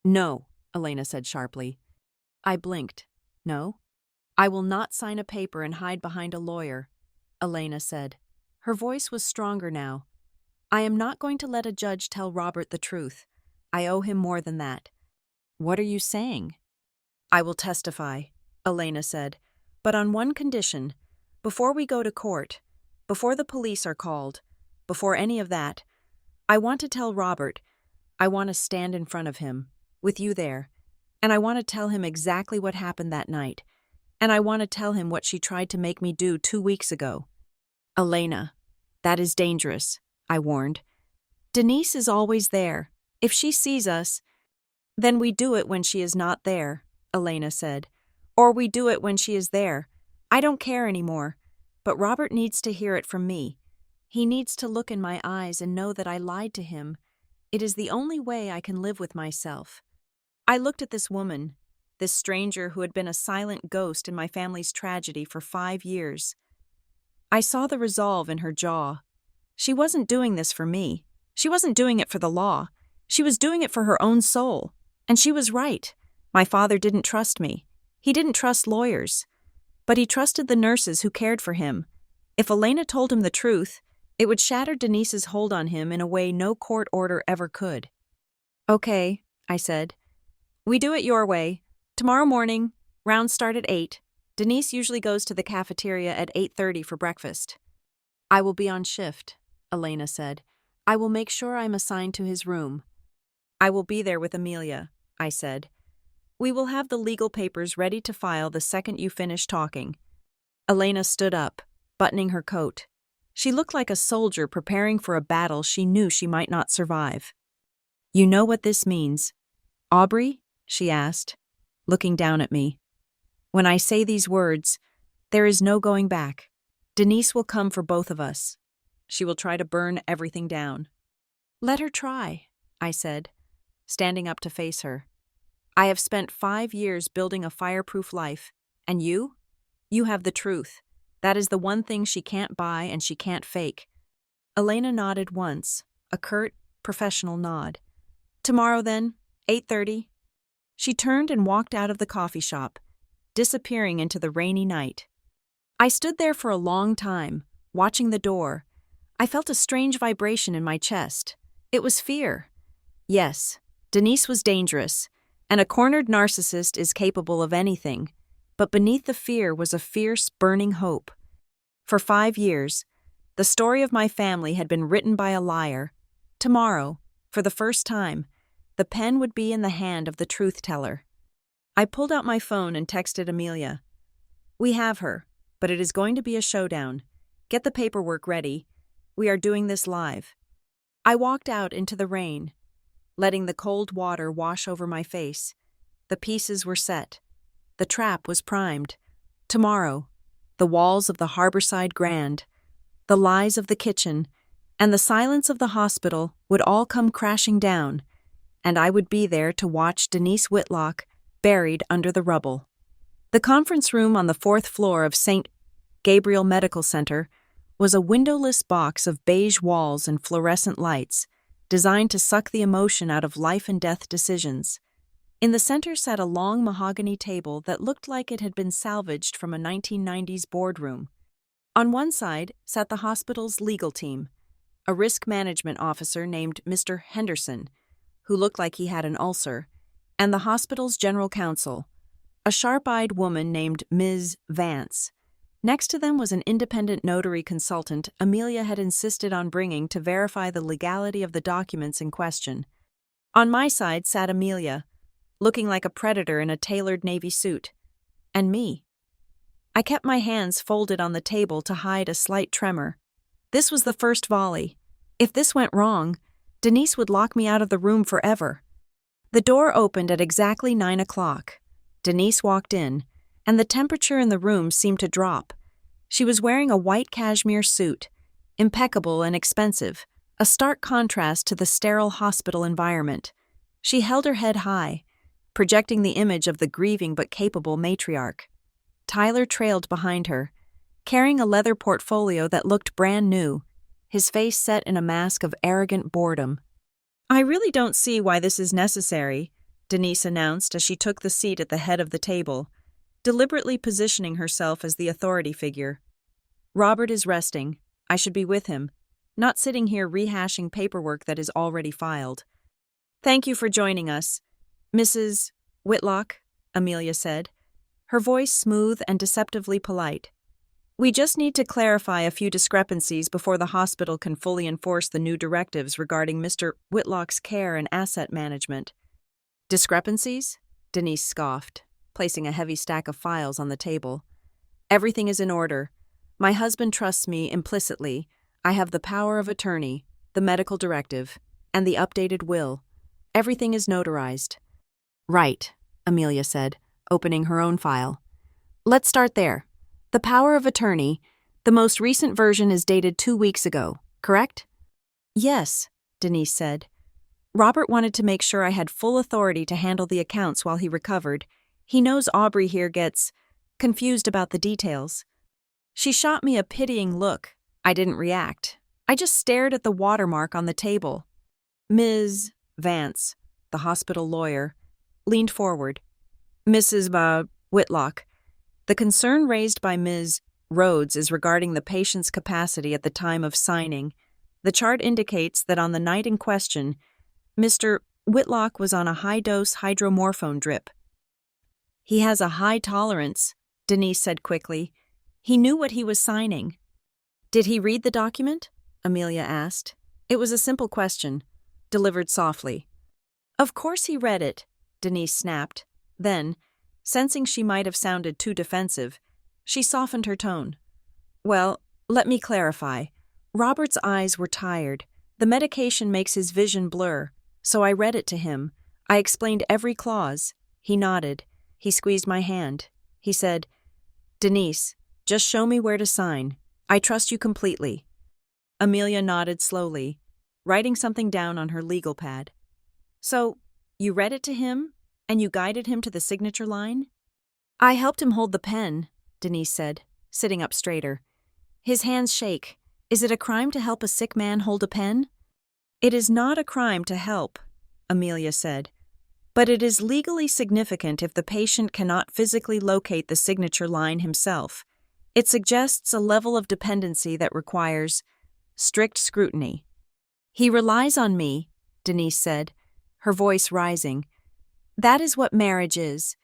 No, Elena said sharply. I blinked. No? I will not sign a paper and hide behind a lawyer, Elena said. Her voice was stronger now. I am not going to let a judge tell Robert the truth. I owe him more than that. What are you saying? I will testify, Elena said, but on one condition. Before we go to court, before the police are called, before any of that, I want to tell Robert, I want to stand in front of him, with you there, and I want to tell him exactly what happened that night, and I want to tell him what she tried to make me do 2 weeks ago. Elena, that is dangerous, I warned. Denise is always there. If she sees us, then we do it when she is not there, Elena said. Or we do it when she is there. I don't care anymore. But Robert needs to hear it from me. He needs to look in my eyes and know that I lied to him. It is the only way I can live with myself. I looked at this woman, this stranger who had been a silent ghost in my family's tragedy for 5 years. I saw the resolve in her jaw. She wasn't doing this for me. She wasn't doing it for the law. She was doing it for her own soul. And she was right. My father didn't trust me. He didn't trust lawyers. But he trusted the nurses who cared for him. If Elena told him the truth, it would shatter Denise's hold on him in a way no court order ever could. Okay, I said. We do it your way. Tomorrow morning, rounds start at 8. Denise usually goes to the cafeteria at 8:30 for breakfast. I will be on shift, Elena said. I will make sure I'm assigned to his room. I will be there with Amelia, I said. We will have the legal papers ready to file the second you finish talking. Elena stood up, buttoning her coat. She looked like a soldier preparing for a battle she knew she might not survive. You know what this means, Aubrey? She asked, looking down at me. When I say these words, there is no going back. Denise will come for both of us. She will try to burn everything down. Let her try, I said, standing up to face her. I have spent 5 years building a fireproof life, and you? You have the truth. That is the one thing she can't buy and she can't fake. Elena nodded once, a curt, professional nod. Tomorrow then, 8:30. She turned and walked out of the coffee shop, disappearing into the rainy night. I stood there for a long time, watching the door. I felt a strange vibration in my chest. It was fear. Yes, Denise was dangerous, and a cornered narcissist is capable of anything. But beneath the fear was a fierce, burning hope. For 5 years, the story of my family had been written by a liar. Tomorrow, for the first time, the pen would be in the hand of the truth-teller. I pulled out my phone and texted Amelia. We have her, but it is going to be a showdown. Get the paperwork ready. We are doing this live. I walked out into the rain, letting the cold water wash over my face. The pieces were set. The trap was primed. Tomorrow, the walls of the Harborside Grand, the lies of the kitchen, and the silence of the hospital would all come crashing down, and I would be there to watch Denise Whitlock buried under the rubble. The conference room on the 4th floor of St. Gabriel Medical Center was a windowless box of beige walls and fluorescent lights, designed to suck the emotion out of life and death decisions. In the center sat a long mahogany table that looked like it had been salvaged from a 1990s boardroom. On one side sat the hospital's legal team, a risk management officer named Mr. Henderson, who looked like he had an ulcer, and the hospital's general counsel, a sharp-eyed woman named Ms. Vance. Next to them was an independent notary consultant Amelia had insisted on bringing to verify the legality of the documents in question. On my side sat Amelia, looking like a predator in a tailored navy suit, and me. I kept my hands folded on the table to hide a slight tremor. This was the first volley. If this went wrong, Denise would lock me out of the room forever. The door opened at exactly 9 o'clock. Denise walked in, and the temperature in the room seemed to drop. She was wearing a white cashmere suit, impeccable and expensive, a stark contrast to the sterile hospital environment. She held her head high, projecting the image of the grieving but capable matriarch. Tyler trailed behind her, carrying a leather portfolio that looked brand new, his face set in a mask of arrogant boredom. "I really don't see why this is necessary," Denise announced as she took the seat at the head of the table, deliberately positioning herself as the authority figure. "Robert is resting. I should be with him, not sitting here rehashing paperwork that is already filed." "Thank you for joining us, Mrs. Whitlock," Amelia said, her voice smooth and deceptively polite. "We just need to clarify a few discrepancies before the hospital can fully enforce the new directives regarding Mr. Whitlock's care and asset management." "Discrepancies?" Denise scoffed, placing a heavy stack of files on the table. "Everything is in order. My husband trusts me implicitly. I have the power of attorney, the medical directive, and the updated will. Everything is notarized." "Right," Amelia said, opening her own file. "Let's start there. The power of attorney, the most recent version is dated 2 weeks ago, correct?" "Yes," Denise said. "Robert wanted to make sure I had full authority to handle the accounts while he recovered. He knows Aubrey here gets confused about the details." She shot me a pitying look. I didn't react. I just stared at the watermark on the table. Ms. Vance, the hospital lawyer, leaned forward. "Mrs. Whitlock, the concern raised by Ms. Rhodes is regarding the patient's capacity at the time of signing. The chart indicates that on the night in question, Mr. Whitlock was on a high-dose hydromorphone drip." "He has a high tolerance," Denise said quickly. "He knew what he was signing." "Did he read the document?" Amelia asked. It was a simple question, delivered softly. "Of course he read it," Denise snapped. Then, sensing she might have sounded too defensive, she softened her tone. "Well, let me clarify. Robert's eyes were tired. The medication makes his vision blur, so I read it to him. I explained every clause. He nodded. He squeezed my hand. He said, 'Denise, just show me where to sign. I trust you completely.'" Amelia nodded slowly, writing something down on her legal pad. "So, you read it to him, and you guided him to the signature line?" "I helped him hold the pen," Denise said, sitting up straighter. "His hands shake. Is it a crime to help a sick man hold a pen?" "It is not a crime to help," Amelia said, "but it is legally significant if the patient cannot physically locate the signature line himself. It suggests a level of dependency that requires strict scrutiny." "He relies on me," Denise said, her voice rising. "That is what marriage is.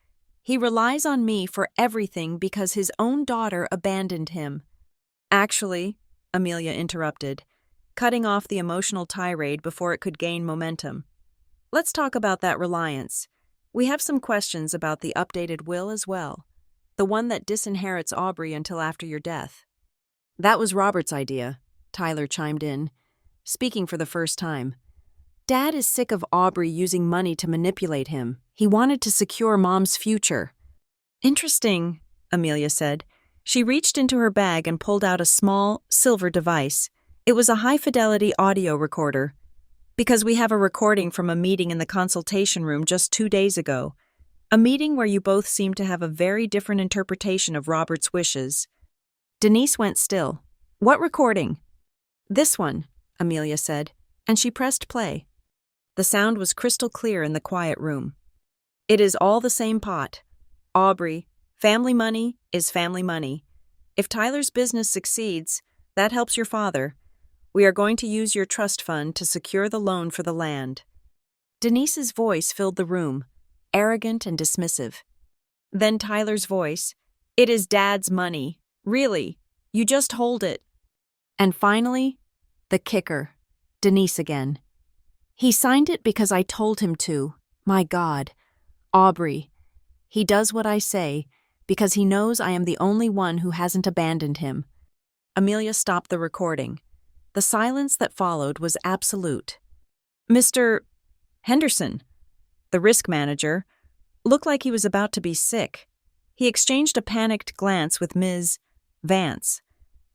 He relies on me for everything because his own daughter abandoned him." "Actually," Amelia interrupted, cutting off the emotional tirade before it could gain momentum, "let's talk about that reliance. We have some questions about the updated will as well, the one that disinherits Aubrey until after your death." "That was Robert's idea," Tyler chimed in, speaking for the first time. "Dad is sick of Aubrey using money to manipulate him. He wanted to secure Mom's future." "Interesting," Amelia said. She reached into her bag and pulled out a small, silver device. It was a high-fidelity audio recorder. Because we have a recording from a meeting in the consultation room just 2 days ago. A meeting where you both seemed to have a very different interpretation of Robert's wishes. Denise went still. What recording? This one, Amelia said, and she pressed play. The sound was crystal clear in the quiet room. It is all the same pot. Aubrey, family money is family money. If Tyler's business succeeds, that helps your father. We are going to use your trust fund to secure the loan for the land. Denise's voice filled the room, arrogant and dismissive. Then Tyler's voice, it is Dad's money. Really, you just hold it. And finally, the kicker, Denise again. He signed it because I told him to. My God. Aubrey. He does what I say because he knows I am the only one who hasn't abandoned him. Amelia stopped the recording. The silence that followed was absolute. Mr. Henderson, the risk manager, looked like he was about to be sick. He exchanged a panicked glance with Ms. Vance,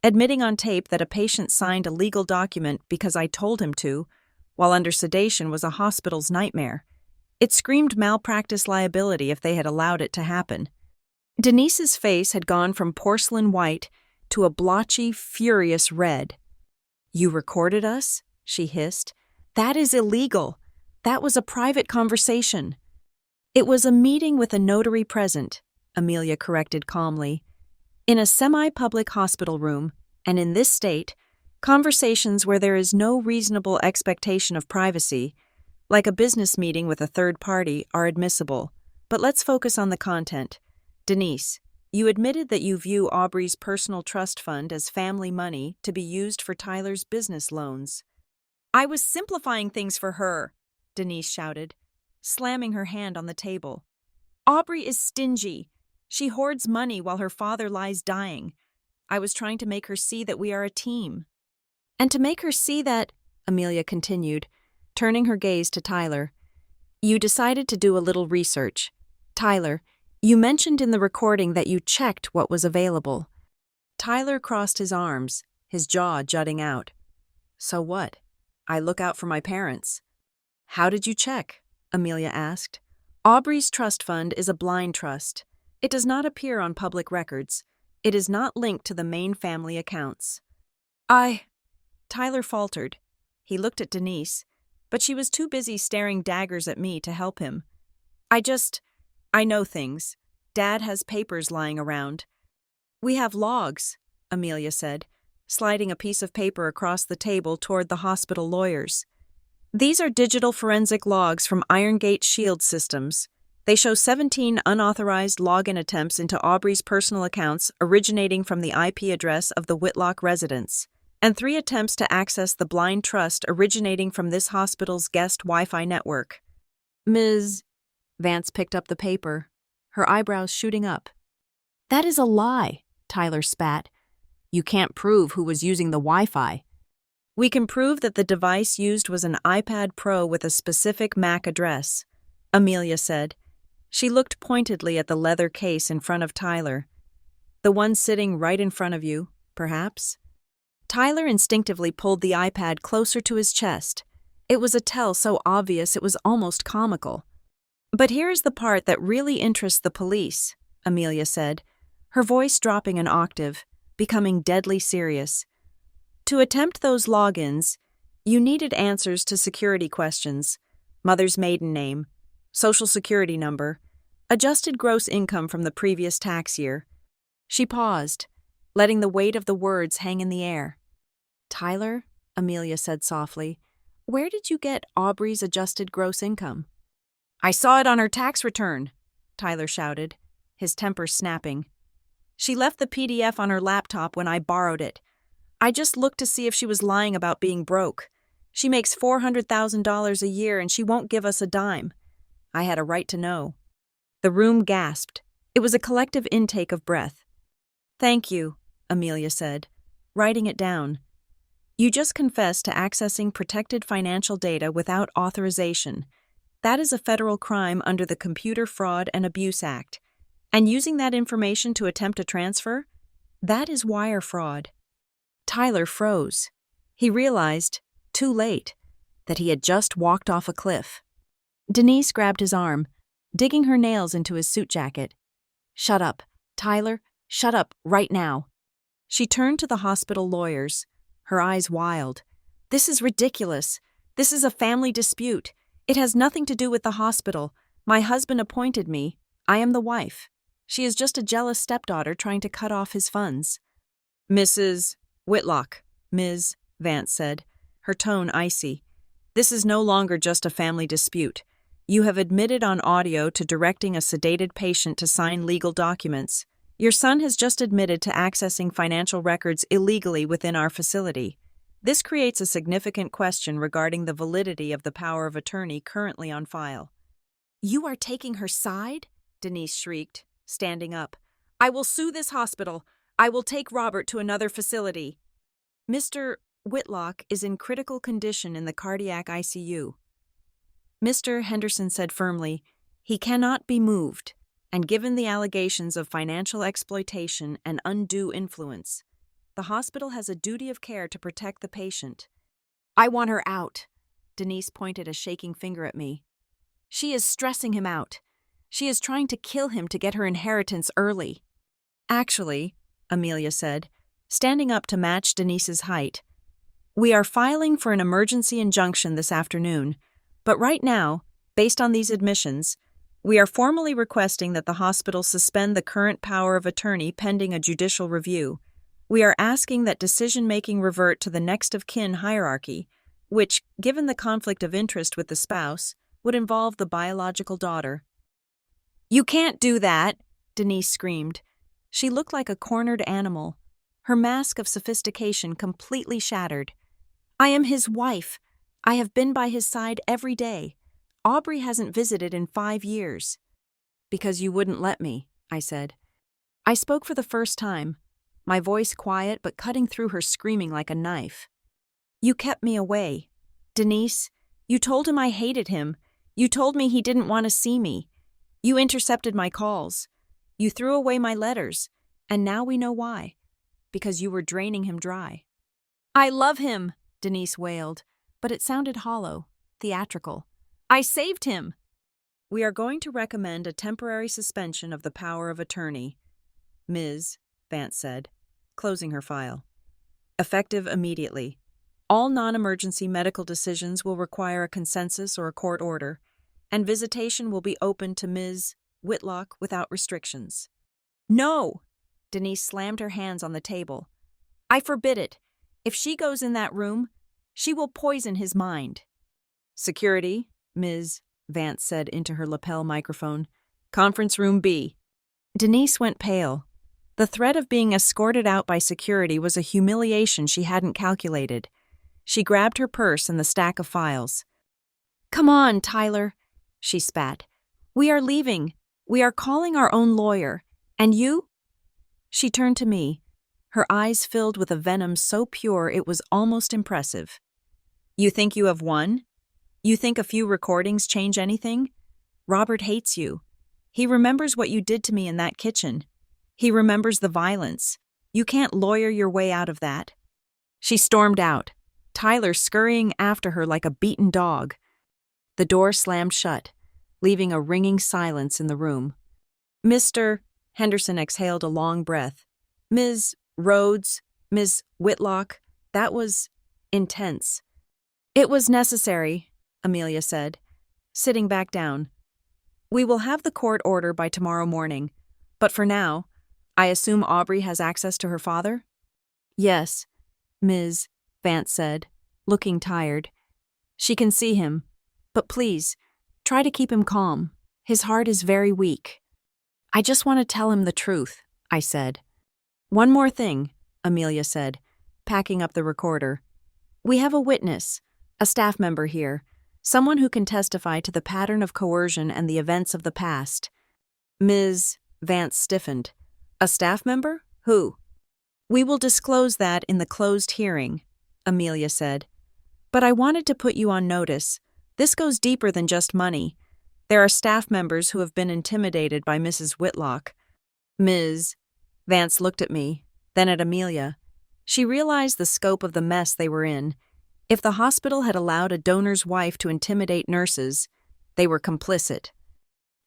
admitting on tape that a patient signed a legal document because I told him to, while under sedation was a hospital's nightmare. It screamed malpractice liability if they had allowed it to happen. Denise's face had gone from porcelain white to a blotchy, furious red. You recorded us? She hissed. That is illegal. That was a private conversation. It was a meeting with a notary present, Amelia corrected calmly. In a semi-public hospital room, and in this state, conversations where there is no reasonable expectation of privacy, like a business meeting with a third party, are admissible. But let's focus on the content. Denise, you admitted that you view Aubrey's personal trust fund as family money to be used for Tyler's business loans. I was simplifying things for her, Denise shouted, slamming her hand on the table. Aubrey is stingy. She hoards money while her father lies dying. I was trying to make her see that we are a team. And to make her see that, Amelia continued, turning her gaze to Tyler, you decided to do a little research. Tyler, you mentioned in the recording that you checked what was available. Tyler crossed his arms, his jaw jutting out. So what? I look out for my parents. How did you check? Amelia asked. Aubrey's trust fund is a blind trust. It does not appear on public records. It is not linked to the main family accounts. Tyler faltered. He looked at Denise, but she was too busy staring daggers at me to help him. I know things. Dad has papers lying around. We have logs, Amelia said, sliding a piece of paper across the table toward the hospital lawyers. These are digital forensic logs from Iron Gate Shield Systems. They show 17 unauthorized login attempts into Aubrey's personal accounts originating from the IP address of the Whitlock residence, and 3 attempts to access the blind trust originating from this hospital's guest Wi-Fi network. Ms. Vance picked up the paper, her eyebrows shooting up. That is a lie, Tyler spat. You can't prove who was using the Wi-Fi. We can prove that the device used was an iPad Pro with a specific MAC address, Amelia said. She looked pointedly at the leather case in front of Tyler. The one sitting right in front of you, perhaps? Tyler instinctively pulled the iPad closer to his chest. It was a tell so obvious it was almost comical. But here is the part that really interests the police, Amelia said, her voice dropping an octave, becoming deadly serious. To attempt those logins, you needed answers to security questions: mother's maiden name, social security number, adjusted gross income from the previous tax year. She paused, letting the weight of the words hang in the air. Tyler, Amelia said softly, where did you get Aubrey's adjusted gross income? I saw it on her tax return, Tyler shouted, his temper snapping. She left the PDF on her laptop when I borrowed it. I just looked to see if she was lying about being broke. She makes $400,000 a year and she won't give us a dime. I had a right to know. The room gasped. It was a collective intake of breath. Thank you, Amelia said, writing it down. You just confessed to accessing protected financial data without authorization. That is a federal crime under the Computer Fraud and Abuse Act, And using that information to attempt a transfer? That is wire fraud. Tyler froze. He realized, too late, that he had just walked off a cliff. Denise grabbed his arm, digging her nails into his suit jacket. "Shut up, Tyler, shut up right now." She turned to the hospital lawyers, her eyes wild. "This is ridiculous. This is a family dispute. It has nothing to do with the hospital. My husband appointed me. I am the wife. She is just a jealous stepdaughter trying to cut off his funds." "Mrs. Whitlock," Ms. Vance said, her tone icy. "This is no longer just a family dispute. You have admitted on audio to directing a sedated patient to sign legal documents. Your son has just admitted to accessing financial records illegally within our facility. This creates a significant question regarding the validity of the power of attorney currently on file." "You are taking her side?" Denise shrieked, standing up. "I will sue this hospital. I will take Robert to another facility." "Mr. Whitlock is in critical condition in the cardiac ICU." Mr. Henderson said firmly, "He cannot be moved, and given the allegations of financial exploitation and undue influence, the hospital has a duty of care to protect the patient." "I want her out." Denise pointed a shaking finger at me. "She is stressing him out. She is trying to kill him to get her inheritance early." "Actually," Amelia said, standing up to match Denise's height, "we are filing for an emergency injunction this afternoon, but right now, based on these admissions, we are formally requesting that the hospital suspend the current power of attorney pending a judicial review. We are asking that decision-making revert to the next-of-kin hierarchy, which, given the conflict of interest with the spouse, would involve the biological daughter." "You can't do that!" Denise screamed. She looked like a cornered animal, her mask of sophistication completely shattered. "I am his wife. I have been by his side every day. Aubrey hasn't visited in 5 years." "Because you wouldn't let me," I said. I spoke for the first time, my voice quiet but cutting through her screaming like a knife. "You kept me away. Denise, you told him I hated him. You told me he didn't want to see me. You intercepted my calls. You threw away my letters, and now we know why. Because you were draining him dry." "I love him," Denise wailed, but it sounded hollow, theatrical. "I saved him." "We are going to recommend a temporary suspension of the power of attorney," Ms. Vance said, closing her file. "Effective immediately. All non-emergency medical decisions will require a consensus or a court order, and visitation will be open to Ms. Whitlock without restrictions." "No!" Denise slammed her hands on the table. "I forbid it. If she goes in that room, she will poison his mind." "Security," Ms. Vance said into her lapel microphone. "Conference room B." Denise went pale. The threat of being escorted out by security was a humiliation she hadn't calculated. She grabbed her purse and the stack of files. "Come on, Tyler," she spat. "We are leaving. We are calling our own lawyer. And you?" She turned to me, her eyes filled with a venom so pure it was almost impressive. "You think you have won? You think a few recordings change anything? Robert hates you. He remembers what you did to me in that kitchen. He remembers the violence. You can't lawyer your way out of that." She stormed out, Tyler scurrying after her like a beaten dog. The door slammed shut, leaving a ringing silence in the room. Mr. Henderson exhaled a long breath. "Ms. Rhodes, Ms. Whitlock, that was intense." "It was necessary," Amelia said, sitting back down. "We will have the court order by tomorrow morning, but for now, I assume Aubrey has access to her father?" "Yes," Ms. Vance said, looking tired. "She can see him, but please, try to keep him calm. His heart is very weak." "I just want to tell him the truth," I said. "One more thing," Amelia said, packing up the recorder. "We have a witness, a staff member here, someone who can testify to the pattern of coercion and the events of the past." Ms. Vance stiffened. "A staff member? Who?" "We will disclose that in the closed hearing," Amelia said. "But I wanted to put you on notice. This goes deeper than just money. There are staff members who have been intimidated by Mrs. Whitlock. Ms. Vance looked at me, then at Amelia. She realized the scope of the mess they were in. If the hospital had allowed a donor's wife to intimidate nurses, they were complicit.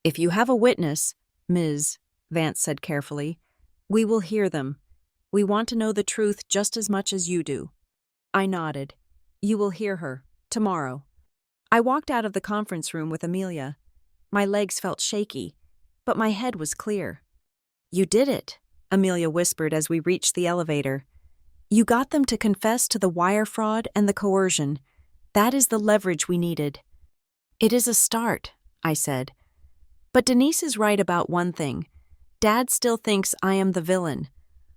If you have a witness, Ms. Vance said carefully, we will hear them. We want to know the truth just as much as you do. I nodded. You will hear her, tomorrow. I walked out of the conference room with Amelia. My legs felt shaky, but my head was clear. You did it, Amelia whispered as we reached the elevator. You got them to confess to the wire fraud and the coercion. That is the leverage we needed. It is a start, I said. But Denise is right about one thing. Dad still thinks I am the villain.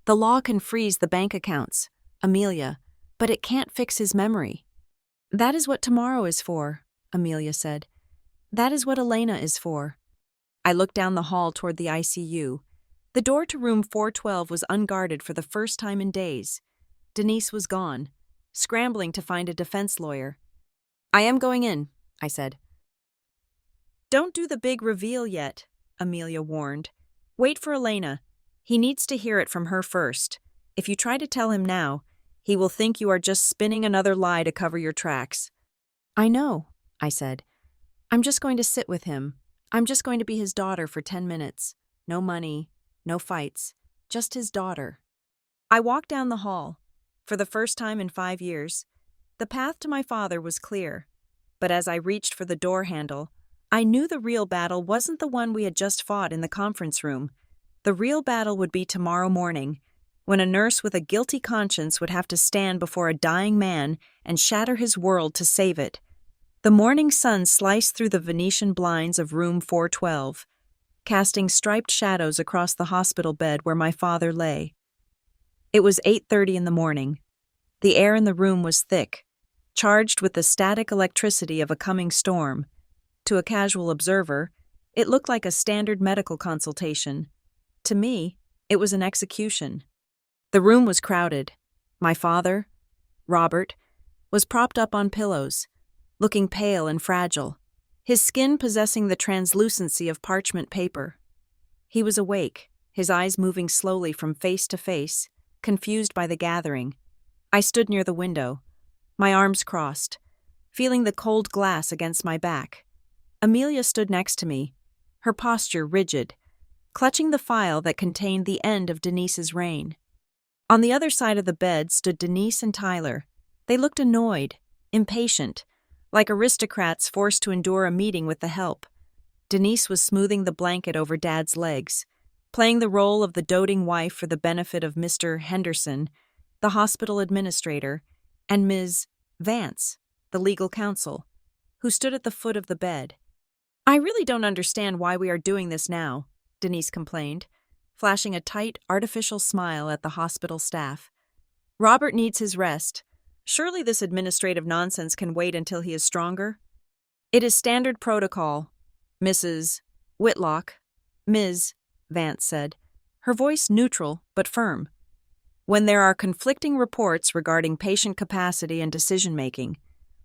The law can freeze the bank accounts, Amelia, but it can't fix his memory. That is what tomorrow is for, Amelia said. That is what Elena is for. I looked down the hall toward the ICU. The door to room 412 was unguarded for the first time in days. Denise was gone, scrambling to find a defense lawyer. I am going in, I said. Don't do the big reveal yet, Amelia warned. Wait for Elena. He needs to hear it from her first. If you try to tell him now, he will think you are just spinning another lie to cover your tracks. I know, I said. I'm just going to sit with him. I'm just going to be his daughter for 10 minutes. No money, no fights, just his daughter. I walked down the hall. For the first time in 5 years, the path to my father was clear. But as I reached for the door handle, I knew the real battle wasn't the one we had just fought in the conference room. The real battle would be tomorrow morning, when a nurse with a guilty conscience would have to stand before a dying man and shatter his world to save it. The morning sun sliced through the Venetian blinds of room 412, casting striped shadows across the hospital bed where my father lay. It was 8:30 in the morning. The air in the room was thick, charged with the static electricity of a coming storm. To a casual observer, it looked like a standard medical consultation. To me, it was an execution. The room was crowded. My father, Robert, was propped up on pillows, looking pale and fragile, his skin possessing the translucency of parchment paper. He was awake, his eyes moving slowly from face to face, confused by the gathering. I stood near the window, my arms crossed, feeling the cold glass against my back. Amelia stood next to me, her posture rigid, clutching the file that contained the end of Denise's reign. On the other side of the bed stood Denise and Tyler. They looked annoyed, impatient, like aristocrats forced to endure a meeting with the help. Denise was smoothing the blanket over Dad's legs, playing the role of the doting wife for the benefit of Mr. Henderson, the hospital administrator, and Ms. Vance, the legal counsel, who stood at the foot of the bed. I really don't understand why we are doing this now, Denise complained, flashing a tight, artificial smile at the hospital staff. Robert needs his rest. Surely this administrative nonsense can wait until he is stronger? It is standard protocol, Mrs. Whitlock, Ms. Vance said, her voice neutral but firm. When there are conflicting reports regarding patient capacity and decision-making,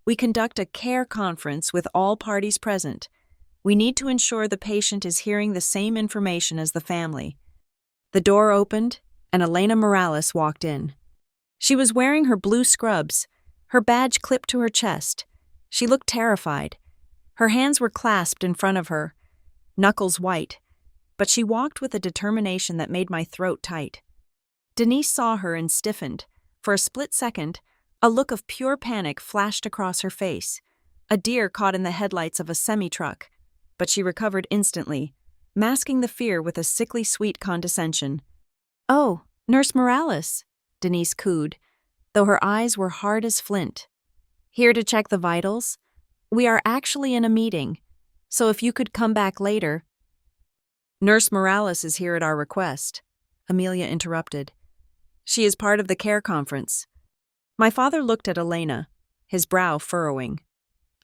we conduct a care conference with all parties present. We need to ensure the patient is hearing the same information as the family. The door opened, and Elena Morales walked in. She was wearing her blue scrubs, her badge clipped to her chest. She looked terrified. Her hands were clasped in front of her, knuckles white, but she walked with a determination that made my throat tight. Denise saw her and stiffened. For a split second, a look of pure panic flashed across her face, a deer caught in the headlights of a semi-truck, but she recovered instantly, masking the fear with a sickly sweet condescension. "Oh, Nurse Morales," Denise cooed, though her eyes were hard as flint. "Here to check the vitals? We are actually in a meeting, so if you could come back later." "Nurse Morales is here at our request," Amelia interrupted. "She is part of the care conference." My father looked at Elena, his brow furrowing.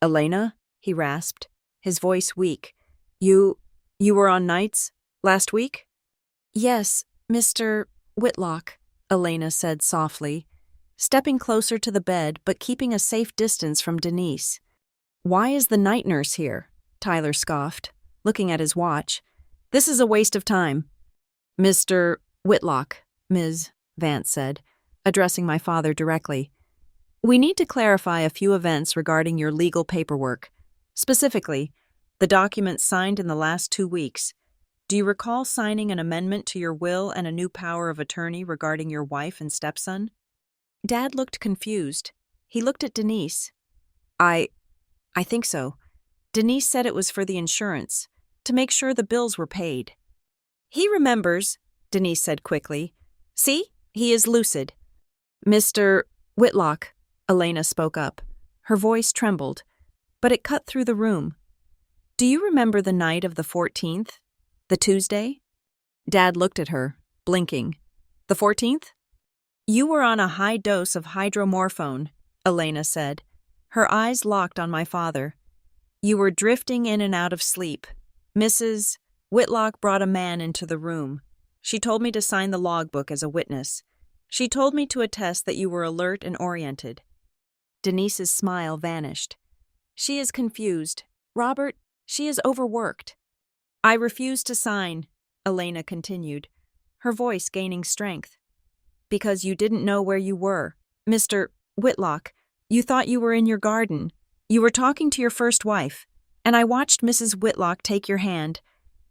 "Elena?" he rasped, his voice weak. You were on nights last week?" "Yes, Mr. Whitlock," Elena said softly, stepping closer to the bed but keeping a safe distance from Denise. "Why is the night nurse here?" Tyler scoffed, looking at his watch. "This is a waste of time." Mr. Whitlock, Ms. Vance said, addressing my father directly. We need to clarify a few events regarding your legal paperwork. Specifically, the documents signed in the last 2 weeks. Do you recall signing an amendment to your will and a new power of attorney regarding your wife and stepson? Dad looked confused. He looked at Denise. I think so. Denise said it was for the insurance, to make sure the bills were paid. He remembers, Denise said quickly. See, he is lucid. Mr. Whitlock, Elena spoke up. Her voice trembled, but it cut through the room. Do you remember the night of the 14th? The Tuesday? Dad looked at her, blinking. The 14th? You were on a high dose of hydromorphone, Elena said. Her eyes locked on my father. You were drifting in and out of sleep. Mrs. Whitlock brought a man into the room. She told me to sign the logbook as a witness. She told me to attest that you were alert and oriented. Denise's smile vanished. She is confused. Robert, she is overworked. I refuse to sign, Elena continued, her voice gaining strength. Because you didn't know where you were. Mr. Whitlock, you thought you were in your garden. You were talking to your first wife, and I watched Mrs. Whitlock take your hand,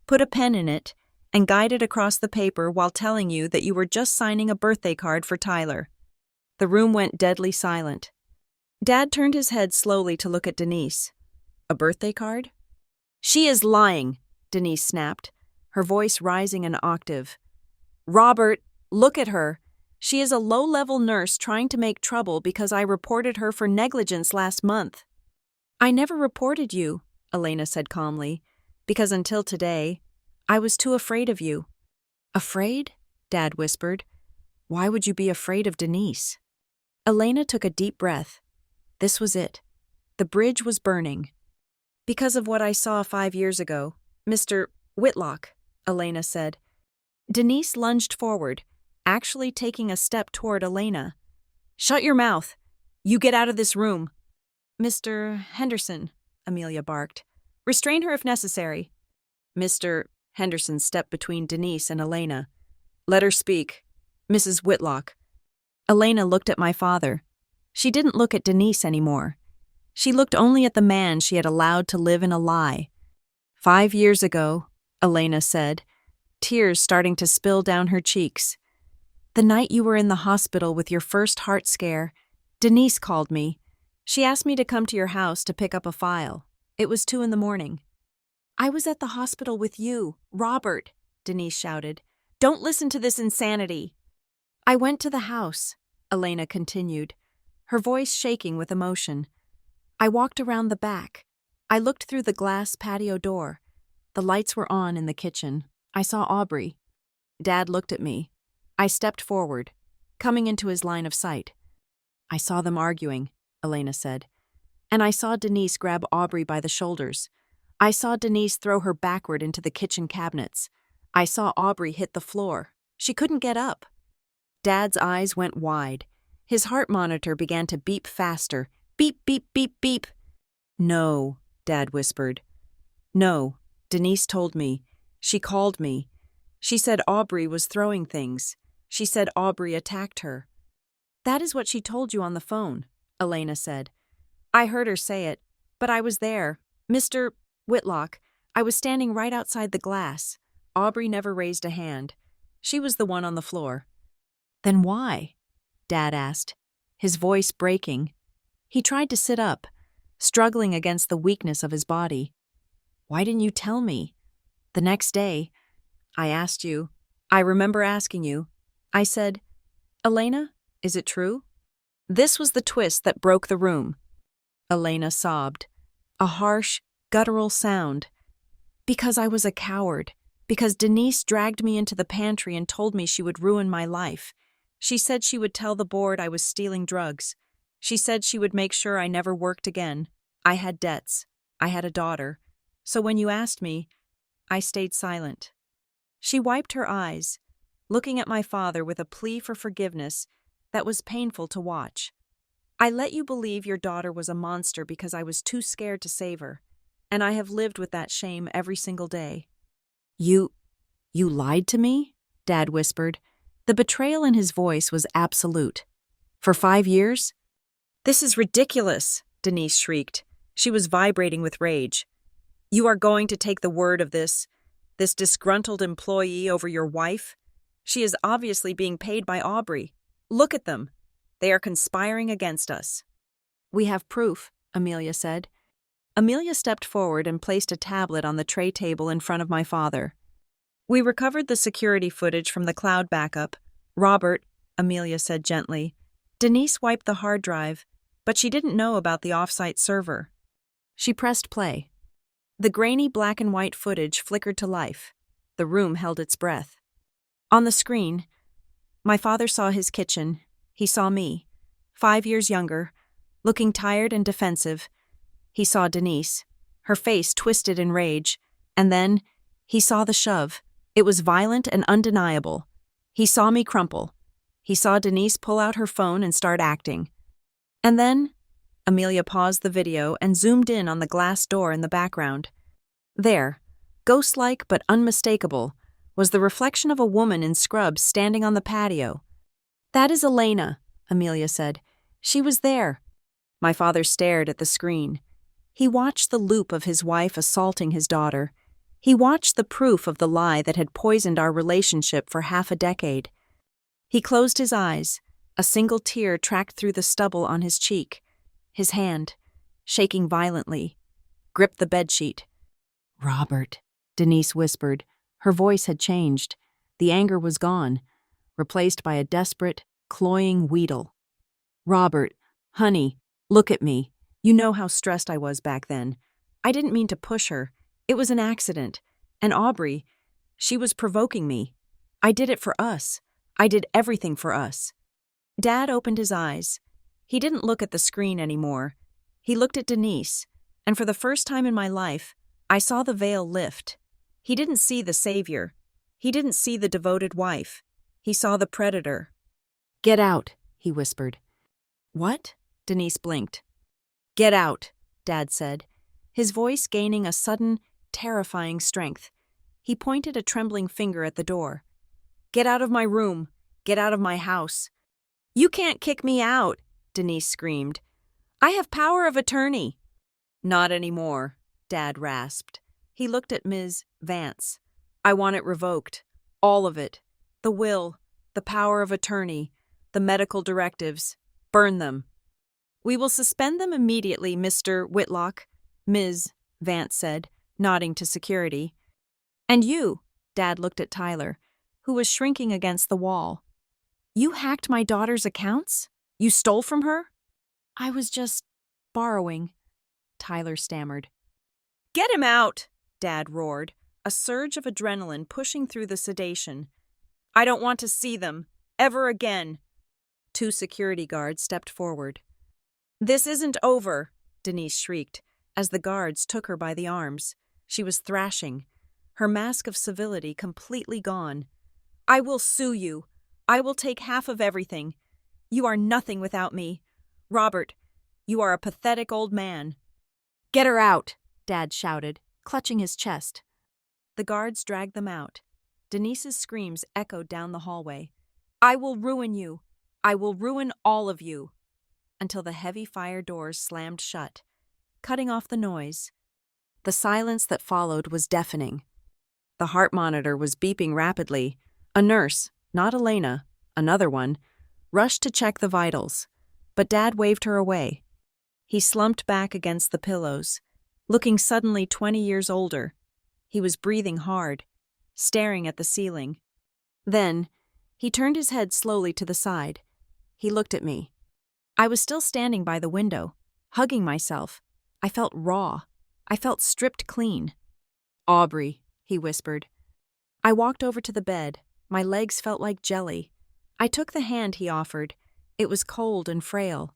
put a pen in it, and guide it across the paper while telling you that you were just signing a birthday card for Tyler. The room went deadly silent. Dad turned his head slowly to look at Denise. A birthday card? She is lying, Denise snapped, her voice rising an octave. Robert, look at her. She is a low-level nurse trying to make trouble because I reported her for negligence last month. I never reported you, Elena said calmly, because until today, I was too afraid of you. Afraid? Dad whispered. Why would you be afraid of Denise? Elena took a deep breath. This was it. The bridge was burning. Because of what I saw 5 years ago, Mr. Whitlock, Elena said. Denise lunged forward, actually taking a step toward Elena. Shut your mouth. You get out of this room. Mr. Henderson, Amelia barked. Restrain her if necessary. Mr. Henderson stepped between Denise and Elena. Let her speak. Mrs. Whitlock. Elena looked at my father. She didn't look at Denise anymore. She looked only at the man she had allowed to live in a lie. 5 years ago, Elena said, tears starting to spill down her cheeks. The night you were in the hospital with your first heart scare, Denise called me. She asked me to come to your house to pick up a file. It was 2 a.m. I was at the hospital with you, Robert, Denise shouted. Don't listen to this insanity. I went to the house, Elena continued, her voice shaking with emotion. I walked around the back. I looked through the glass patio door. The lights were on in the kitchen. I saw Aubrey. Dad looked at me. I stepped forward, coming into his line of sight. I saw them arguing, Elena said. And I saw Denise grab Aubrey by the shoulders. I saw Denise throw her backward into the kitchen cabinets. I saw Aubrey hit the floor. She couldn't get up. Dad's eyes went wide. His heart monitor began to beep faster. Beep, beep, beep, beep. No, Dad whispered. No, Denise told me. She called me. She said Aubrey was throwing things. She said Aubrey attacked her. That is what she told you on the phone, Elena said. I heard her say it, but I was there. Mr. Whitlock, I was standing right outside the glass. Aubrey never raised a hand. She was the one on the floor. Then why? Dad asked, his voice breaking. He tried to sit up, struggling against the weakness of his body. Why didn't you tell me? The next day, I asked you. I remember asking you. I said, Elena, is it true? This was the twist that broke the room. Elena sobbed, a harsh, guttural sound. Because I was a coward. Because Denise dragged me into the pantry and told me she would ruin my life. She said she would tell the board I was stealing drugs. She said she would make sure I never worked again. I had debts. I had a daughter. So when you asked me, I stayed silent. She wiped her eyes, looking at my father with a plea for forgiveness that was painful to watch. I let you believe your daughter was a monster because I was too scared to save her, and I have lived with that shame every single day. You lied to me? Dad whispered. The betrayal in his voice was absolute. For 5 years? This is ridiculous, Denise shrieked. She was vibrating with rage. You are going to take the word of this disgruntled employee over your wife? She is obviously being paid by Aubrey. Look at them. They are conspiring against us. We have proof, Amelia said. Amelia stepped forward and placed a tablet on the tray table in front of my father. We recovered the security footage from the cloud backup. Robert, Amelia said gently. Denise wiped the hard drive, but she didn't know about the off-site server. She pressed play. The grainy black and white footage flickered to life. The room held its breath. On the screen, my father saw his kitchen. He saw me, 5 years younger, looking tired and defensive. He saw Denise, her face twisted in rage, and then he saw the shove. It was violent and undeniable. He saw me crumple. He saw Denise pull out her phone and start acting. And then Amelia paused the video and zoomed in on the glass door in the background. There, ghost-like but unmistakable, was the reflection of a woman in scrubs standing on the patio. That is Elena, Amelia said. She was there. My father stared at the screen. He watched the loop of his wife assaulting his daughter. He watched the proof of the lie that had poisoned our relationship for half a decade. He closed his eyes. A single tear tracked through the stubble on his cheek. His hand, shaking violently, gripped the bedsheet. Robert, Denise whispered. Her voice had changed. The anger was gone, replaced by a desperate, cloying wheedle. Robert, honey, look at me. You know how stressed I was back then. I didn't mean to push her. It was an accident. And Aubrey, she was provoking me. I did it for us. I did everything for us. Dad opened his eyes. He didn't look at the screen anymore. He looked at Denise, and for the first time in my life, I saw the veil lift. He didn't see the savior. He didn't see the devoted wife. He saw the predator. Get out, he whispered. What? Denise blinked. Get out, Dad said, his voice gaining a sudden, terrifying strength. He pointed a trembling finger at the door. Get out of my room. Get out of my house. You can't kick me out, Denise screamed. I have power of attorney. Not anymore, Dad rasped. He looked at Ms. Vance. I want it revoked. All of it. The will, the power of attorney, the medical directives. Burn them. We will suspend them immediately, Mr. Whitlock, Ms. Vance said, nodding to security. And you, Dad looked at Tyler, who was shrinking against the wall. You hacked my daughter's accounts? You stole from her? I was just borrowing, Tyler stammered. Get him out, Dad roared, a surge of adrenaline pushing through the sedation. I don't want to see them, ever again. 2 security guards stepped forward. This isn't over, Denise shrieked, as the guards took her by the arms. She was thrashing, her mask of civility completely gone. I will sue you. I will take half of everything. You are nothing without me. Robert, you are a pathetic old man. Get her out, Dad shouted, clutching his chest. The guards dragged them out. Denise's screams echoed down the hallway. I will ruin you. I will ruin all of you. Until the heavy fire doors slammed shut, cutting off the noise. The silence that followed was deafening. The heart monitor was beeping rapidly. A nurse, not Elena, another one, rushed to check the vitals, but Dad waved her away. He slumped back against the pillows, looking suddenly 20 years older. He was breathing hard, staring at the ceiling. Then, he turned his head slowly to the side. He looked at me. I was still standing by the window, hugging myself. I felt raw. I felt stripped clean. Aubrey, he whispered. I walked over to the bed. My legs felt like jelly. I took the hand he offered. It was cold and frail.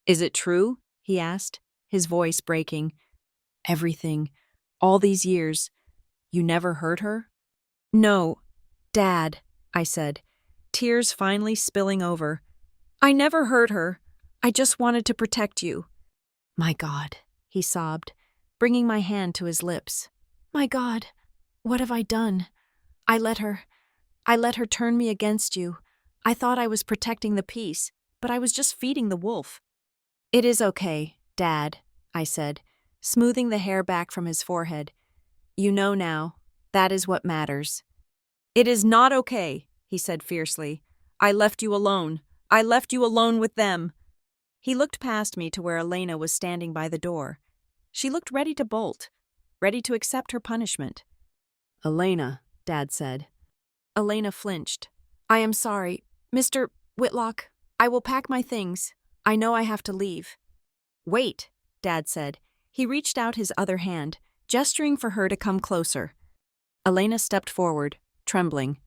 Is it true? He asked, his voice breaking. Everything. All these years. You never hurt her? No, Dad, I said, tears finally spilling over. I never hurt her. I just wanted to protect you. My God, he sobbed, bringing my hand to his lips. My God, what have I done? I let her I let her turn me against you. I thought I was protecting the peace, but I was just feeding the wolf." "It is okay, Dad," I said, smoothing the hair back from his forehead. "You know now. That is what matters." "It is not okay," he said fiercely. "I left you alone. I left you alone with them." He looked past me to where Elena was standing by the door. She looked ready to bolt, ready to accept her punishment. "Elena," Dad said. Elena flinched. "I am sorry. Mr. Whitlock, I will pack my things. I know I have to leave." "Wait," Dad said. He reached out his other hand, gesturing for her to come closer. Elena stepped forward, trembling.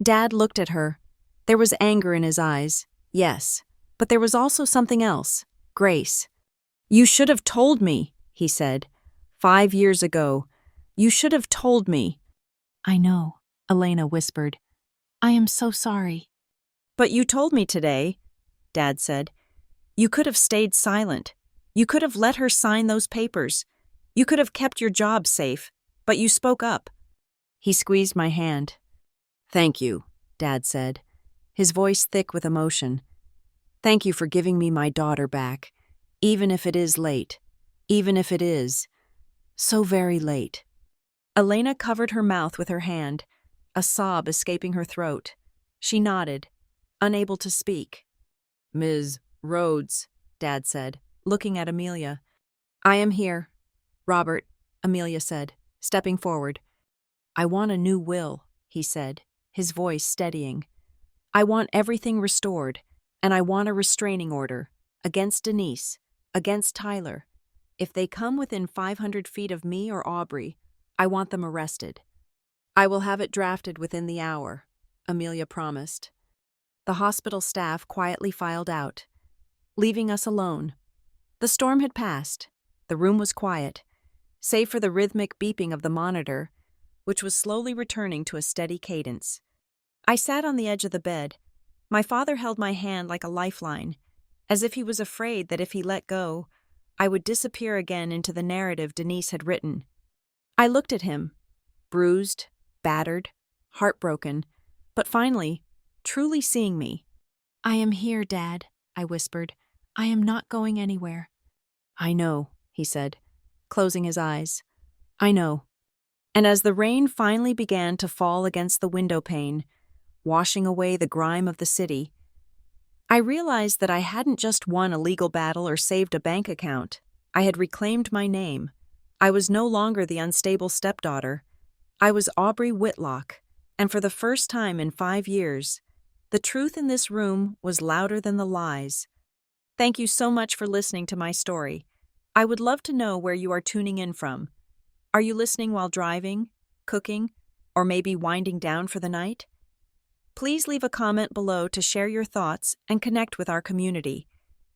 Dad looked at her. There was anger in his eyes, yes, but there was also something else, grace. "You should have told me," he said. 5 years ago. You should have told me." "I know," Elena whispered. "I am so sorry." "But you told me today," Dad said. "You could have stayed silent. You could have let her sign those papers. You could have kept your job safe, but you spoke up." He squeezed my hand. "Thank you," Dad said, his voice thick with emotion. "Thank you for giving me my daughter back, even if it is late, even if it is so very late." Elena covered her mouth with her hand, a sob escaping her throat. She nodded, unable to speak. "Ms. Rhodes," Dad said, looking at Amelia. "I am here, Robert," Amelia said, stepping forward. "I want a new will," he said, his voice steadying. "I want everything restored, and I want a restraining order, against Denise, against Tyler. If they come within 500 feet of me or Aubrey, I want them arrested." "I will have it drafted within the hour," Amelia promised. The hospital staff quietly filed out, leaving us alone. The storm had passed. The room was quiet, save for the rhythmic beeping of the monitor, which was slowly returning to a steady cadence. I sat on the edge of the bed. My father held my hand like a lifeline, as if he was afraid that if he let go, I would disappear again into the narrative Denise had written. I looked at him, bruised, battered, heartbroken, but finally, truly seeing me. "I am here, Dad," I whispered. "I am not going anywhere." "I know," he said, closing his eyes. "I know." And as the rain finally began to fall against the window pane, washing away the grime of the city, I realized that I hadn't just won a legal battle or saved a bank account. I had reclaimed my name. I was no longer the unstable stepdaughter. I was Aubrey Whitlock, and for the first time in 5 years, the truth in this room was louder than the lies. Thank you so much for listening to my story. I would love to know where you are tuning in from. Are you listening while driving, cooking, or maybe winding down for the night? Please leave a comment below to share your thoughts and connect with our community.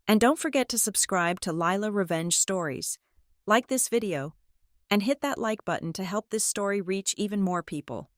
And don't forget to subscribe to Lila Revenge Stories. Like this video, and hit that like button to help this story reach even more people.